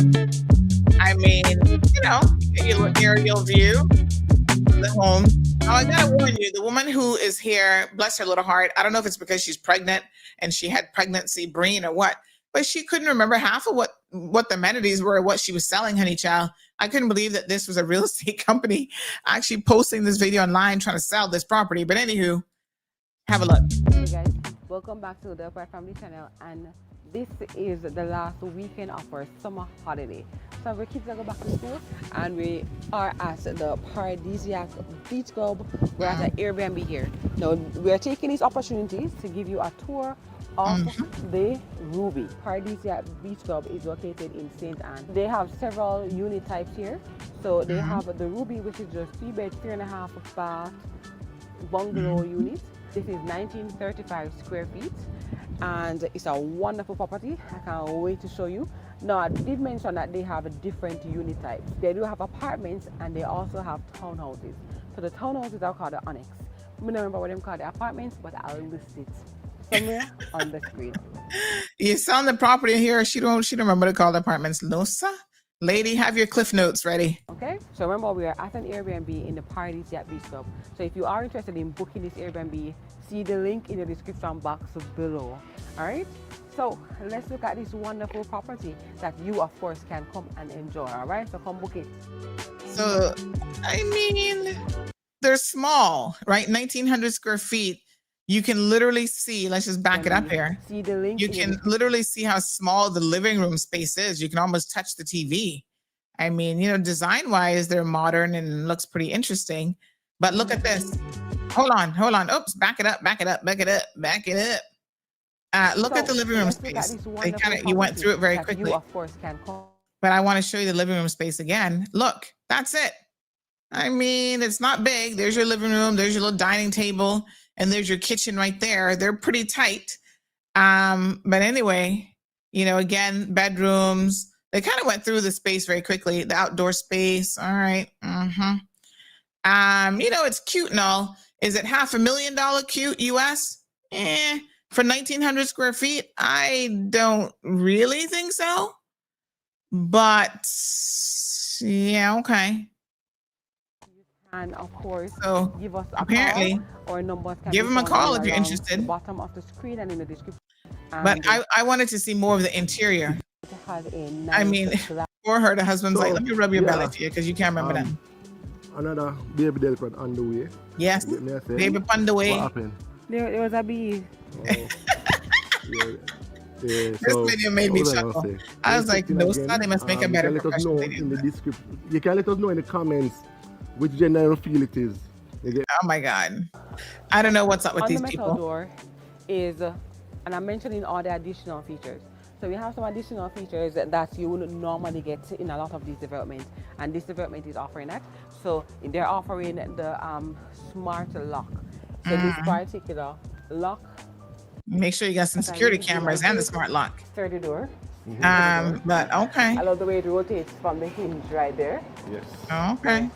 I mean, you know, your aerial view of the home. Oh, I gotta warn you, the woman who is here, bless her little heart, I don't know if it's because she's pregnant and she had pregnancy brain or what, but she couldn't remember half of what the amenities were, what she was selling, honey child. I couldn't believe that this was a real estate company actually posting this video online trying to sell this property. But anywho, have a look. Hey guys, welcome back to the Upright Family channel, and this is the last weekend of our summer holiday. So our kids are going back to school and we are at the Paradisiac Beach Club. We're at an Airbnb here. Now we're taking these opportunities to give you a tour of the Ruby. Paradisiac Beach Club is located in St. Anne. They have several unit types here. So they have the Ruby, which is just 3-bed, 3.5 bath bungalow unit. This is 1935 square feet and it's a wonderful property. I can't wait to show you. Now, I did mention that they have different unit types. They do have apartments and they also have townhouses. So the townhouses are called the Onyx. I don't remember what them called the apartments, but I'll list it somewhere on the screen. You selling the property here. She don't remember to call the apartments. No, sir. Lady, have your cliff notes ready. Okay, so remember we are at an Airbnb in the Paradisiac Beach Club. So if you are interested in booking this Airbnb, see the link in the description box below. All right, so let's look at this wonderful property that you of course can come and enjoy. All right, so come book it. So I mean, they're small, right? 1900 square feet. You can literally see, let's just back it up here. See the link. You can literally see how small the living room space is. You can almost touch the TV. I mean, you know, design wise, they're modern and looks pretty interesting. But look at this. Hold on. Oops, back it up. Look at the living room space. You went through it very quickly. You of course can call. But I want to show you the living room space again. Look, that's it. I mean, it's not big. There's your living room. There's your little dining table. And there's your kitchen right there. They're pretty tight. But anyway, you know, again, bedrooms. They kind of went through the space very quickly. The outdoor space. All right. You know, it's cute and all. Is it $500,000 cute US? For 1900 square feet, I don't really think so. But yeah, okay. And of course, so give us a apparently call, or numbers can give them a call if you're interested. The bottom of the screen and in the description. But I wanted to see more of the interior. I mean, for her, the husband's like, let me rub your belly for you because you can't remember them. Another baby delicate on the way. Yes, baby on the way. What happened? There was a bee. This video made me chuckle. I was like, no, son, they must make a better professional video. In the description. You can let us know in the comments which gender you feel it is. Oh my God. I don't know what's up with these people. On the metal door is, and I'm mentioning all the additional features. So we have some additional features that you wouldn't normally get in a lot of these developments. And this development is offering that. So they're offering the smart lock. So this particular lock. Make sure you got some security cameras and the smart lock. 30 door. But okay. I love the way it rotates from the hinge right there. Yes. Okay.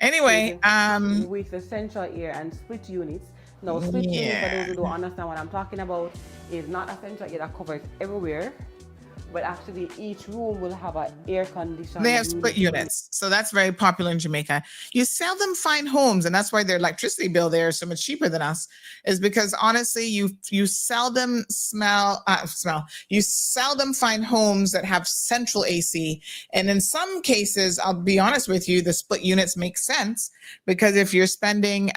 Anyway, with the central air and split units. Now, split units, for those who don't understand what I'm talking about, is not a central air that covers everywhere, but actually each room will have an air conditioner. They have split units. So that's very popular in Jamaica. You seldom find homes, and that's why their electricity bill there is so much cheaper than us, is because honestly, you seldom you seldom find homes that have central AC. And in some cases, I'll be honest with you, the split units make sense, because if you're spending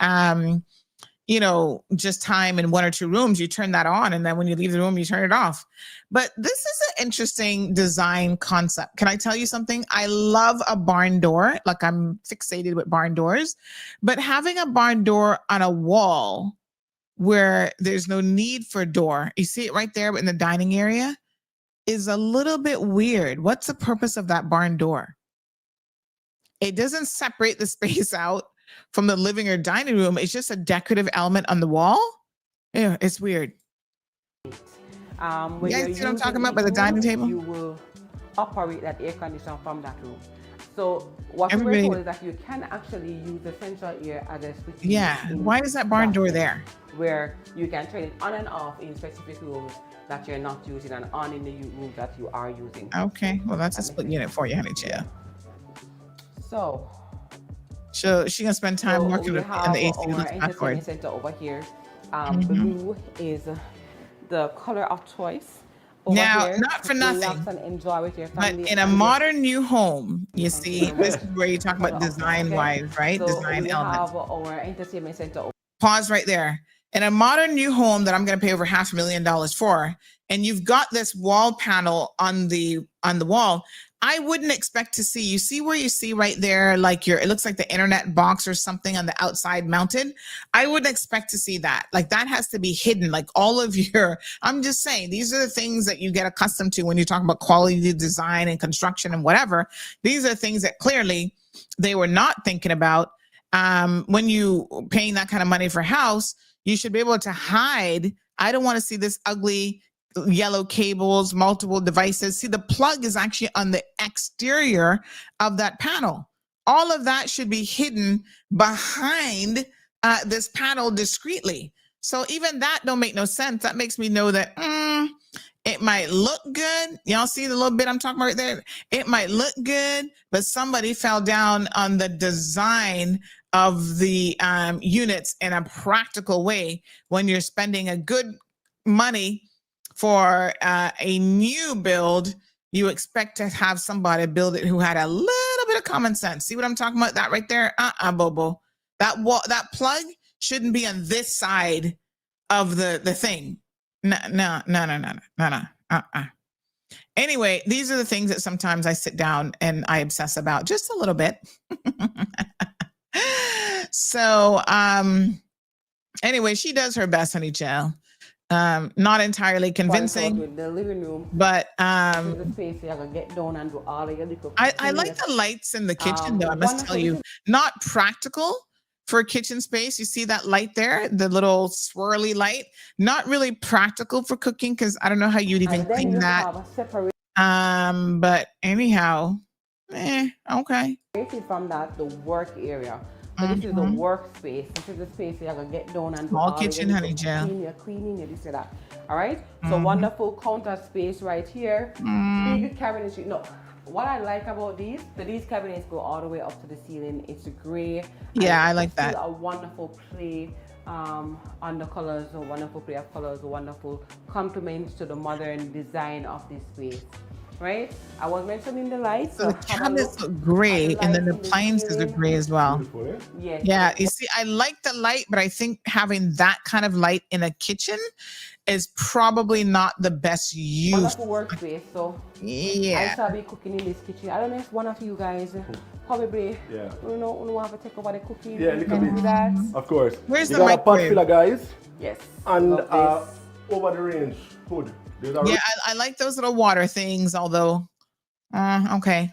just time in one or two rooms, you turn that on, and then when you leave the room, you turn it off. But this is an interesting design concept. Can I tell you something? I love a barn door. Like, I'm fixated with barn doors, but having a barn door on a wall where there's no need for a door, you see it right there in the dining area, is a little bit weird. What's the purpose of that barn door? It doesn't separate the space out from the living or dining room. It's just a decorative element on the wall. Yeah, it's weird. You guys see what I'm talking about by the dining table? You will operate that air conditioner from that room. So what we're told is that you can actually use the central air as a switch. Yeah, why is that barn door there? Where you can turn it on and off in specific rooms that you're not using and on in the rooms that you are using. Okay, well, that's a split unit for you, honey chill. So she's gonna spend time working on the AC entertainment center over here. Blue is the color of choice. Now, not for nothing, and enjoy with your family, but in a modern new home, you see, this is where you talk about design-wise, right? So design elements. Have our entertainment center. Pause right there. In a modern new home that I'm going to pay over $500,000 for, and you've got this wall panel on the wall, I wouldn't expect to see, you see where you see right there, like it looks like the internet box or something on the outside mounted. I wouldn't expect to see that. Like, that has to be hidden, like all of I'm just saying, these are the things that you get accustomed to when you talk about quality design and construction and whatever. These are things that clearly they were not thinking about. When you paying that kind of money for a house, you should be able to hide. I don't want to see this ugly yellow cables, multiple devices. See, the plug is actually on the exterior of that panel. All of that should be hidden behind this panel discreetly. So even that don't make no sense. That makes me know that it might look good. Y'all see the little bit I'm talking about right there? It might look good, but somebody fell down on the design of the units in a practical way. When you're spending a good money for a new build, you expect to have somebody build it who had a little bit of common sense. See what I'm talking about? That right there? Bobo. That plug shouldn't be on this side of the thing. No. Anyway, these are the things that sometimes I sit down and I obsess about just a little bit. So, anyway, she does her best, honey child. Not entirely convincing, the living room, but the space you can get down and do all of your little. I like the lights in the kitchen, though. I must tell you, not practical for a kitchen space. You see that light there, the little swirly light, not really practical for cooking, because I don't know how you'd even clean that. But anyhow, okay. From that, the work area. So this is the workspace. This is the space where you're gonna get down and do all kitchen, honey, Jill. Cleaning, this and that. All right. So wonderful counter space right here. Big cabinetry. No, what I like about these cabinets go all the way up to the ceiling. It's gray. Yeah, I like that. A wonderful play on the colors. A wonderful play of colors. A wonderful complement to the modern design of this space. Right? I was mentioning the lights. So the cabinets look gray, and then the appliances are gray as well. Yes. Yeah, you see, I like the light, but I think having that kind of light in a kitchen is probably not the best use. Wonderful workspace. So yeah, I shall be cooking in this kitchen. I don't know if one of you guys probably want to take over the cooking. Yeah, you can do that. Of course. Where's we the got a pot filler, guys? Yes. And over the range hood. Yeah, I like those little water things, although, okay.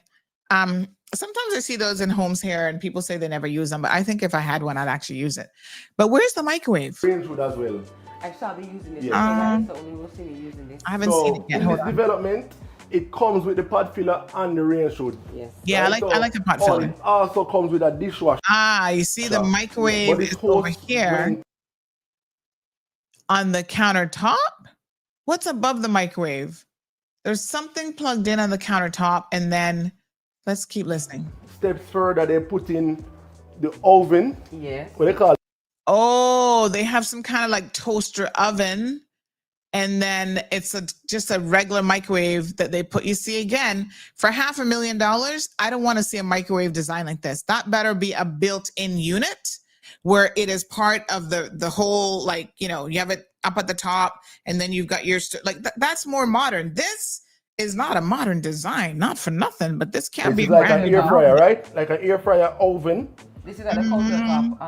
Sometimes I see those in homes here and people say they never use them, but I think if I had one, I'd actually use it. But where's the microwave? Range hood as well. I shall be using this. Yeah. So we will see me using this. I haven't seen it yet. In this development, it comes with the pod filler and the rain shoot. Yes. Yeah, right? I like the pod filler. It also comes with a dishwasher. Ah, you see the microwave is over here on the countertop. What's above the microwave? There's something plugged in on the countertop, and then let's keep listening. Steps further, they put in the oven. Yes. What they call it? Oh, they have some kind of like toaster oven, and then it's just a regular microwave that they put. You see, again, for $500,000, I don't want to see a microwave design like this. That better be a built-in unit where it is part of the whole, like, you know, you have it up at the top, and then you've got your that's more modern. This is not a modern design, not for nothing, but this can't be like an air fryer, right? Like an air fryer oven. This is at the countertop.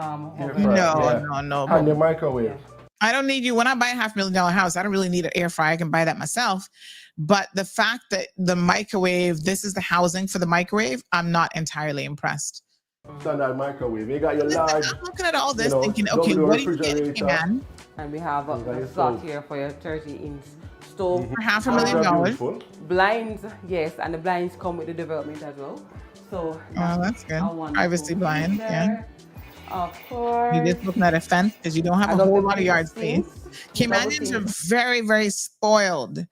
No. And the microwave. I don't need you. When I buy a $500,000 house, I don't really need an air fryer. I can buy that myself. But the fact that the microwave, this is the housing for the microwave, I'm not entirely impressed. Standard microwave. You got your large. I'm looking at all this, thinking, okay, what do you get, man? And we have a slot here for your 30-inch stove. For $500,000. Blinds, yes, and the blinds come with the development as well. So that's good. Privacy blind, yeah. Of course. You're just looking at a fence because you don't have a whole lot of yard space. Caymanians are very, very spoiled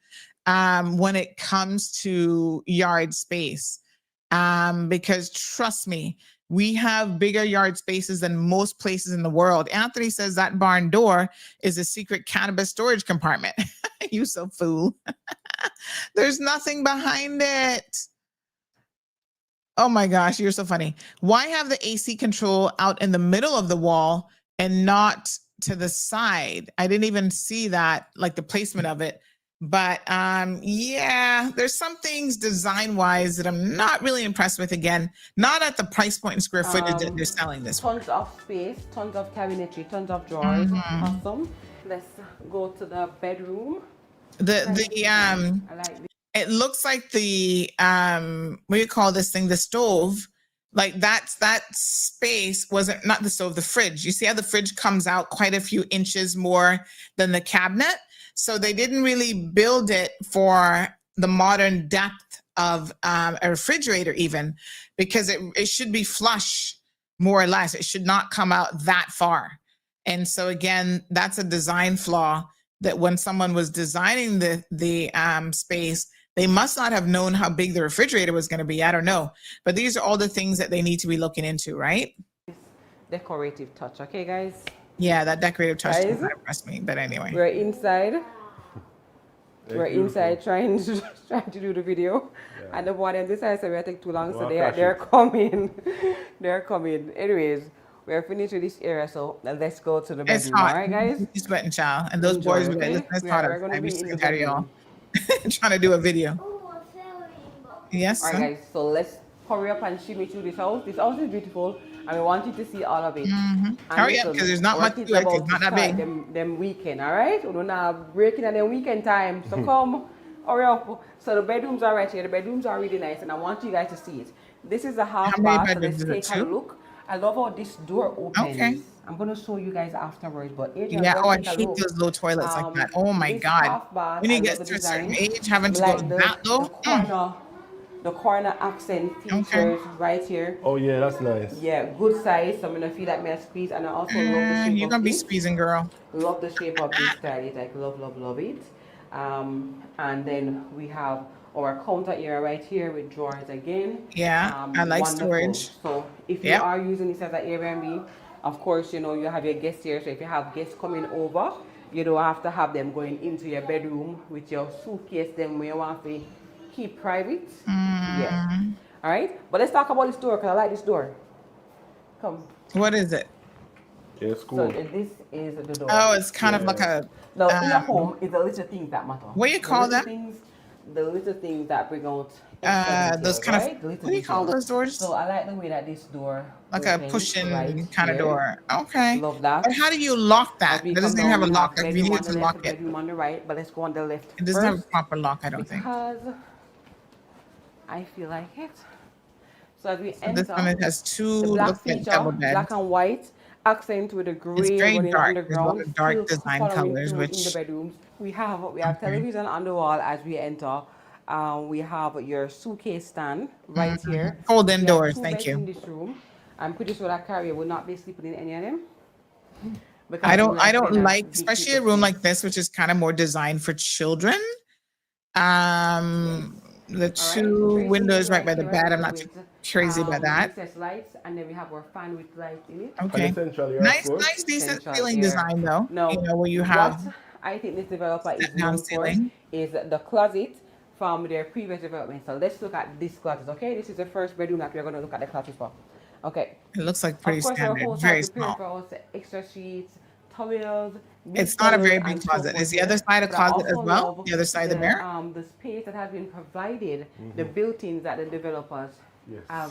when it comes to yard space. Because trust me, we have bigger yard spaces than most places in the world. Anthony says that barn door is a secret cannabis storage compartment. You so fool. There's nothing behind it. Oh my gosh, you're so funny. Why have the AC control out in the middle of the wall and not to the side? I didn't even see that, like the placement of it. But yeah, there's some things design-wise that I'm not really impressed with. Again, not at the price point and square footage that they're selling this. Tons of space, tons of cabinetry, tons of drawers. Awesome. Let's go to the bedroom. It looks like the what do you call this thing? The stove. Like that space wasn't, not the stove, the fridge. You see how the fridge comes out quite a few inches more than the cabinet? So they didn't really build it for the modern depth of a refrigerator even, because it should be flush, more or less. It should not come out that far. And so again, that's a design flaw that when someone was designing the space, they must not have known how big the refrigerator was going to be. I don't know. But these are all the things that they need to be looking into, right? Decorative touch, okay, guys? Yeah, that decorative touch doesn't impress me, but anyway. We're inside. We're inside trying to do the video. Yeah. And the one on this side said we're taking too long, so they're coming. They're coming. Anyways, we're finished with this area, so let's go to the bedroom. It's hot. All right, guys? It's sweating, child. And those boys, it's hot. I'm just going to carry on. Trying to do a video. Yes. All right, guys. So let's hurry up and shimmy through this house. This house is beautiful, and we want you to see all of it. Hurry up, because there's not much to it. It's not that big. Them weekend, all right? We're not breaking at them weekend time. So come, hurry up. So the bedrooms are right here. The bedrooms are really nice, and I want you guys to see it. This is a half bath. So let's take a look. I love how this door opens. Okay. I'm going to show you guys afterwards, but Adrian, I hate those low toilets like that. Oh my God. When you get to a certain age, having to go that low. The corner accent features right here. Oh yeah, that's nice. Yeah, good size. So I'm gonna feel that me squeeze, and I also love the shape. You're gonna be squeezing, girl. Love the shape of this style. Like love it. And then we have our counter area right here with drawers again. Yeah, I like storage. So if you are using this as an Airbnb, of course, you know, you have your guests here. So if you have guests coming over, you don't have to have them going into your bedroom with your suitcase them where you want to keep private. Yeah. All right. But let's talk about this door, because I like this door. Come. What is it? Yeah, it's cool. So this is the door. Oh, it's kind of like a... Now, in your home, it's the little things that matter. What do you call that? The little things that bring out those kind of, what do you call those doors? So I like the way that this door, like a pushing kind of door. Okay. Love that. But how do you lock that? It doesn't even have a lock. Like you need to lock it. Bedroom on the right, but let's go on the left. It doesn't have a proper lock, I don't think. Because I feel like it. So as we enter, this one, it has two black black and white, accent with a gray running underground. It's dark design colors, which in the bedrooms. We have television on the wall as we enter, We have your suitcase stand right here. Cold We have indoors, 2 thank beds you. in this room. I'm pretty sure that Carrie will not be sleeping in any of them. I don't them like, as big especially a people room sleep. like this, which is kind of more designed for children. The two windows right by the bed, I'm not too crazy about that. Recessed lights, and then we have our fan with light in it. Okay. Nice, decent Central feeling air. design though. Now, You know, where you what have I think this developer is step-down known for ceiling. is the closet from their previous development. So let's look at this closet, okay? This is the first bedroom that we're going to look at the closet for. Okay. It looks like pretty Of course, standard, our host very has prepared small. for us extra sheets, towels, It's not a very big and so closet. forth Is the here. other side a But I closet as also well? love The other side of the mirror? the space that has been provided, the built-ins that the developers have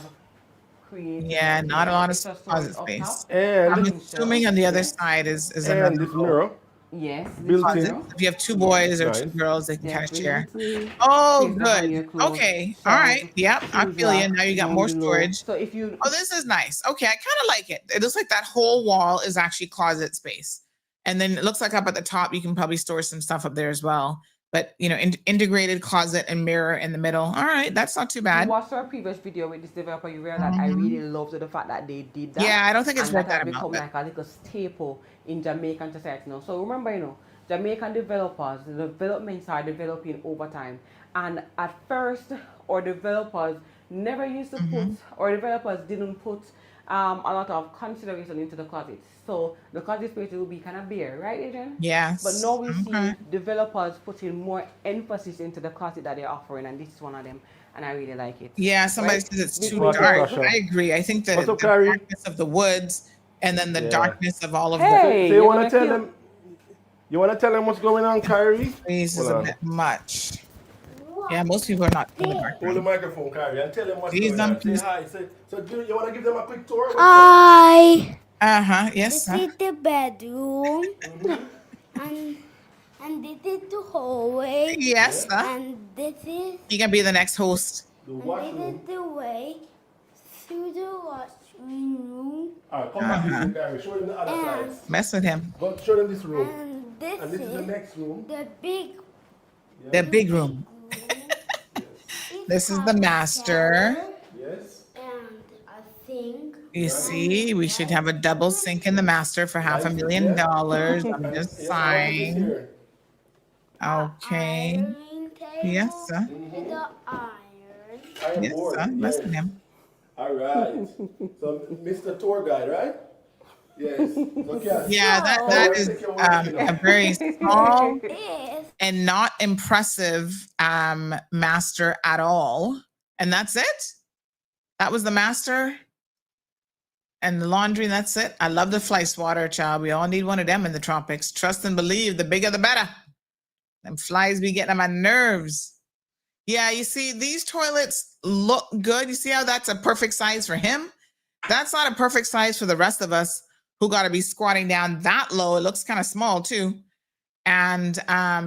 created. Yeah, not a lot of Extra closet storage up space. top. And I'm assuming on the other side is another this little mirror. Yes, Built closet. in. If you have 2 boys or 2 Nice. girls, they can kind of share. Definitely. Oh, Space to hang your good. clothes, Okay. All right. shelves, Yep. I shoe feel you. rack Now you got down more below. storage. So if you Oh, this is nice. Okay. I kind of like it. It looks like that whole wall is actually closet space. And then it looks like up at the top, you can probably store some stuff up there as well. But, you know, integrated closet and mirror in the middle. All right. That's not too you bad. watched our previous video with this developer, you realize that I really love the fact that they did that. Yeah, I don't think it's and worth that has that amount, become but- like a little staple in Jamaican society now. So remember, you know, Jamaican developers, the developments are developing over time. And at first, our developers never used to put, or developers didn't put a lot of consideration into the closet. So the closet space will be kind of bare, right, Adrian? Yes. But now we see developers putting more emphasis into the closet that they're offering, and this is one of them, and I really like it. Yeah, somebody Right? says it's too Because- dark. I agree. I think the darkness of the woods and then the darkness of all of Hey, So you're you want gonna to tell kill- them? You want to tell them what's going on, Kyrie? This is Hold a on. bit much. Yeah, most people are not in the dark. Hold the microphone, Kyrie, and tell them what's Please going on. don't, please. Say hi. So you want to give them a quick tour? Hi. Yes. This is the bedroom. and this is the hallway. Yes. And this is You can be the next host. and this is the way through the washroom room. All right, come back here, Kyrie. Show them the other side. Mess with him. Go show them this room. And this, And this is the next room. the big The big room. This is the master. Yes. and I think You see, we should have a double sink in the master for $500,000. I'm just saying. Okay. Yes, sir. with the iron. Yes, sir. Mess with him. All right. So, Mr. Tour Guide, right? Yes. Okay. Yeah, that is a very small and not impressive master at all. And that's it. That was the master and the laundry. And that's it. I love the fly swatter, child. We all need one of them in the tropics. Trust and believe. The bigger, the better. Them flies be getting on my nerves. Yeah, you see, these toilets look good. You see how that's a perfect size for him? That's not a perfect size for the rest of us who got to be squatting down that low. It looks kind of small too. And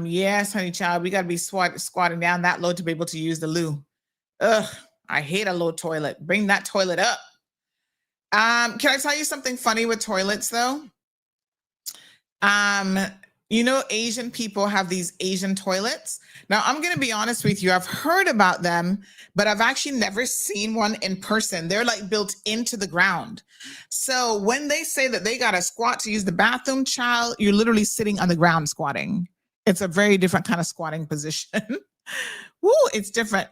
yes, honey child, we got to be squatting down that low to be able to use the loo. Ugh, I hate a low toilet. Bring that toilet up. Can I tell you something funny with toilets though? You know, Asian people have these Asian toilets. Now, I'm going to be honest with you. I've heard about them, but I've actually never seen one in person. They're like built into the ground. So when they say that they got to squat to use the bathroom, child, you're literally sitting on the ground squatting. It's a very different kind of squatting position. Woo, it's different.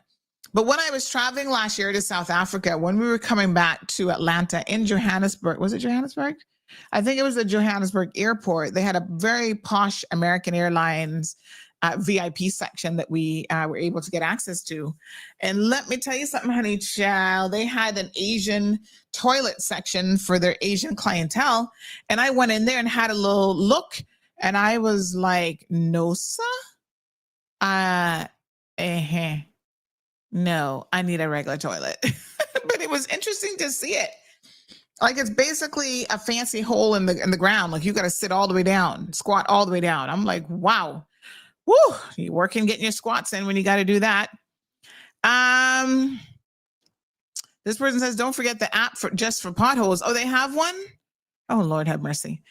But when I was traveling last year to South Africa, when we were coming back to Atlanta in Johannesburg, was it Johannesburg? I think it was the Johannesburg airport. They had a very posh American Airlines VIP section that we were able to get access to. And let me tell you something, honey child, they had an Asian toilet section for their Asian clientele. And I went in there and had a little look and I was like, no, sir. No, I need a regular toilet. But it was interesting to see it. Like it's basically a fancy hole in the ground. Like you got to sit all the way down, squat all the way down. I'm like, wow, woo! You working getting your squats in when you got to do that. This person says, don't forget the app for just for potholes. Oh, they have one. Oh Lord, have mercy.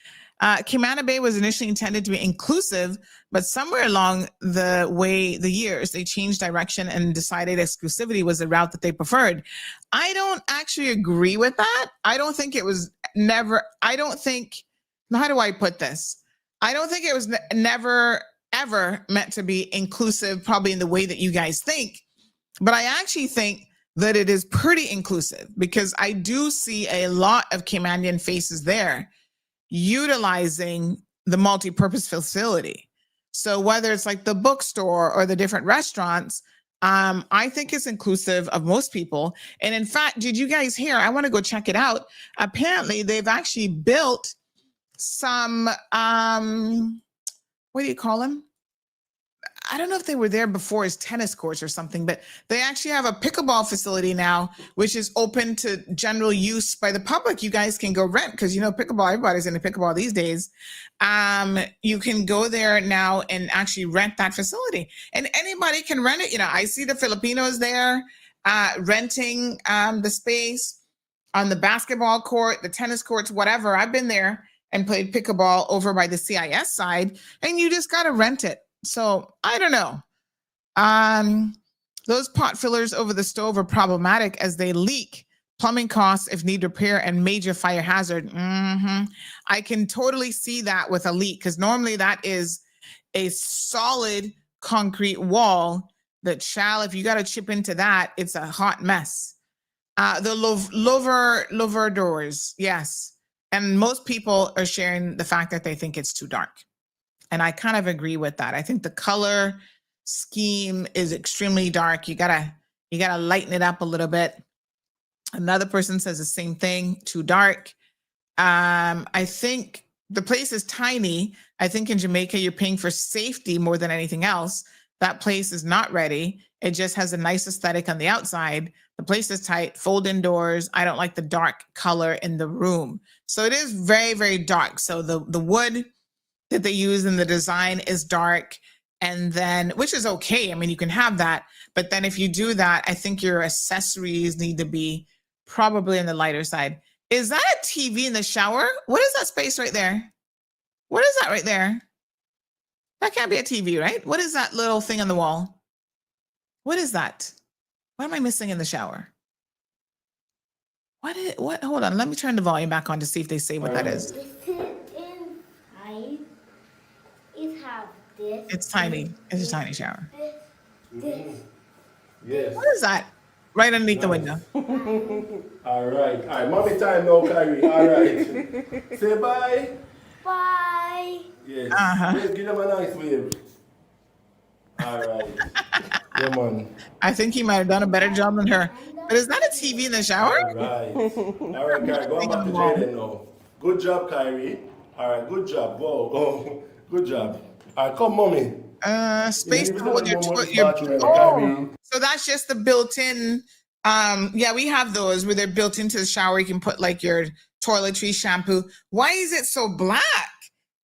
Camana Bay was initially intended to be inclusive, but somewhere along the years, they changed direction and decided exclusivity was the route that they preferred. I don't actually agree with that. I don't think it was never, how do I put this? I don't think it was never, ever meant to be inclusive, probably in the way that you guys think. But I actually think that it is pretty inclusive, because I do see a lot of Caymanian faces there utilizing the multi-purpose facility. So whether it's like the bookstore or the different restaurants, I think it's inclusive of most people. And in fact, did you guys hear? I want to go check it out. Apparently, they've actually built some, what do you call them? I don't know if they were there before as tennis courts or something, but they actually have a pickleball facility now, which is open to general use by the public. You guys can go rent, because pickleball, everybody's into pickleball these days. You can go there now and actually rent that facility, and anybody can rent it. I see the Filipinos there renting the space on the basketball court, the tennis courts, whatever. I've been there and played pickleball over by the CIS side, and you just got to rent it. So I don't know. Those pot fillers over the stove are problematic as they leak, plumbing costs if need repair, and major fire hazard. I can totally see that with a leak, because normally that is a solid concrete wall that if you got to chip into that, it's a hot mess. The louver doors, yes. And most people are sharing the fact that they think it's too dark. And I kind of agree with that. I think the color scheme is extremely dark. You gotta lighten it up a little bit. Another person says the same thing, too dark. I think the place is tiny. I think in Jamaica, you're paying for safety more than anything else. That place is not ready. It just has a nice aesthetic on the outside. The place is tight, fold-in doors. I don't like the dark color in the room. So it is very, very dark. So the wood that they use in the design is dark, and then, which is okay. I mean, you can have that, but then if you do that, I think your accessories need to be probably on the lighter side. Is that a TV in the shower? What is that space right there? What is that right there? That can't be a TV, right? What is that little thing on the wall? What is that? What am I missing in the shower? What? Hold on. Let me turn the volume back on to see if they say what that is. It's tiny. It's a tiny shower. Yes. What is that? Right underneath the window. All right. Mommy time now, Kyrie. All right. Say bye. Bye. Yes. Yes, give them a nice wave. All right. Yeah, man. I think he might have done a better job than her. But is that a TV in the shower? All right. All right, Kyrie. Go back to Jaden now. Good job, Kyrie. All right. Good job. Go. Good job. All right, come, mommy. Space to hold your so that's just the built-in. Yeah, we have those where they're built into the shower. You can put like your toiletry, shampoo. Why is it so black?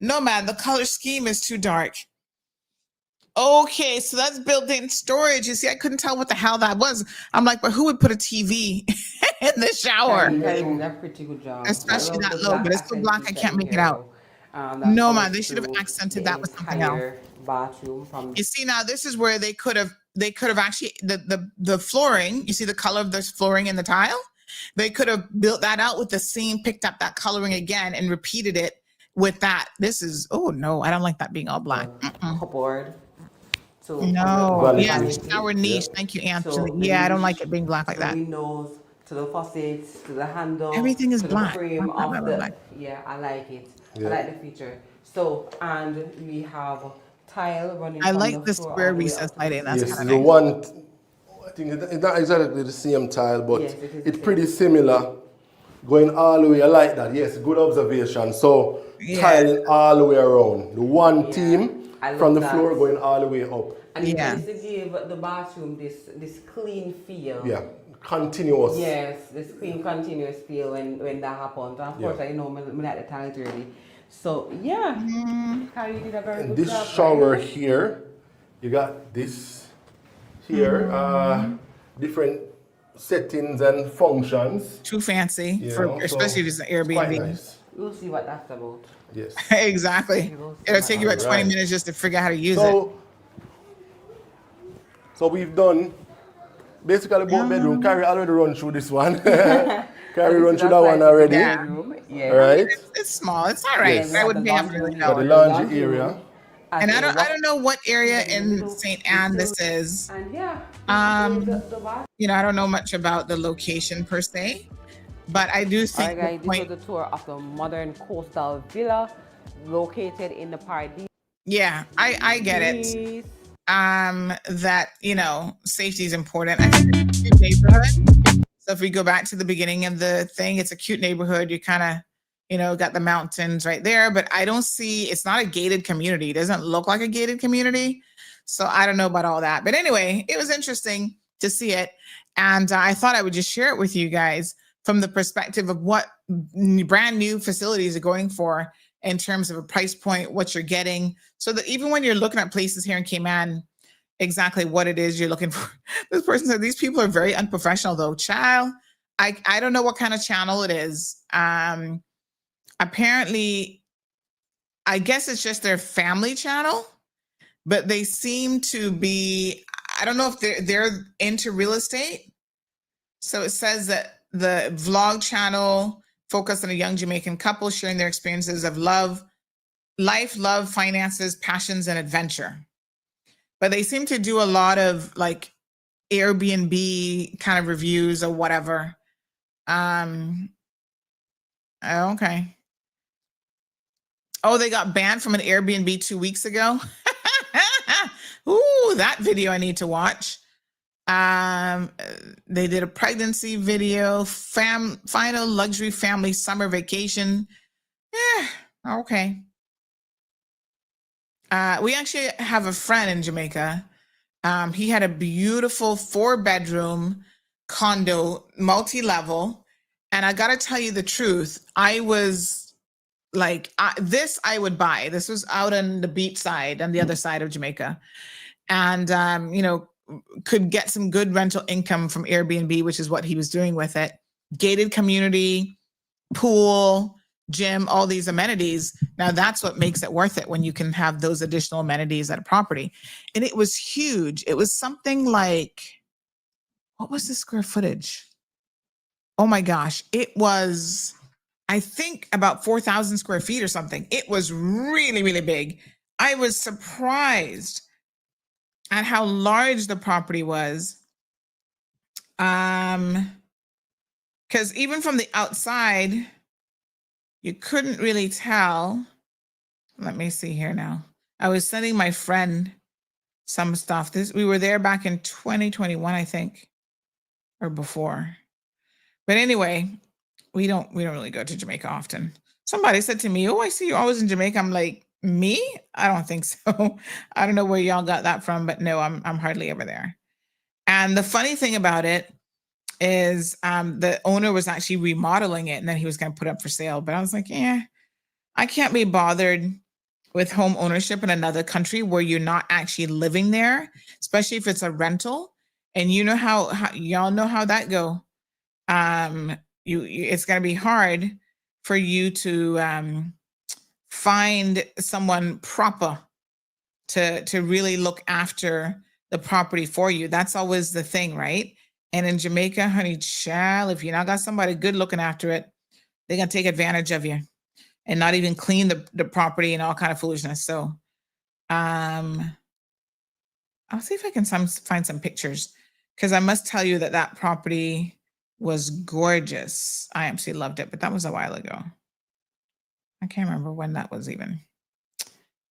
No, man, the color scheme is too dark. Okay, so that's built-in storage. You see, I couldn't tell what the hell that was. I'm like, but who would put a TV in the shower? That's pretty good job. Especially that low, but it's so black I can't make it out. No, man, they should have accented that with something else. Bathroom from you see, now this is where they could have actually the flooring. You see the color of the flooring in the tile. They could have built that out with the same, picked up that coloring again and repeated it with that. This is no, I don't like that being all black. Cupboard. So no, yeah, shower niche. Yeah. Thank you, Anthony. So I don't like it being black like that. Windows, to the faucets, to the handle. Everything is to black. The frame of the, I like it. Yeah. I like the feature. So, and we have tile running. I like the square recess lighting. That's yes, the one. I think it's not exactly the same tile, but yes, it's pretty similar. Going all the way, I like that. Yes, good observation. So tiling all the way around. The one team from the floor going all the way up. And it tends to give the bathroom this clean feel. Yeah, continuous. Yes, this clean, continuous feel when that happens. And of course, I know I like the tile dirty. So Kylie did a very good this job. This shower here, you got this here, different settings and functions. Too fancy, especially if it's an Airbnb. Nice. We'll see what that's about. Yes. Exactly. It'll take you about 20 minutes just to figure out how to use it. So we've done basically both bedroom. Carrie already run through this one. Carrie run through that one already. Yeah. All right. It's small. It's all right. Yes. I wouldn't pay $1 million. Got the laundry area. And I don't know what area in St. Anne this is. You know, I don't know much about the location per se, but I do think Alright, guys, this was a tour of the modern coastal villa located in the Paradise. Yeah, I get it. That, you know, safety is important. I think it's a cute neighborhood. So if we go back to the beginning of the thing, it's a cute neighborhood. You kind of, you know, got the mountains right there, but I don't see, it's not a gated community. It doesn't look like a gated community. So I don't know about all that. But anyway, it was interesting to see it. And I thought I would just share it with you guys from the perspective of what brand new facilities are going for in terms of a price point, what you're getting. So that even when you're looking at places here in Cayman, exactly what it is you're looking for. This person said, these people are very unprofessional though. Child, I don't know what kind of channel it is. Apparently, I guess it's just their family channel, but they seem to be, I don't know if they're into real estate. So it says that the vlog channel focused on a young Jamaican couple sharing their experiences of life, love, finances, passions, and adventure. But they seem to do a lot of like Airbnb kind of reviews or whatever. Okay. Oh, they got banned from an Airbnb 2 weeks ago. Ooh, that video I need to watch. They did a pregnancy video, final luxury family summer vacation. Yeah, okay. We actually have a friend in Jamaica. He had a beautiful 4-bedroom condo, multi-level. And I got to tell you the truth. I was like, this I would buy. This was out on the beach side, on the other side of Jamaica. And, you know, could get some good rental income from Airbnb, which is what he was doing with it. Gated community, pool, gym, all these amenities. Now that's what makes it worth it when you can have those additional amenities at a property. And it was huge. It was something like, what was the square footage? Oh my gosh. It was, I think about 4,000 square feet or something. It was really, really big. I was surprised at how large the property was. Because even from the outside, you couldn't really tell. Let me see here now. I was sending my friend some stuff. We were there back in 2021, I think, or before. But anyway, we don't really go to Jamaica often. Somebody said to me, "Oh, I see you always in Jamaica." I'm like, me? I don't think so. I don't know where y'all got that from, but no, I'm hardly ever there. And the funny thing about it is the owner was actually remodeling it and then he was going to put it up for sale. But I was like, I can't be bothered with home ownership in another country where you're not actually living there, especially if it's a rental. And you know how y'all know how that go. It's going to be hard for you to find someone proper to really look after the property for you. That's always the thing, right? And in Jamaica, honey, child, if you not got somebody good looking after it, they're gonna take advantage of you and not even clean the property and all kind of foolishness. So I'll see if I can find some pictures, because I must tell you that property was gorgeous. I absolutely loved it, but that was a while ago. I can't remember when that was even.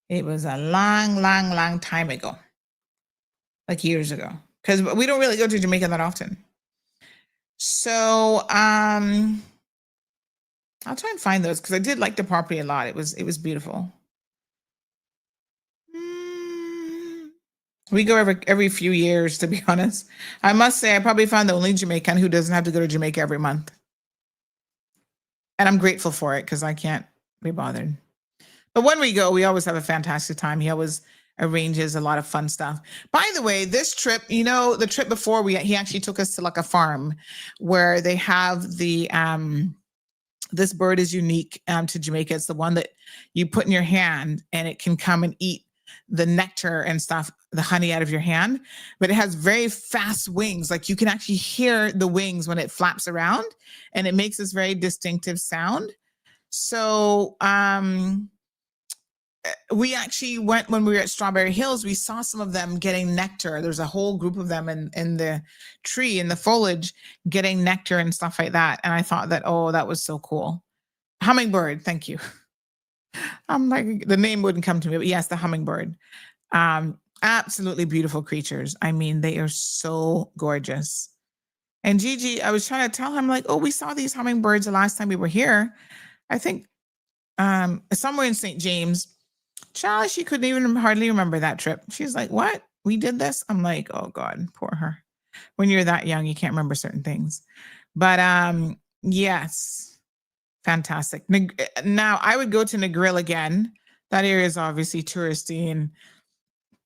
It was a long time ago, like years ago, because we don't really go to Jamaica that often. So I'll try and find those because I did like the property a lot. It was beautiful. We go every few years, to be honest. I must say I probably found the only Jamaican who doesn't have to go to Jamaica every month. And I'm grateful for it because I can't be bothered. But when we go, we always have a fantastic time. He always arranges a lot of fun stuff. By the way, this trip, you know, the trip before he actually took us to like a farm where they have the This bird is unique to Jamaica. It's the one that you put in your hand and it can come and eat the nectar and stuff, the honey out of your hand, but it has very fast wings. Like you can actually hear the wings when it flaps around, and it makes this very distinctive sound. So we actually went, when we were at Strawberry Hills, we saw some of them getting nectar. There's a whole group of them in the tree, in the foliage, getting nectar and stuff like that. And I thought that, oh, that was so cool. Hummingbird, thank you. I'm like, the name wouldn't come to me, but yes, the hummingbird. Absolutely beautiful creatures. I mean, they are so gorgeous. And Gigi, I was trying to tell him, like, oh, we saw these hummingbirds the last time we were here. I think somewhere in St. James. Child, she couldn't even hardly remember that trip. She's like, what? We did this? I'm like, oh God, poor her. When you're that young, you can't remember certain things. But yes, fantastic. Now I would go to Negril again. That area is obviously touristy, and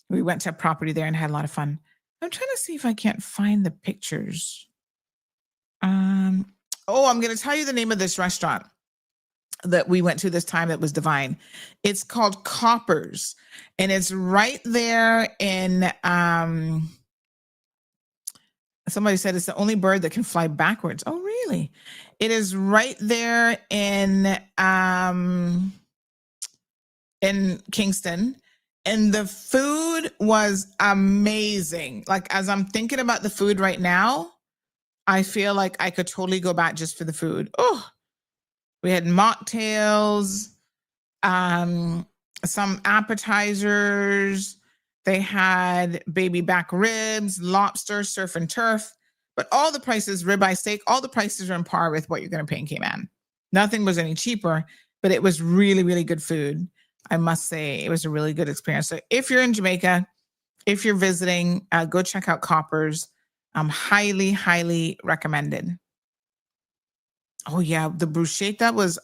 we went to a property there and had a lot of fun. I'm trying to see if I can't find the pictures. I'm going to tell you the name of this restaurant that we went to this time that was divine. It's called Coppers, and it's right there in somebody said it's the only bird that can fly backwards. Oh, really? It is right there in Kingston, and the food was amazing. Like, as I'm thinking about the food right now, I feel like I could totally go back just for the food. Oh, we had mocktails, some appetizers. They had baby back ribs, lobster, surf and turf. But all the prices, ribeye steak, all the prices are on par with what you're going to pay in Cayman. Nothing was any cheaper, but it was really, really good food. I must say, it was a really good experience. So if you're in Jamaica, if you're visiting, go check out Coppers. Highly, highly recommended. Oh yeah, the bruschetta was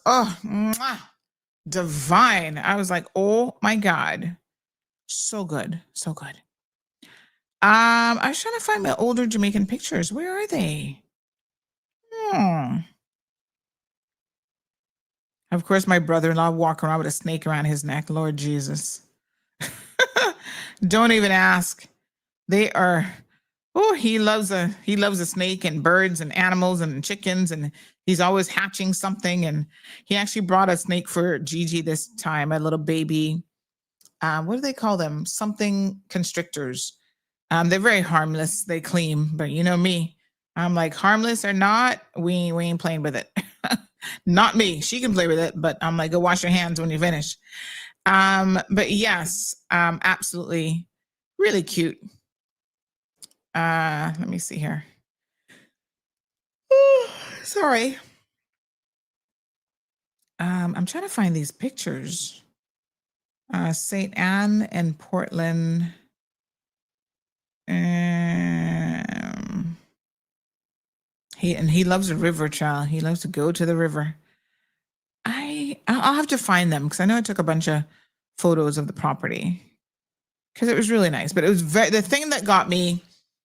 divine. I was like, oh my God, so good, so good. I was trying to find my older Jamaican pictures. Where are they? Of course, my brother-in-law walking around with a snake around his neck. Lord Jesus. Don't even ask. They are, he loves a snake and birds and animals and chickens, and he's always hatching something. And he actually brought a snake for Gigi this time, a little baby. What do they call them? Something constrictors. They're very harmless. They clean, but you know me. I'm like, harmless or not, we ain't playing with it. Not me. She can play with it, but I'm like, go wash your hands when you finish. But yes, absolutely, really cute. Let me see here. Sorry. I'm trying to find these pictures. St. Anne and Portland. He loves a river, child. He loves to go to the river. I'll have to find them because I know I took a bunch of photos of the property because it was really nice. But it was the thing that got me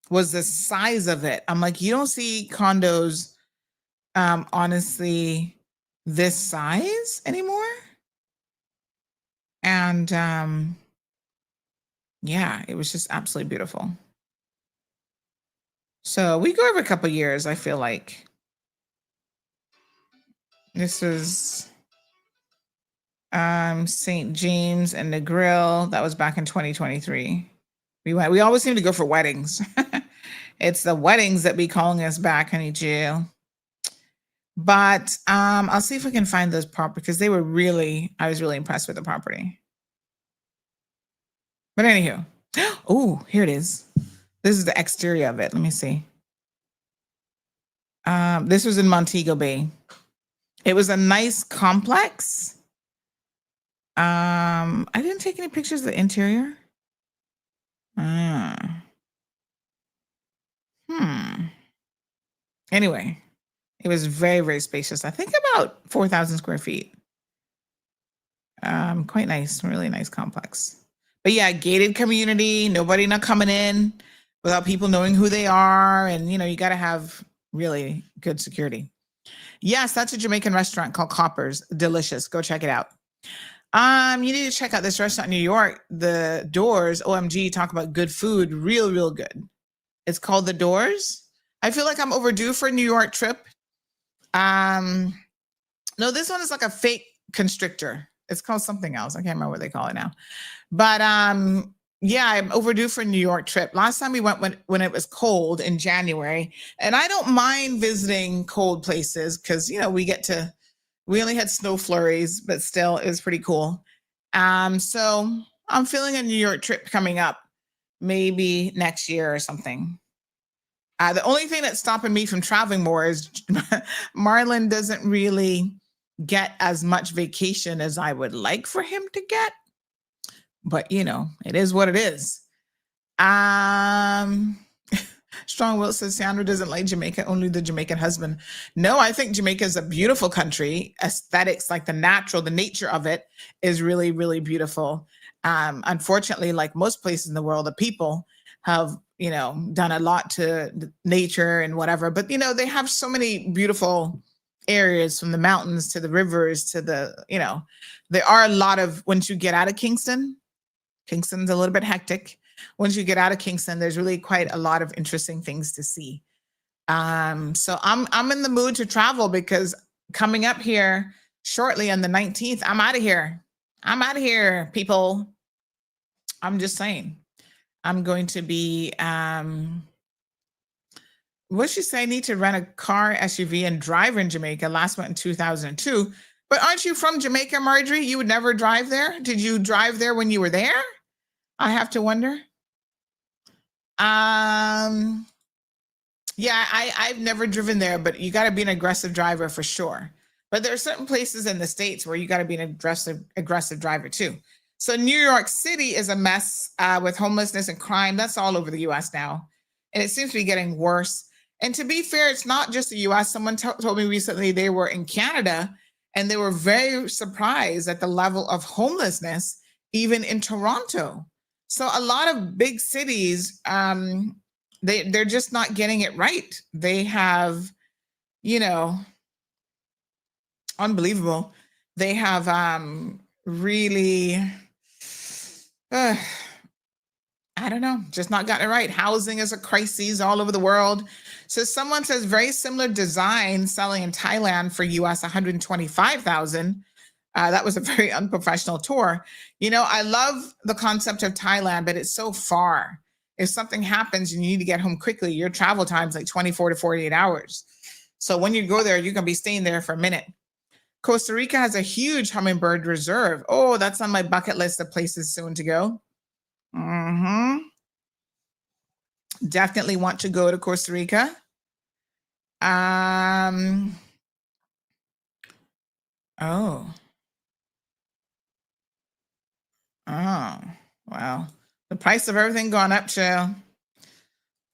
was the size of it. I'm like, you don't see condos, honestly, this size anymore. And yeah, it was just absolutely beautiful. So we go every couple of years, I feel like. This is St. James and Negril. That was back in 2023. We always seem to go for weddings. It's the weddings that be calling us back, honey jail. But I'll see if I can find those properties because I was really impressed with the property. But anywho, oh, here it is. This is the exterior of it. Let me see. This was in Montego Bay. It was a nice complex. I didn't take any pictures of the interior. Anyway, it was very, very spacious. I think about 4,000 square feet. Quite nice, really nice complex. But yeah, gated community, nobody not coming in without people knowing who they are. And, you got to have really good security. Yes, that's a Jamaican restaurant called Coppers. Delicious. Go check it out. You need to check out this restaurant in New York, The Doors. OMG, talk about good food. Real, real good. It's called The Doors. I feel like I'm overdue for a New York trip. No, this one is like a fake constrictor. It's called something else. I can't remember what they call it now. But yeah, I'm overdue for a New York trip. Last time we went when it was cold in January, and I don't mind visiting cold places because, you know, we only had snow flurries, but still it was pretty cool. So I'm feeling a New York trip coming up, maybe next year or something. The only thing that's stopping me from traveling more is Marlon doesn't really get as much vacation as I would like for him to get. But, you know, it is what it is. Strong Will says Sandra doesn't like Jamaica, only the Jamaican husband. No, I think Jamaica is a beautiful country. Aesthetics, like the nature of it is really, really beautiful. Unfortunately, like most places in the world, the people have, you know, done a lot to nature and whatever. But, you know, they have so many beautiful areas, from the mountains to the rivers to the, you know, there are a lot of, once you get out of Kingston's a little bit hectic. Once you get out of Kingston, there's really quite a lot of interesting things to see. So I'm in the mood to travel, because coming up here shortly on the 19th, I'm out of here. I'm out of here, people. I'm just saying. I'm going to be, what she say? I need to rent a car, SUV, and drive in Jamaica. Last went in 2002. But aren't you from Jamaica, Marjorie? You would never drive there? Did you drive there when you were there? I have to wonder. Yeah, I've never driven there, but you got to be an aggressive driver for sure. But there are certain places in the States where you got to be an aggressive driver too. So New York City is a mess with homelessness and crime. That's all over the U.S. now. And it seems to be getting worse. And to be fair, it's not just the U.S. Someone told me recently they were in Canada, and they were very surprised at the level of homelessness, even in Toronto. So a lot of big cities, they're just not getting it right. They have, you know, unbelievable. They have really, I don't know, just not gotten it right. Housing is a crisis all over the world. So someone says very similar design selling in Thailand for US 125,000. That was a very unprofessional tour. You know, I love the concept of Thailand, but it's so far. If something happens and you need to get home quickly, your travel time is like 24 to 48 hours. So when you go there, you're going to be staying there for a minute. Costa Rica has a huge hummingbird reserve. Oh, that's on my bucket list of places soon to go. Definitely want to go to Costa Rica. Oh, well, the price of everything gone up, chill.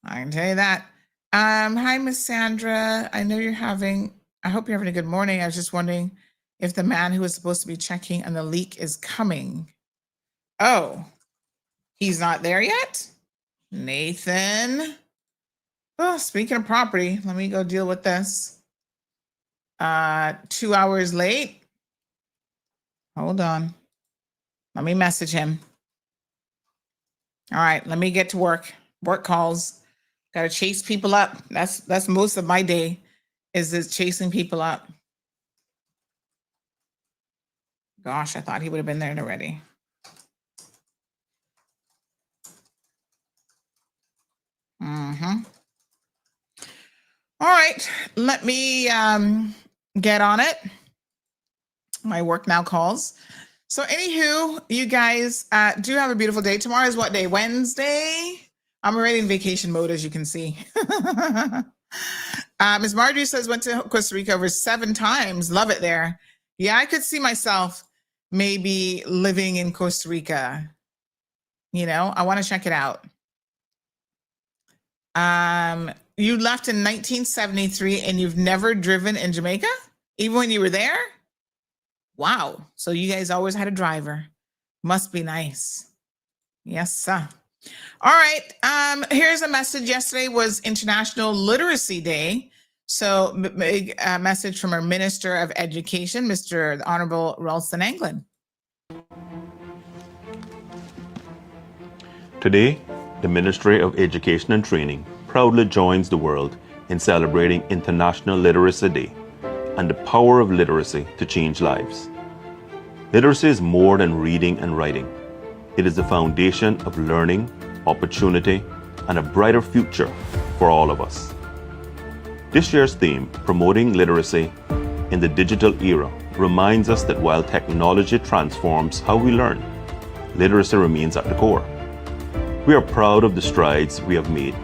I can tell you that. Hi, Miss Sandra. I know I hope you're having a good morning. I was just wondering if the man who was supposed to be checking on the leak is coming. Oh, he's not there yet? Nathan. Oh, speaking of property, let me go deal with this. 2 hours late. Hold on. Let me message him. All right, let me get to work. Work calls. Got to chase people up. That's most of my day, is chasing people up. Gosh, I thought he would have been there already. All right, let me get on it. My work now calls. So anywho, you guys do have a beautiful day. Tomorrow is what day? Wednesday? I'm already in vacation mode, as you can see. Ms. Marjorie says went to Costa Rica over 7 times. Love it there. Yeah, I could see myself maybe living in Costa Rica. You know, I want to check it out. You left in 1973 and you've never driven in Jamaica, even when you were there? Wow. So you guys always had a driver. Must be nice. Yes, sir. All right. Here's a message. Yesterday was International Literacy Day. So, big message from our Minister of Education, Mr. the Honorable Ralston Anglin. Today, the Ministry of Education and Training proudly joins the world in celebrating International Literacy Day and the power of literacy to change lives. Literacy is more than reading and writing. It is the foundation of learning, opportunity, and a brighter future for all of us. This year's theme, Promoting Literacy in the Digital Era, reminds us that while technology transforms how we learn, literacy remains at the core. We are proud of the strides we have made,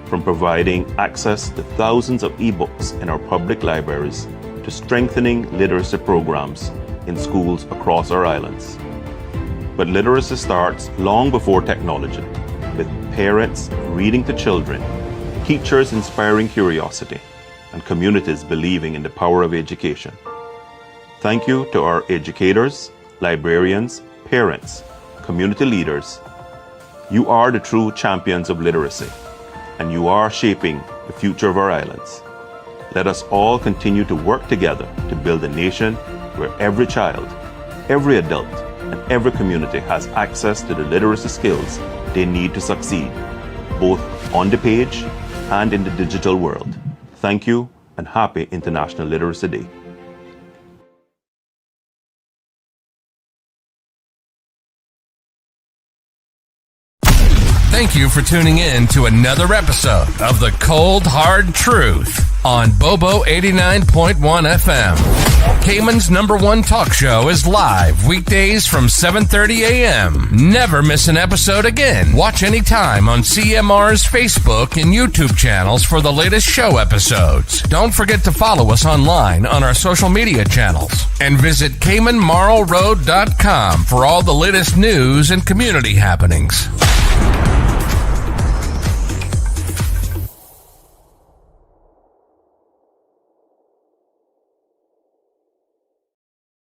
from providing access to thousands of ebooks in our public libraries to strengthening literacy programs in schools across our islands. But literacy starts long before technology, with parents reading to children, teachers inspiring curiosity, and communities believing in the power of education. Thank you to our educators, librarians, parents, community leaders. You are the true champions of literacy, and you are shaping the future of our islands. Let us all continue to work together to build a nation where every child, every adult, and every community has access to the literacy skills they need to succeed, both on the page and in the digital world. Thank you, and happy International Literacy Day. Thank you for tuning in to another episode of The Cold Hard Truth on Bobo 89.1 FM. Cayman's #1 talk show is live weekdays from 7:30 a.m. Never miss an episode again. Watch anytime on CMR's Facebook and YouTube channels for the latest show episodes. Don't forget to follow us online on our social media channels. And visit CaymanMarlRoad.com for all the latest news and community happenings.